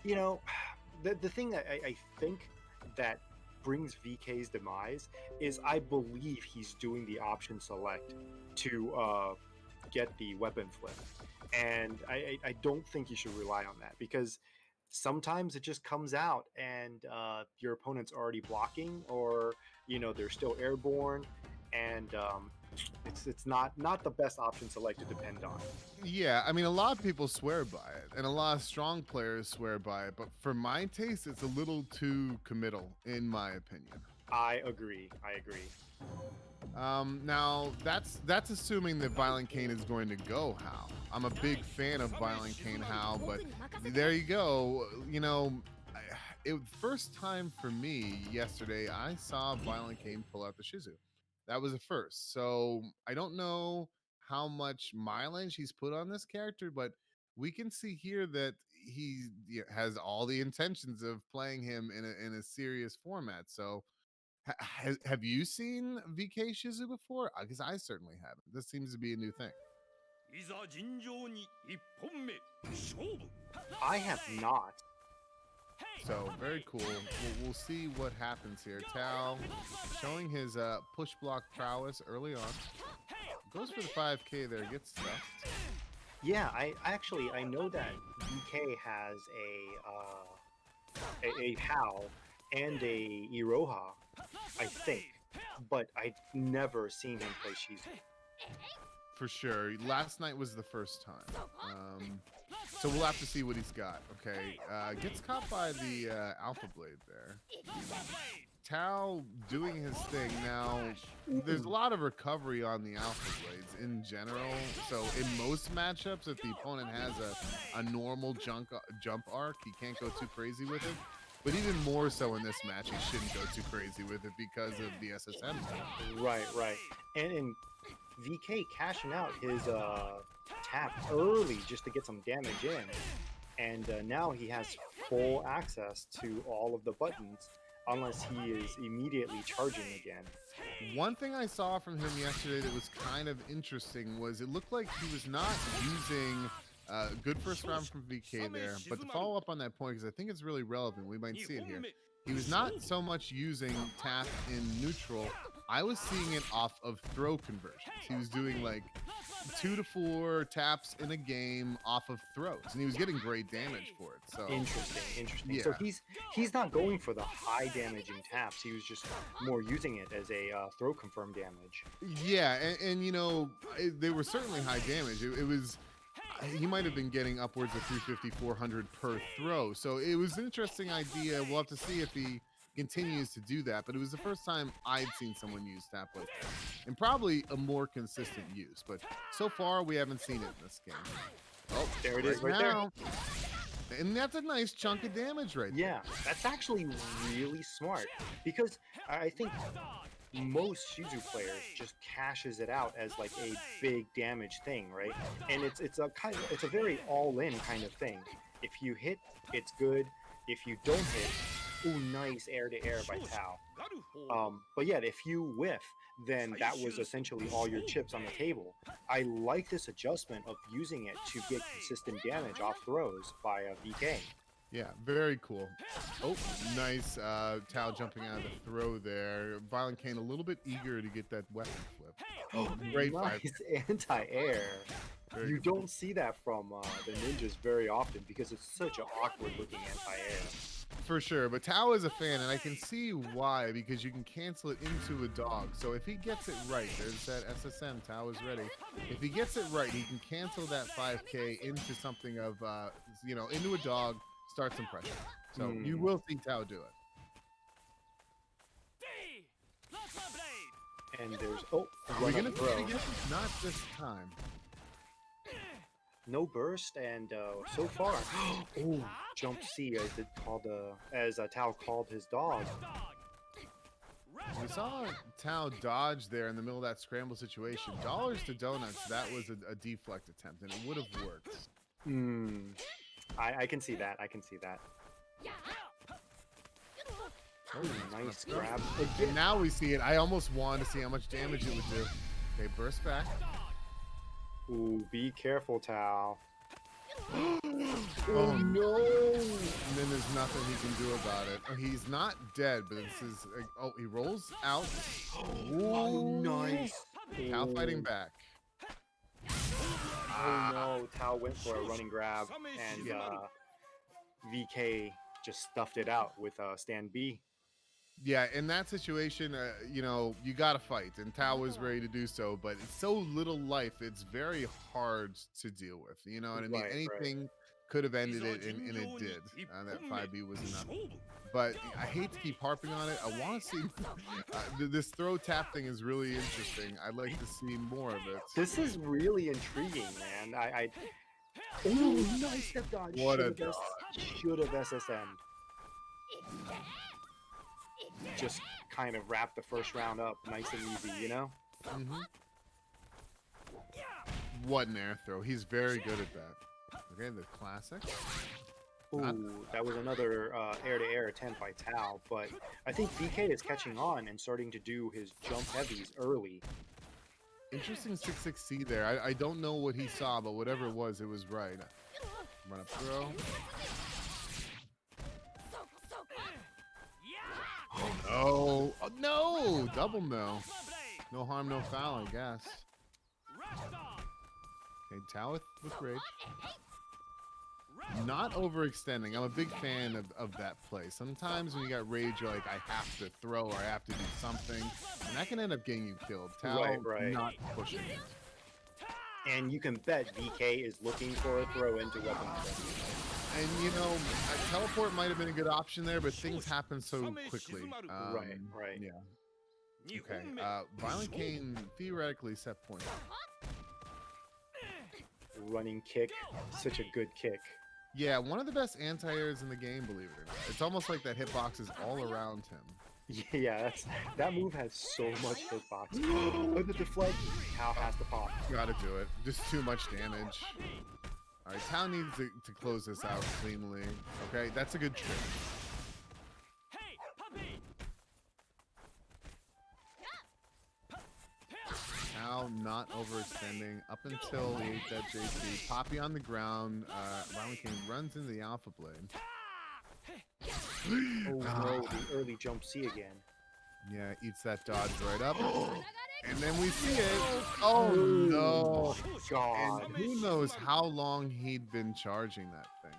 Speaker 5: the thing that I think that brings VK's demise is I believe he's doing the option select to get the weapon flip, and I don't think you should rely on that because sometimes it just comes out and your opponent's already blocking, or they're still airborne, and it's not the best option select to depend on.
Speaker 4: Yeah, I mean, a lot of people swear by it, and a lot of strong players swear by it, but for my taste, it's a little too committal, in my opinion.
Speaker 5: I agree.
Speaker 4: Now that's assuming that Violent Kane is going to go Hal. I'm a big fan of Violent Kane Hal, but there you go. It first time for me yesterday, I saw Violent Kane pull out the Shizu. That was a first. So I don't know how much mileage he's put on this character, but we can see here that he has all the intentions of playing him in a serious format. So have you seen VK Shizu before? Because I certainly haven't. This seems to be a new thing.
Speaker 5: I have not.
Speaker 4: So very cool. We'll see what happens here. Tao showing his push block prowess early on. Goes for the 5K there, gets stuffed.
Speaker 5: Yeah, I know that VK has a Hal and a Iroha, I think, but I've never seen him play Shizu.
Speaker 4: For sure. Last night was the first time. So we'll have to see what he's got. Okay. Gets caught by the Alpha Blade there. Tao doing his thing. Now, there's a lot of recovery on the Alpha Blades in general. So in most matchups, if the opponent has a normal jump arc, he can't go too crazy with it. But even more so in this match, he shouldn't go too crazy with it because of the SSM.
Speaker 5: Right. And VK cashing out his tap early just to get some damage in. And now he has full access to all of the buttons unless he is immediately charging again.
Speaker 4: One thing I saw from him yesterday that was kind of interesting was it looked like he was not using good first round from VK there, but to follow up on that point, because I think it's really relevant, we might see it here. He was not so much using tap in neutral. I was seeing it off of throw conversions. He was doing like 2 to 4 taps in a game off of throws, and he was getting great damage for it. So
Speaker 5: interesting.
Speaker 4: Yeah.
Speaker 5: So he's not going for the high damaging taps. He was just more using it as a throw confirm damage.
Speaker 4: Yeah, and they were certainly high damage. It was. He might have been getting upwards of 350, 400 per throw. So it was an interesting idea. We'll have to see if he continues to do that. But it was the first time I'd seen someone use tap like that. And probably a more consistent use. But so far, we haven't seen it in this game. Oh,
Speaker 5: there it is right
Speaker 4: now. There. And that's a nice chunk of damage right there.
Speaker 5: Yeah, that's actually really smart. Because I think most Shizu players just cashes it out as like a big damage thing, right? And it's a very all-in kind of thing. If you hit, it's good. If you don't hit, ooh, nice air to air by Tao. But yeah, if you whiff, then that was essentially all your chips on the table. I like this adjustment of using it to get consistent damage off throws by VK.
Speaker 4: Yeah, very cool. Oh, nice. Tao jumping out of the throw there. Violent Kane a little bit eager to get that weapon flip. Oh, great fight.
Speaker 5: Nice anti-air.
Speaker 4: Very
Speaker 5: You
Speaker 4: good.
Speaker 5: don't see that from the ninjas very often because it's such an awkward looking anti-air.
Speaker 4: For sure, but Tao is a fan, and I can see why, because you can cancel it into a dog. So if he gets it right, there's that SSM, Tao is ready. If he gets it right, he can cancel that 5K into something of, into a dog, start some pressure. So you will see Tao do it.
Speaker 5: And there's,
Speaker 4: Are we
Speaker 5: run
Speaker 4: going to
Speaker 5: up throw.
Speaker 4: again? Not this time.
Speaker 5: No burst, and so far, jump C as Tao called his dog.
Speaker 4: We saw Tao dodge there in the middle of that scramble situation. Dollars to donuts, that was a deflect attempt, and it would have worked.
Speaker 5: I can see that. I can see that. Oh, nice grab.
Speaker 4: And now we see it. I almost wanted to see how much damage it would do. Okay, burst back.
Speaker 5: Ooh, be careful, Tao.
Speaker 4: Oh no! And then there's nothing he can do about it. Oh, he's not dead, but this is. He rolls out.
Speaker 5: Oh, nice.
Speaker 4: Tao fighting back.
Speaker 5: Oh no, Tao went for a running grab, and VK just stuffed it out with stand B.
Speaker 4: Yeah, in that situation, you got to fight, and Tao was ready to do so, but it's so little life, it's very hard to deal with. You know what I mean?
Speaker 5: Right,
Speaker 4: Anything could have ended it, and it did. That 5B was enough. But I hate to keep harping on it. I want to see this throw tap thing is really interesting. I'd like to see more of it.
Speaker 5: This is really intriguing, man. Oh, nice step dodge.
Speaker 4: What a dodge.
Speaker 5: Should have SSM'd. Just kind of wrap the first round up nice and easy, you know?
Speaker 4: What an air throw. He's very good at that. Okay, the classic.
Speaker 5: Ooh, that was another air-to-air attempt by Tao, but I think VK is catching on and starting to do his jump heavies early.
Speaker 4: Interesting 6-6C there. I don't know what he saw, but whatever it was right. Run up throw. Oh no! Double no. No harm, no foul, I guess. Okay, Tao with rage. Not overextending. I'm a big fan of that play. Sometimes when you got rage, you're like, I have to throw or I have to do something, and that can end up getting you killed. Tao
Speaker 5: Right.
Speaker 4: not pushing it.
Speaker 5: And you can bet VK is looking for a throw into weapon.
Speaker 4: And a teleport might have been a good option there, but things happen so quickly.
Speaker 5: Right.
Speaker 4: Yeah. Okay. Violent Kane theoretically set point.
Speaker 5: Running kick, such a good kick.
Speaker 4: Yeah, one of the best anti-airs in the game, believe it or not. It's almost like that hitbox is all around him.
Speaker 5: Yeah, that move has so much hitbox. Look at the deflect. Tao has to pop.
Speaker 4: Gotta do it. Just too much damage. All right, Tao needs to close this out cleanly. Okay, that's a good trick. Tao not overextending up until he ate that JC. Poppy on the ground. Violent King runs into the Alpha Blade.
Speaker 5: Oh no, the early jump C again.
Speaker 4: Yeah, eats that dodge right up. And then we see it. Oh no.
Speaker 5: God.
Speaker 4: And who knows how long he'd been charging that thing.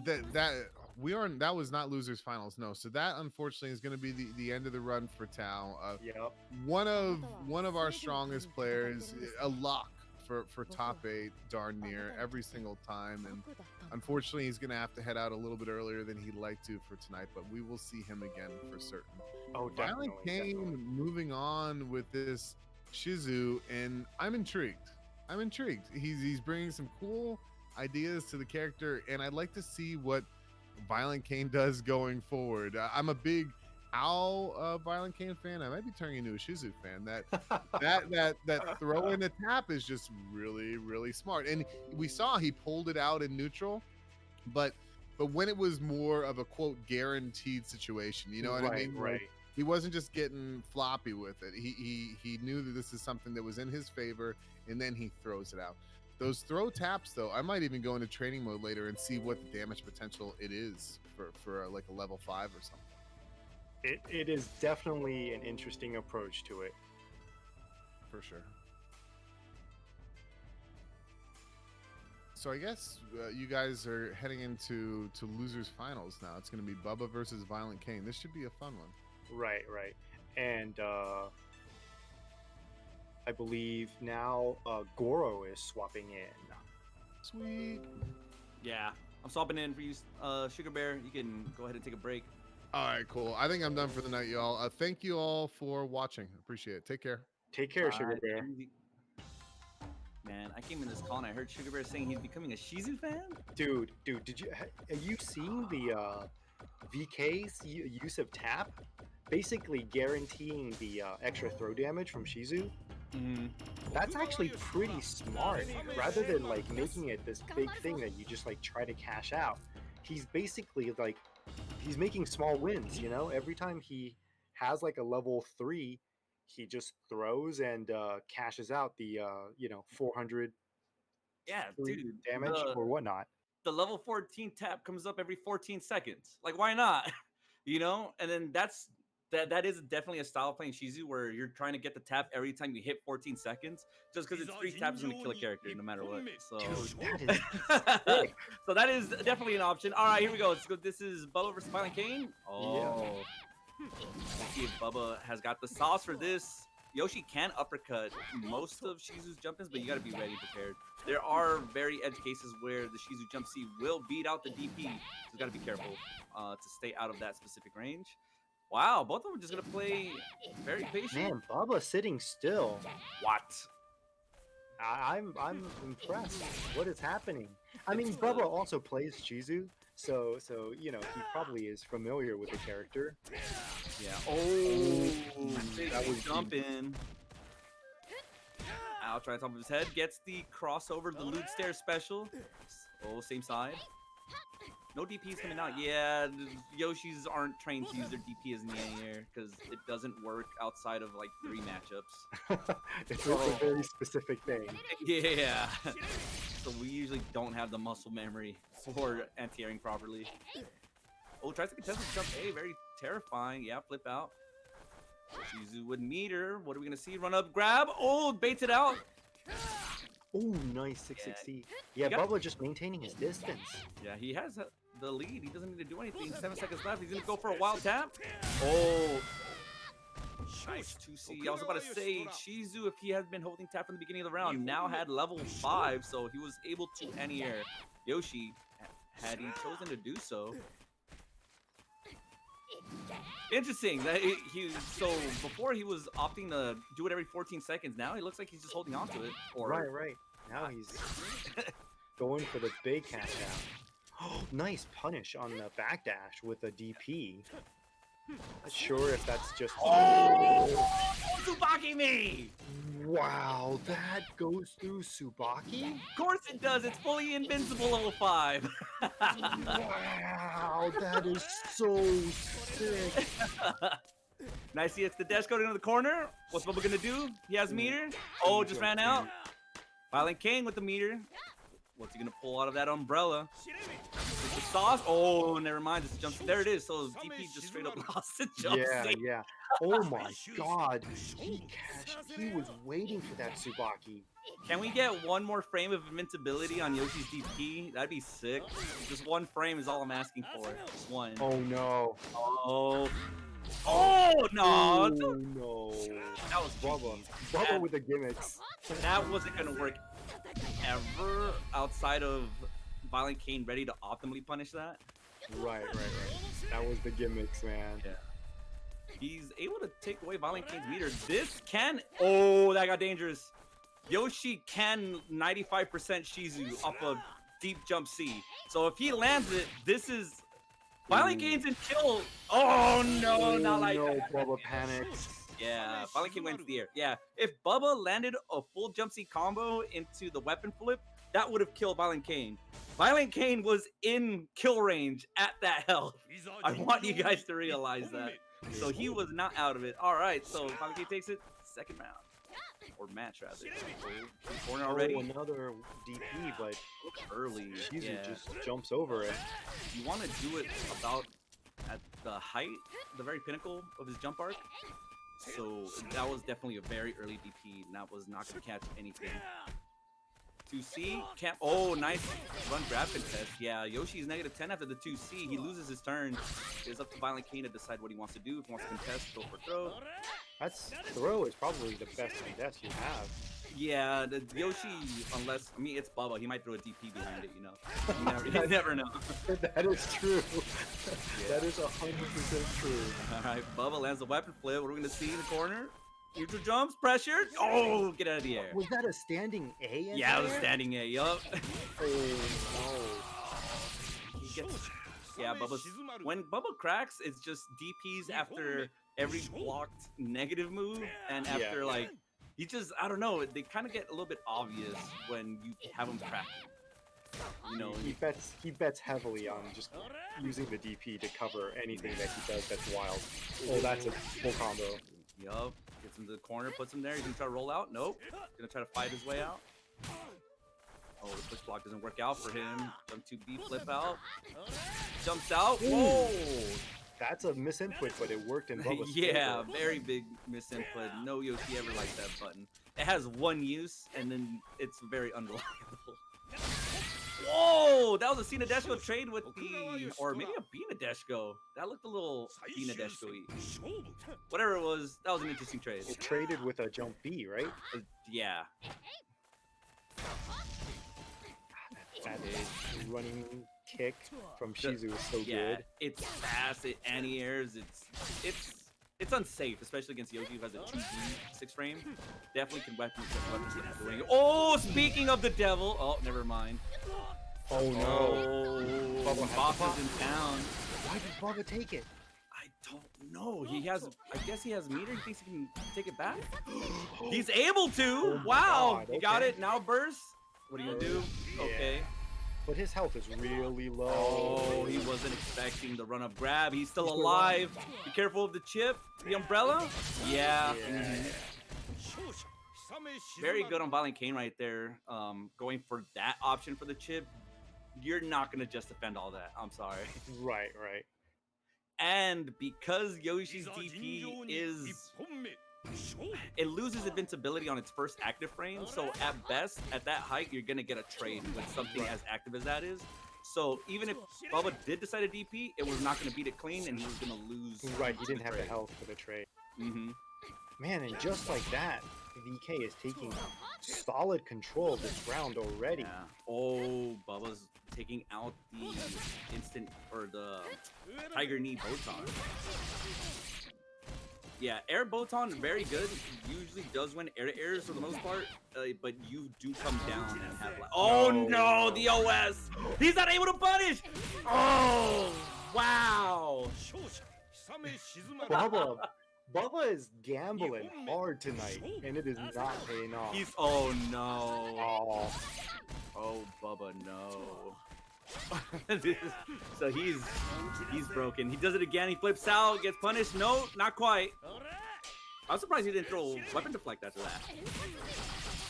Speaker 4: That was not losers finals, no. So that unfortunately is going to be the end of the run for Tao.
Speaker 5: Yep.
Speaker 4: One of our strongest players, a lock for top 8 darn near every single time, and unfortunately he's going to have to head out a little bit earlier than he'd like to for tonight, but we will see him again for certain.
Speaker 5: Oh, definitely.
Speaker 4: Violent Kane moving on with this Shizu, and I'm intrigued. He's bringing some cool ideas to the character, and I'd like to see what Violent Kane does going forward. I'm a big Violent Kane fan. I might be turning into a Shizu fan. That throw in the tap is just really, really smart. And we saw he pulled it out in neutral, but when it was more of a quote guaranteed situation, you know what I mean?
Speaker 5: Right.
Speaker 4: He wasn't just getting floppy with it. He knew that this is something that was in his favor, and then he throws it out. Those throw taps, though, I might even go into training mode later and see what the damage potential it is for like a level 5 or something.
Speaker 5: It is definitely an interesting approach to it.
Speaker 4: For sure. So I guess you guys are heading into losers finals now. It's going to be Bubba versus Violent Kane. This should be a fun one.
Speaker 5: Right. And I believe now Goro is swapping in.
Speaker 4: Sweet.
Speaker 1: Yeah, I'm swapping in for you, Sugar Bear. You can go ahead and take a break.
Speaker 4: All right, cool. I think I'm done for the night, y'all. Thank you all for watching. Appreciate it. Take care.
Speaker 5: Take care, Sugar
Speaker 1: Alright,
Speaker 5: Bear.
Speaker 1: Man, I came in this call and I heard Sugar Bear saying he's becoming a Shizu fan.
Speaker 5: Dude, have you seen the VK's use of tap? Basically guaranteeing the extra throw damage from Shizu. That's actually pretty smart. Rather than like making it this big thing that you just like try to cash out, he's basically like he's making small wins. You know, every time he has like a level 3, he just throws and cashes out the 400
Speaker 1: Yeah, dude,
Speaker 5: damage or whatnot.
Speaker 1: the level 14 tap comes up every 14 seconds. Like, why not? You know? And then that is definitely a style of playing Shizu where you're trying to get the tap every time you hit 14 seconds. Just because it's 3 taps is going to kill a character no matter what. So,
Speaker 5: Dude, that is
Speaker 1: so that is definitely an option. All right, here we go. Let's go. This is Bubba versus Violent Kane. Oh. Let's see if Bubba has got the sauce for this. Yoshi can uppercut most of Shizu's jump-ins, but you got to be ready and prepared. There are very edge cases where the Shizu jump C will beat out the DP, so you got to be careful to stay out of that specific range. Wow, both of them just going to play very patient.
Speaker 5: Man, Bubba sitting still.
Speaker 1: What?
Speaker 5: I'm impressed. What is happening? I mean, Bubba also plays Shizu, so he probably is familiar with the character.
Speaker 1: Yeah. Oh, that was jumping. I'll try to top of his head. Gets the crossover, the Lude Stare special. Oh, same side. No DPs coming out. Yeah, Yoshis aren't trained to use their DP as in the air because it doesn't work outside of like 3 matchups.
Speaker 5: It's a very specific thing.
Speaker 1: Yeah. So we usually don't have the muscle memory for anti-airing properly. Oh, tries to contest with jump A. Very terrifying. Yeah, flip out. Shizu with meter. What are we going to see? Run up, grab. Oh, baits it out.
Speaker 5: Oh, nice 660. Yeah, Bubba just maintaining his distance.
Speaker 1: Yeah, he has the lead. He doesn't need to do anything. 7 seconds left. He's going to go for a wild tap. Oh. Nice 2C. I was about to say, Shizu, if he had been holding tap from the beginning of the round, now had level 5, so he was able to anti-air Yoshi had he chosen to do so. Interesting. That so before he was opting to do it every 14 seconds. Now he looks like he's just holding on to it. Or
Speaker 5: Right. Now he's going for the big cash out. Nice punish on the backdash with a DP. Not sure if that's just.
Speaker 1: Oh! Tsubaki me!
Speaker 5: Wow, that goes through Tsubaki?
Speaker 1: Of course it does. It's fully invincible level 5.
Speaker 5: Wow, that is so sick.
Speaker 1: Nice. He hits the dash code into the corner. What's Bubba gonna do? He has meter. Oh, just ran out. Violent Kane with the meter. What's he gonna pull out of that umbrella? It's the sauce. Oh, never mind. It's jump. There it is. So DP just straight up lost the jump.
Speaker 5: Yeah. Oh my god. He was waiting for that Tsubaki.
Speaker 1: Can we get one more frame of invincibility on Yoshi's DP? That'd be sick. Just one frame is all I'm asking for. Just one.
Speaker 5: Oh no.
Speaker 1: Oh no.
Speaker 5: Oh no.
Speaker 1: That was
Speaker 5: Bubba with the gimmicks.
Speaker 1: That wasn't gonna work ever outside of Violent Kane ready to optimally punish that.
Speaker 5: Right. That was the gimmicks, man.
Speaker 1: Yeah. He's able to take away Violent Kane's meter. This can. Oh, that got dangerous. Yoshi can 95% Shizu off a deep jump C. So if he lands it, this is Violent Kane's in kill. Oh no, not like that.
Speaker 5: Bubba panics.
Speaker 1: Yeah, Violent Kane went to the air. Yeah, if Bubba landed a full jump C combo into the weapon flip, that would have killed Violent Kane. Violent Kane was in kill range at that health. I want you guys to realize that. So he was not out of it. All right, so Violent Kane takes it. Second round. or match rather. Oh, corner already.
Speaker 5: Oh, another DP, but
Speaker 1: Early.
Speaker 5: Shizu
Speaker 1: Yeah.
Speaker 5: just jumps over it.
Speaker 1: You want to do it about at the height, the very pinnacle of his jump arc. So that was definitely a very early DP, and that was not going to catch anything. 2C, can't, oh, nice run grab contest. Yeah, Yoshi's -10 after the 2C. He loses his turn. It's up to Violent King to decide what he wants to do. If he wants to contest, go for throw.
Speaker 5: That's throw is probably the best contest you have.
Speaker 1: Yeah, the Yoshi, unless, I mean, it's Bubba. He might throw a DP behind it, you know. You never know.
Speaker 5: That is true. That is 100% true.
Speaker 1: All right, Bubba lands a weapon flip. What are we going to see in the corner? Neutral jumps, pressure. Oh, get out of the air.
Speaker 5: Was that a standing A?
Speaker 1: Yeah, it was standing A, yup.
Speaker 5: Oh
Speaker 1: He gets, yeah, Bubba's, when Bubba cracks, it's just DPs after every blocked negative move, and after, like, he just, I don't know, they kind of get a little bit obvious when you have him cracking. You know,
Speaker 5: no! He bets heavily on just using the DP to cover anything that he does that's wild. Oh, that's a full combo.
Speaker 1: yup. Gets him to the corner, puts him there. He's gonna try to roll out. Nope. Gonna try to fight his way out. Oh, the push block doesn't work out for him. Jump 2B, flip out. Jumps out. Whoa!
Speaker 5: That's a misinput, but it worked in Bubba's
Speaker 1: Yeah,
Speaker 5: favor.
Speaker 1: very big misinput. No Yoshi ever liked that button. It has one use, and then it's very unreliable. Whoa! That was a Cinadeshko trade with the, or maybe a Binadeshko. That looked a little Binadeshko-y. Whatever it was, that was an interesting trade.
Speaker 5: It traded with a jump B, right?
Speaker 1: Yeah.
Speaker 5: That running kick from
Speaker 1: The-
Speaker 5: Shizu is so
Speaker 1: Yeah,
Speaker 5: good.
Speaker 1: it's fast, it anti-airs, it's unsafe, especially against Yoshi who has a 2G 6 frame. Definitely can weapon slip the ring. Oh, speaking of the devil, oh, never mind.
Speaker 5: Oh no!
Speaker 1: Oh,
Speaker 5: Bubba has
Speaker 1: Boss
Speaker 5: the pop.
Speaker 1: is in town.
Speaker 5: Why did Bubba take it?
Speaker 1: I don't know. He has, I guess he has meter. He thinks he can take it back. He's able to.
Speaker 5: Oh my
Speaker 1: Wow,
Speaker 5: God,
Speaker 1: he got
Speaker 5: okay.
Speaker 1: it. Now burst. What are you gonna do?
Speaker 5: Yeah.
Speaker 1: Okay.
Speaker 5: But his health is really low.
Speaker 1: Oh, he wasn't expecting the run-up grab. He's still
Speaker 5: He's still
Speaker 1: alive. Be careful of the chip, the umbrella. Yeah.
Speaker 5: Yeah.
Speaker 1: Very good on Violent Kane right there. Going for that option for the chip. You're not gonna just defend all that. I'm sorry.
Speaker 5: Right.
Speaker 1: And because Yoshi's DP is, it loses invincibility on its first active frame. So at best, at that height, you're gonna get a trade with something as active as that is. So even if Bubba did decide to DP, it was not gonna beat it clean, and he was gonna lose.
Speaker 5: Right. He didn't have the
Speaker 1: trade.
Speaker 5: health for the trade.
Speaker 1: Mm-hmm.
Speaker 5: Man, and just like that, VK is taking solid control of this round already.
Speaker 1: Yeah. Oh, Bubba's taking out the instant, or the Tiger Knee Botan. Yeah, air Botan, very good. Usually does win air to airs for the most part, but you do come down and have like, oh no, the OS! He's not able to punish! Oh, wow!
Speaker 5: Bubba is gambling hard tonight, and it is not paying off.
Speaker 1: He's, oh no.
Speaker 5: Oh,
Speaker 1: Oh, Bubba, no. So he's broken. He does it again. He flips out, gets punished. No, not quite. I was surprised he didn't throw weapon deflect after that.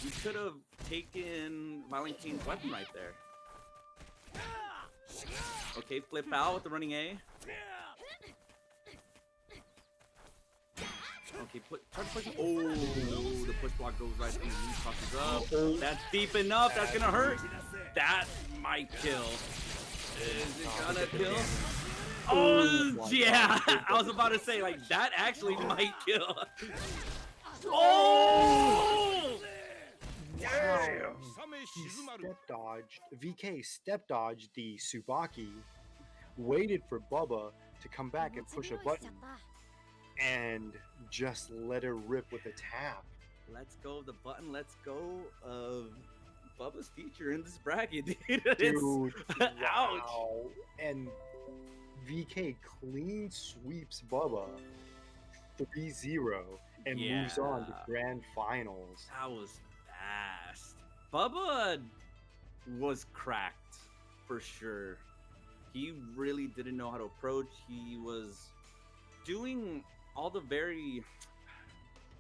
Speaker 1: You could have taken Violent Kane's weapon right there. Okay, flip out with the running A. Okay, try to push. Oh, the push block goes right in. Crosses up. That's deep enough. That's gonna hurt. That might kill. Is it gonna kill? Oh, yeah. I was about to say, like, that actually might kill. Oh!
Speaker 5: wow. He step dodged. VK step dodged the Tsubaki, waited for Bubba to come back and push a button, and just let her rip with a tap.
Speaker 1: Let's go of the button. Let's go of Bubba's future in this bracket, dude. It's-
Speaker 5: Dude,
Speaker 1: Ouch.
Speaker 5: wow. And VK clean sweeps Bubba 3-0 and moves on to
Speaker 1: Yeah.
Speaker 5: grand finals.
Speaker 1: That was fast. Bubba was cracked for sure. He really didn't know how to approach. He was doing all the very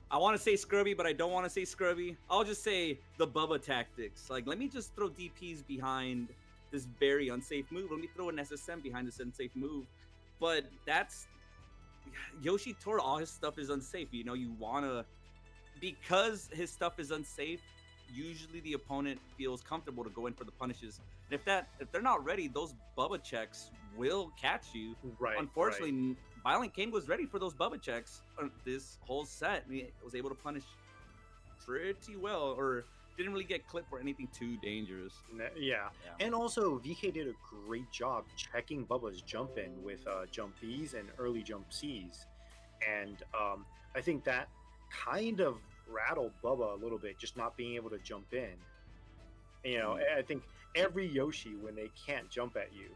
Speaker 1: I want to say scrubby, but I don't want to say scrubby. I'll just say the Bubba tactics. Like, let me just throw DPs behind this very unsafe move. Let me throw an SSM behind this unsafe move. But that's Yoshi Tor. All his stuff is unsafe. You know, you wanna, because his stuff is unsafe. Usually, the opponent feels comfortable to go in for the punishes. And if they're not ready, those Bubba checks will catch you.
Speaker 5: Right.
Speaker 1: Unfortunately, Violent King was ready for those Bubba checks this whole set. And he was able to punish pretty well, or didn't really get clipped for anything too dangerous.
Speaker 5: Yeah. And also, VK did a great job checking Bubba's jump in with jump Bs and early jump Cs. And I think that kind of rattled Bubba a little bit, just not being able to jump in. You know, I think every Yoshi, when they can't jump at you,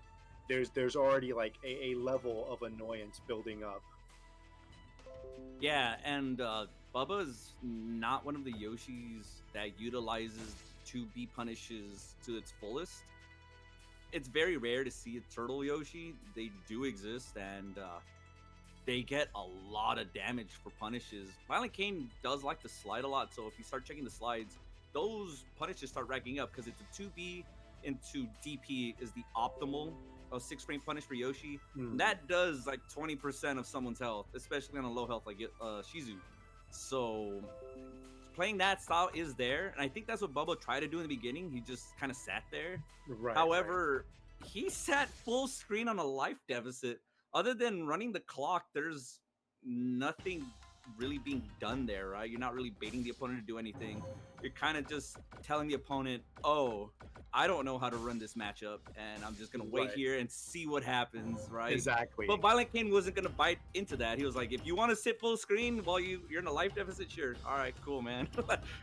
Speaker 5: there's already like a level of annoyance building up.
Speaker 1: Yeah, and Bubba's not one of the Yoshis that utilizes 2B punishes to its fullest. It's very rare to see a turtle Yoshi. They do exist, and they get a lot of damage for punishes. Violent Kane does like to slide a lot, so if you start checking the slides, those punishes start racking up because it's a 2B into DP is the optimal 6-frame punish for Yoshi. That does like 20% of someone's health, especially on a low health like Shizu. So playing that style is there, and I think that's what Bubba tried to do in the beginning. He just kind of sat there.
Speaker 5: Right.
Speaker 1: However, he sat full screen on a life deficit. Other than running the clock, there's nothing really being done there, right? You're not really baiting the opponent to do anything. You're kind of just telling the opponent, oh, I don't know how to run this matchup, and I'm just going to wait here and see what happens, right?
Speaker 5: Exactly.
Speaker 1: But Violent King wasn't going to bite into that. He was like, if you want to sit full screen while you're in a life deficit, sure. All right, cool, man.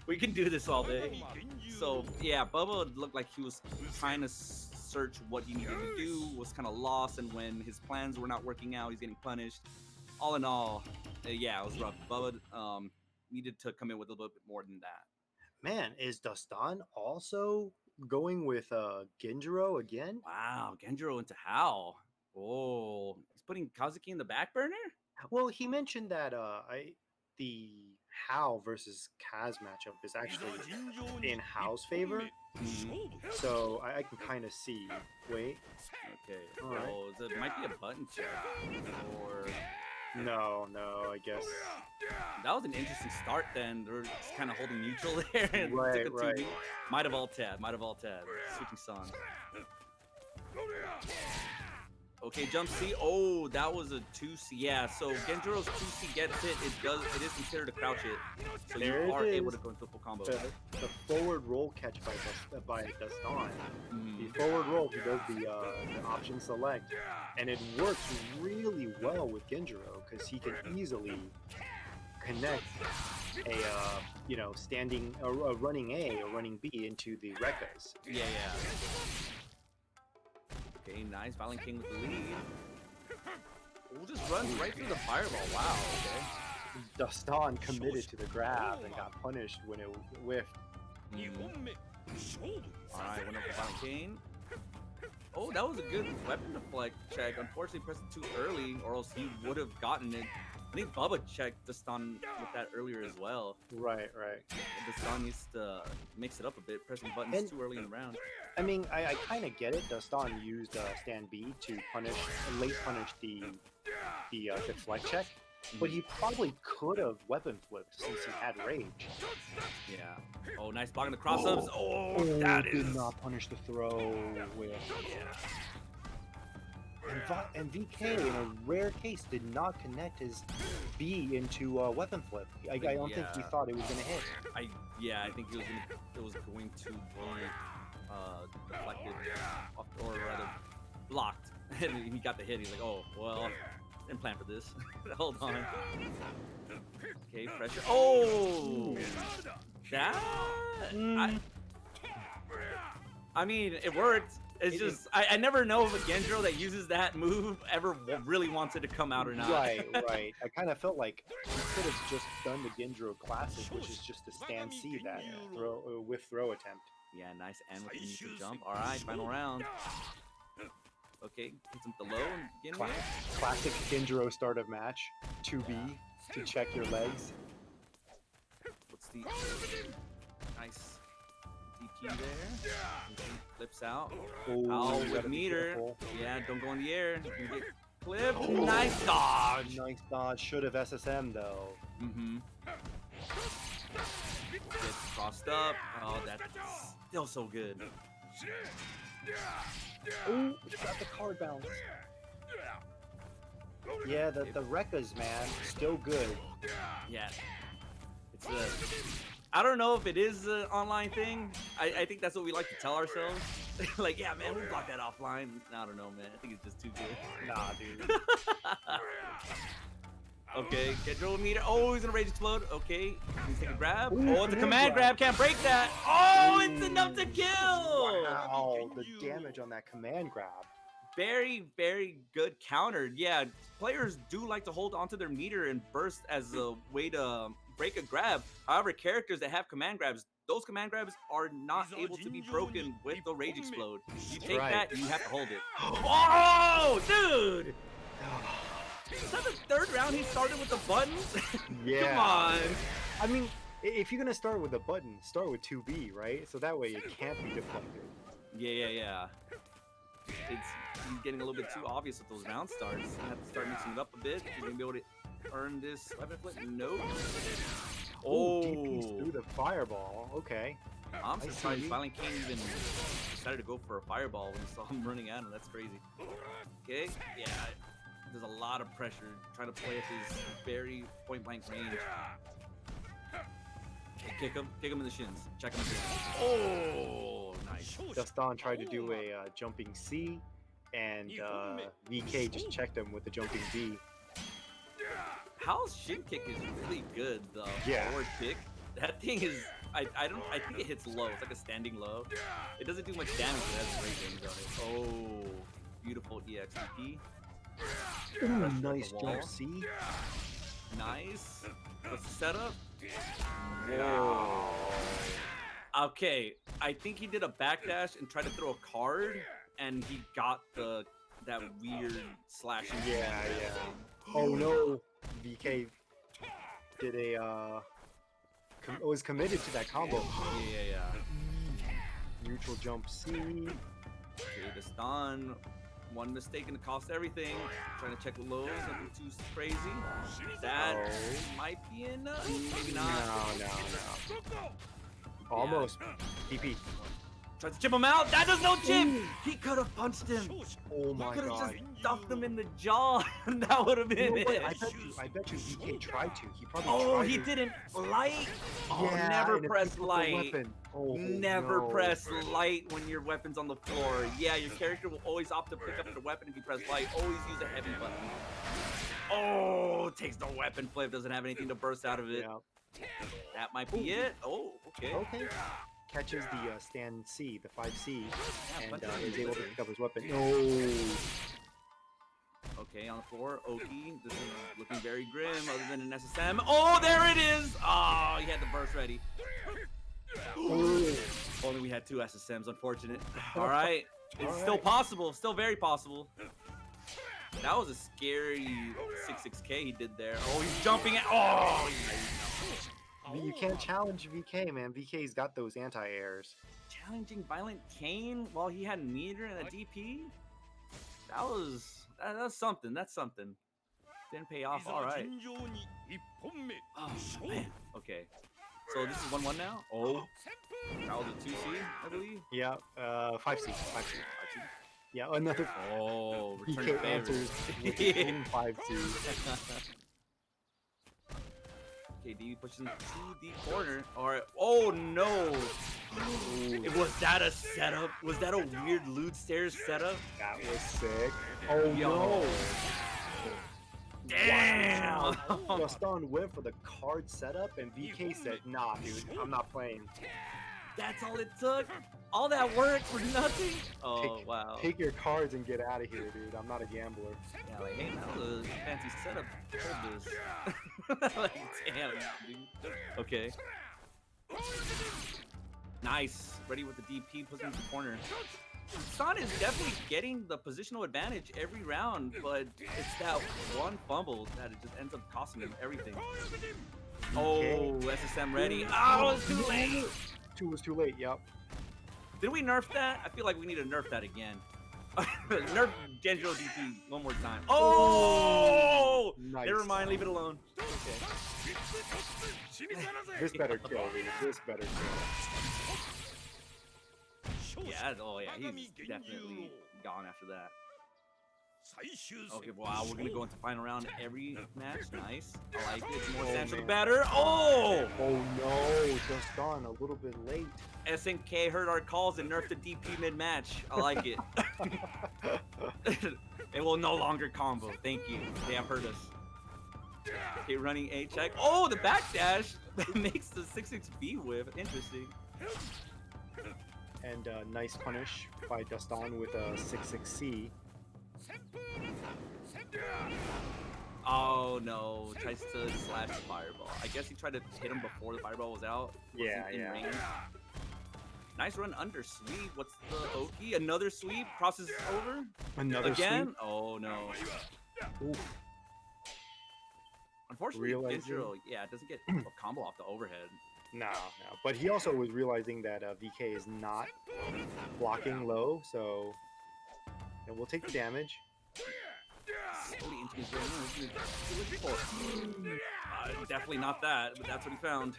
Speaker 1: We can do this all day. So, yeah, Bubba looked like he was trying to search what he needed to do, was kind of lost, and when his plans were not working out, he's getting punished. All in all, yeah, it was rough. Bubba needed to come in with a little bit more than that.
Speaker 5: Man, is Dustan also going with Genjiro again?
Speaker 1: Wow, Genjiro into Hal. Oh, he's putting Kazuki in the back burner?
Speaker 5: Well, he mentioned that the Hao versus Kaz matchup is actually in Hao's favor. So I can kind of see. Wait.
Speaker 1: Okay.
Speaker 5: All right.
Speaker 1: Oh, it might be a button check. Or
Speaker 5: No, I guess.
Speaker 1: that was an interesting start then. They're just kind of holding neutral there. And
Speaker 5: Right,
Speaker 1: took a 2B.
Speaker 5: right.
Speaker 1: Might have all tab. Switching songs. Okay, jump C. Oh, that was a 2C. Yeah, so Genjiro's 2C gets hit. It is considered a crouch hit. So
Speaker 5: There
Speaker 1: you
Speaker 5: it
Speaker 1: are able
Speaker 5: is.
Speaker 1: to go into full combo.
Speaker 5: The forward roll catch by Dustan.
Speaker 1: Mhm.
Speaker 5: The forward roll, he does the option select, and it works really well with Genjiro because he can easily connect a standing a running A or running B into the Rekkas.
Speaker 1: Yeah. Okay, nice. Violent King with the lead. We'll just run right through the fireball. Wow, okay.
Speaker 5: Dustan committed to the grab and got punished when it whiffed.
Speaker 1: Alright, went up to Violent King. Oh, that was a good weapon deflect check. Unfortunately, pressed it too early, or else he would have gotten it. I think Bubba checked Dustan with that earlier as well.
Speaker 5: Right.
Speaker 1: Dustan needs to mix it up a bit, pressing buttons too early in the round.
Speaker 5: I mean, I kind of get it. Dustan used stand B to late punish the deflect check, but he probably could have weapon flipped since he had rage.
Speaker 1: Yeah. Oh, nice blocking the cross-ups. Oh, that is...
Speaker 5: did not punish the throw with. And VK, in a rare case, did not connect his B into weapon flip. I don't think he thought it was gonna hit.
Speaker 1: I think it was going to be deflected, or rather blocked. And he got the hit. He's like, oh, well, didn't plan for this. Hold on. Okay, pressure. Oh! That... I mean, it worked. It's just, I never know if a Genjiro that uses that move ever really wants it to come out or not.
Speaker 5: Right. I kind of felt like he could have just done the Genjiro classic, which is just a stand C that throw attempt.
Speaker 1: Yeah, nice and with the neutral jump. All right, final round. Okay, hits him with the low and begin with.
Speaker 5: Classic Genjiro start of match, 2B to check your legs.
Speaker 1: see. Nice DP there. Flips out. Oh, with meter. Yeah, don't go in the air. You get clipped.
Speaker 5: Oh.
Speaker 1: Nice dodge.
Speaker 5: Nice dodge. Should have SSM though.
Speaker 1: Mm-hmm. Gets crossed up. Oh, that's still so good.
Speaker 5: Ooh, got the card bounce. Yeah, the Rekkas, man, still good.
Speaker 1: Yeah. It's I don't know if it is an online thing. I think that's what we like to tell ourselves. Like, yeah, man, we blocked that offline. I don't know, man. I think it's just too good.
Speaker 5: Nah, dude.
Speaker 1: Okay, get drill meter. Oh, he's gonna rage explode. Okay, he's taking a grab.
Speaker 5: Ooh,
Speaker 1: Oh, it's a command grab. Can't break that. Oh, it's enough to kill.
Speaker 5: Wow, the damage on that command grab.
Speaker 1: Very, very good countered. Yeah, players do like to hold onto their meter and burst as a way to break a grab. However, characters that have command grabs, those command grabs are not able to be broken with the rage explode. You take
Speaker 5: Right.
Speaker 1: that, you have to hold it. Oh, dude! Is that the third round he started with the buttons?
Speaker 5: Yeah.
Speaker 1: Come on.
Speaker 5: I mean, if you're gonna start with a button, start with 2B, right? So that way it can't be deflected.
Speaker 1: Yeah. It's getting a little bit too obvious with those round starts. You have to start mixing it up a bit. You're gonna be able to earn this weapon flip. Nope.
Speaker 5: Oh, DP's through the fireball. Okay.
Speaker 1: I'm
Speaker 5: I
Speaker 1: surprised
Speaker 5: see.
Speaker 1: Violent Kane even decided to go for a fireball when he saw him running at him. That's crazy. Okay, yeah. There's a lot of pressure trying to play at his very point blank range. Okay, kick him in the shins. Check him in the shins. Oh, nice.
Speaker 5: Shodown tried to do a jumping C, and VK just checked him with the jumping B.
Speaker 1: Hal's shin kick is really good though.
Speaker 5: Yeah.
Speaker 1: Forward kick. That thing is I think it hits low. It's like a standing low. It doesn't do much damage, but it has great range on it. Oh, beautiful EXP.
Speaker 5: Ooh, nice jump C.
Speaker 1: Nice. What's the setup? Whoa. Okay, I think he did a backdash and tried to throw a card, and he got that weird slashing.
Speaker 5: Yeah. Oh no, VK did was committed to that combo.
Speaker 1: Yeah.
Speaker 5: Neutral jump C.
Speaker 1: Okay, the stun. One mistake and it cost everything. Trying to check lows, nothing too crazy. That might be enough. Maybe not.
Speaker 5: No. Almost. DP.
Speaker 1: Tries to chip him out. That does no chip. He could have punched him.
Speaker 5: Oh
Speaker 1: He
Speaker 5: my
Speaker 1: could have
Speaker 5: god.
Speaker 1: just stuffed him in the jaw. That would have been
Speaker 5: You know what?
Speaker 1: it.
Speaker 5: I bet you VK tried to. He probably
Speaker 1: Oh,
Speaker 5: tried
Speaker 1: he
Speaker 5: to.
Speaker 1: didn't light. Oh,
Speaker 5: Yeah,
Speaker 1: never
Speaker 5: and it
Speaker 1: press
Speaker 5: picked up the
Speaker 1: light.
Speaker 5: weapon. Oh,
Speaker 1: Never
Speaker 5: no.
Speaker 1: press light when your weapon's on the floor. Yeah, your character will always opt to pick up the weapon if you press light. Always use a heavy button. Oh, takes the weapon flip. Doesn't have anything to burst out of it.
Speaker 5: Yeah.
Speaker 1: That might be it. Oh, okay.
Speaker 5: Okay. Catches the stand C, the 5C, and
Speaker 1: punch
Speaker 5: is
Speaker 1: him.
Speaker 5: able to pick up his weapon. No.
Speaker 1: Okay, on the floor. Oki. This is looking very grim other than an SSM. Oh, there it is. Oh, he had the burst ready. Only we had 2 SSMs, unfortunate. All right. It's still possible. Still very possible. That was a scary 6-6K he did there. Oh, he's jumping at. Oh,
Speaker 5: You can't challenge VK, man. VK's got those anti-airs.
Speaker 1: challenging Violent Kane while he had meter and a DP? That's something. That's something. Didn't pay off. All right. Oh, man. Okay. So this is 1-1 now? Oh. That was a 2C, I believe.
Speaker 5: Yeah, 5C. Yeah, another
Speaker 1: Oh, return
Speaker 5: VK
Speaker 1: favor.
Speaker 5: answers in 5C.
Speaker 1: KD pushes him to the corner. All right. Oh, no. Was that a setup? Was that a weird loot stairs setup?
Speaker 5: That was sick. Oh
Speaker 1: Yo.
Speaker 5: no.
Speaker 1: Damn.
Speaker 5: Shodown went for the card setup, and VK said, "Nah, dude, I'm not playing.
Speaker 1: That's all it took? All that work for nothing? Oh, wow.
Speaker 5: Take your cards and get out of here, dude. I'm not a gambler."
Speaker 1: Yeah, like, hey, that was a fancy setup. Hold this. Like, damn, dude. Okay. Nice. Ready with the DP, puts him in the corner. Son is definitely getting the positional advantage every round, but it's that one fumble that it just ends up costing him everything. Oh, SSM ready. Oh, it's too late.
Speaker 5: 2 was too late. Yep.
Speaker 1: Did we nerf that? I feel like we need to nerf that again. Nerf Genjo DP one more time. Oh!
Speaker 5: Nice.
Speaker 1: Never mind, leave it alone. Okay.
Speaker 5: This better kill, dude. This better kill.
Speaker 1: Yeah, oh yeah, he's definitely gone after that. Okay, wow, we're gonna go into final round every match. Nice. I like it. More Sancho the batter. Oh!
Speaker 5: Oh no, just gone a little bit late.
Speaker 1: SNK heard our calls and nerfed the DP mid-match. I like it. It will no longer combo. Thank you. They have heard us. Okay, running A check. Oh, the backdash makes the 6-6B whip. Interesting.
Speaker 5: And nice punish by Dustan with a 6-6C.
Speaker 1: Oh no, tries to slash the fireball. I guess he tried to hit him before the fireball was out.
Speaker 5: Yeah,
Speaker 1: Wasn't in
Speaker 5: yeah.
Speaker 1: range. Nice run under sweep. What's the Oki? Another sweep. Crosses over.
Speaker 5: Another
Speaker 1: Again?
Speaker 5: sweep.
Speaker 1: Oh no.
Speaker 5: Ooh.
Speaker 1: Unfortunately,
Speaker 5: Realizing-
Speaker 1: Intro, yeah, it doesn't get a combo off the overhead.
Speaker 5: No. But he also was realizing that VK is not blocking low, so and we'll take the damage.
Speaker 1: Slowly into his range. Definitely not that, but that's what he found.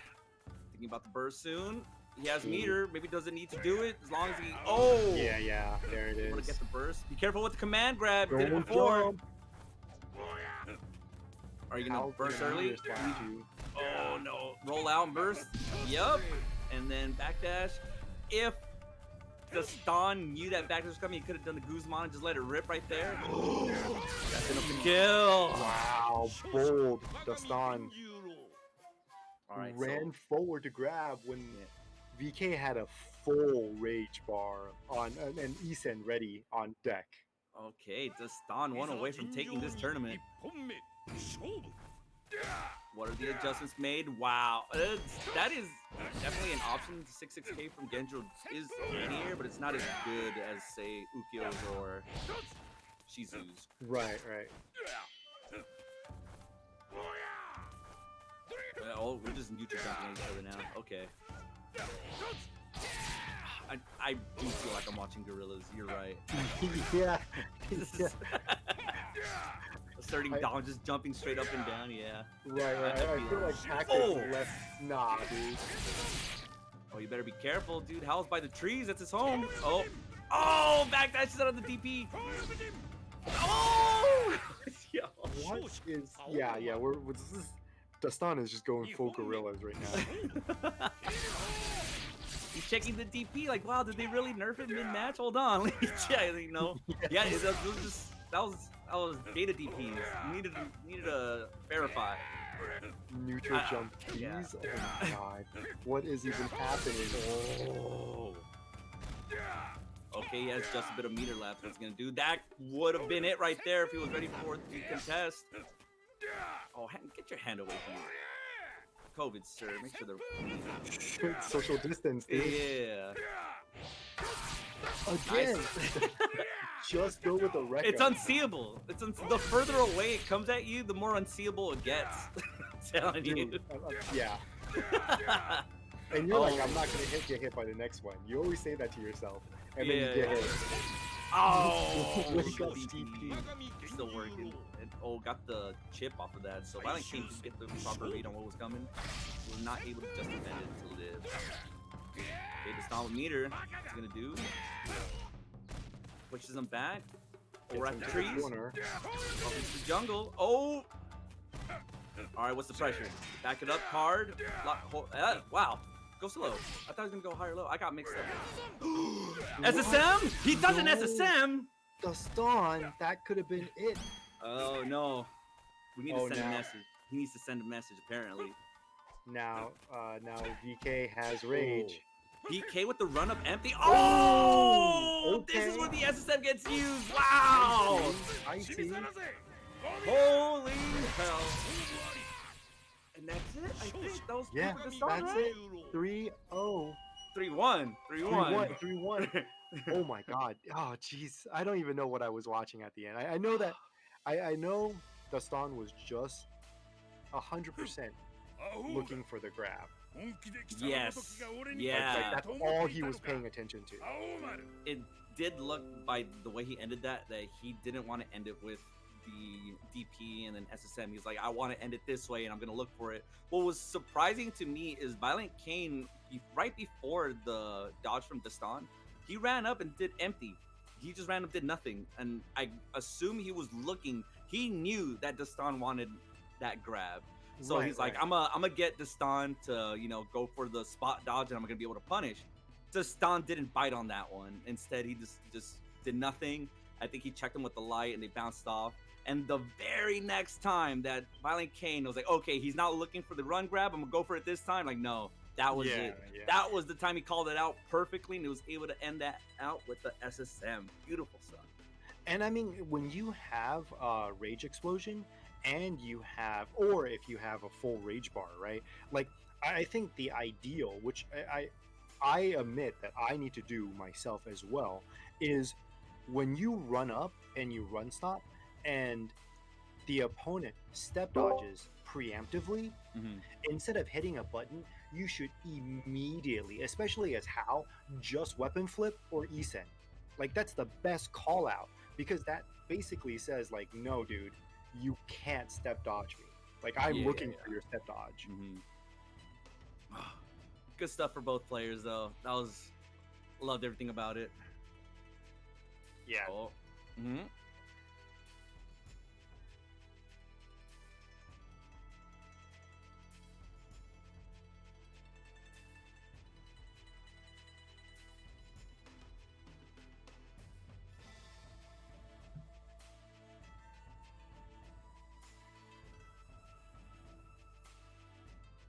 Speaker 1: Thinking about the burst soon. He has meter. Maybe doesn't need to do it as long as he. Oh!
Speaker 5: Yeah, there it
Speaker 1: Want
Speaker 5: is.
Speaker 1: to get the burst? Be careful with the command grab. Did it
Speaker 5: Don't
Speaker 1: before.
Speaker 5: jump.
Speaker 1: Are you gonna
Speaker 5: How
Speaker 1: burst
Speaker 5: did he
Speaker 1: early?
Speaker 5: respond to-
Speaker 1: Oh no! Roll out and burst. Yup. And then backdash. If the Ston knew that backdash was coming, he could have done the Guzman and just let it rip right there. That's enough to kill.
Speaker 5: Wow, bold. Dustan
Speaker 1: All right.
Speaker 5: ran forward to grab when VK had a full rage bar on and Isen ready on deck.
Speaker 1: Okay, Dastan one away from taking this tournament. What are the adjustments made? Wow, that is definitely an option. 6-6K from Genjo is in here, but it's not as good as, say, Ukyo's or Shizu's.
Speaker 5: Right.
Speaker 1: Oh, we're just neutral jumping each other now. Okay. I do feel like I'm watching Gorillas. You're right.
Speaker 5: yeah.
Speaker 1: Starting down, just jumping straight up and down. Yeah.
Speaker 5: Right. I feel like Packer
Speaker 1: Oh!
Speaker 5: is less. Nah, dude.
Speaker 1: Oh, you better be careful, dude. Howl's by the trees. That's his home. Oh, backdashes out of the DP. Oh! Yo.
Speaker 5: What is? Yeah. We're this is. Dustan is just going full gorillas right now.
Speaker 1: He's checking the DP. Like, wow, did they really nerf it mid-match? Hold on. Let me check. Yeah, that was data DPs. You needed to verify.
Speaker 5: Neutral jump keys.
Speaker 1: yeah.
Speaker 5: Oh my god. What is even happening?
Speaker 1: Oh. Okay, he has just a bit of meter left. What's he gonna do? That would have been it right there if he was ready for the contest. Oh, get your hand away from me. COVID, sir. Make sure they're
Speaker 5: Social distance, dude.
Speaker 1: yeah.
Speaker 5: Again. Just go with the record.
Speaker 1: It's unseeable. The further away it comes at you, the more unseeable it gets. I'm telling you.
Speaker 5: Dude, yeah. And you're like, I'm not gonna get hit by the next one. You always say that to yourself, and then you get hit.
Speaker 1: Oh,
Speaker 5: Wake up,
Speaker 1: DP. Still working. And, got the chip off of that. So Violent came to get the proper read on what was coming. We were not able to just defend it to live. Okay, the stall with meter. What's he gonna do? Pushes him back. We're at the trees.
Speaker 5: Corner.
Speaker 1: Up into the jungle. Oh! Alright, what's the pressure? Back it up hard. Wow. Go slow. I thought he was gonna go higher low. I got mixed up. SSM? He does an SSM?
Speaker 5: Dustan, that could have been it.
Speaker 1: Oh no. We need to send a
Speaker 5: now.
Speaker 1: message. He needs to send a message apparently.
Speaker 5: Now VK has rage.
Speaker 1: BK with the run up empty. Oh!
Speaker 5: Okay.
Speaker 1: This is where the SSM gets used. Wow!
Speaker 5: I see.
Speaker 1: Holy hell. And that's it. I think that was
Speaker 5: Yeah,
Speaker 1: for the start,
Speaker 5: that's
Speaker 1: right?
Speaker 5: it. 3-0.
Speaker 1: 3-1. 3-1.
Speaker 5: 3-1. Oh my god. Oh jeez. I don't even know what I was watching at the end. I know that I know Dustan was just 100% looking for the grab.
Speaker 1: Yes.
Speaker 5: Like,
Speaker 1: Yeah.
Speaker 5: that's all he was paying attention to.
Speaker 1: It did look by the way he ended that he didn't want to end it with the DP and then SSM. He's like, I want to end it this way and I'm gonna look for it. What was surprising to me is Violent Kane, right before the dodge from Destan, he ran up and did empty. He just ran up, did nothing, and I assume he was looking. He knew that Destan wanted that grab, so
Speaker 5: Right,
Speaker 1: he's like,
Speaker 5: right.
Speaker 1: I'm gonna get Destan to go for the spot dodge, and I'm gonna be able to punish. Destan didn't bite on that one. Instead, he just did nothing. I think he checked him with the light, and they bounced off. And the very next time that Violent Kane was like, okay, he's not looking for the run grab, I'm gonna go for it this time. Like, no, that was it.
Speaker 5: Yeah.
Speaker 1: That was the time he called it out perfectly, and he was able to end that out with the SSM. Beautiful stuff.
Speaker 5: And I mean, when you have Rage Explosion, and you have, or if you have a full Rage Bar, right? Like, I think the ideal, which I admit that I need to do myself as well, is when you run up and you run stop, and the opponent step dodges preemptively, instead of hitting a button, you should immediately, especially as Hal, just weapon flip or E-send. Like, that's the best call out, because that basically says, like, no, dude, you can't step dodge me. Like, I'm looking for your step dodge.
Speaker 1: Good stuff for both players, though. Loved everything about it.
Speaker 5: Yeah.
Speaker 1: Oh.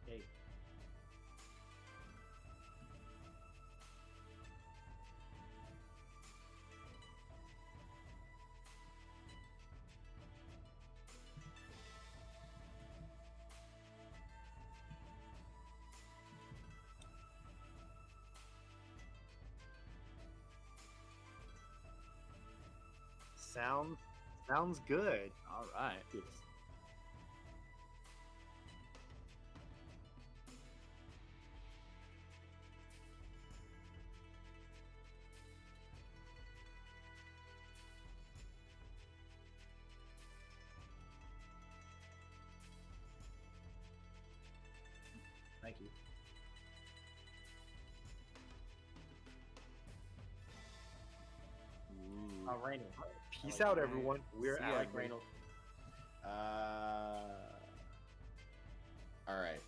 Speaker 6: Hey.
Speaker 5: Sounds good.
Speaker 1: All right.
Speaker 6: Yes. Thank you. Reynolds.
Speaker 5: Peace
Speaker 6: I like
Speaker 5: out,
Speaker 6: that.
Speaker 5: everyone. We're
Speaker 6: See,
Speaker 5: out.
Speaker 6: I like Reynolds. All right.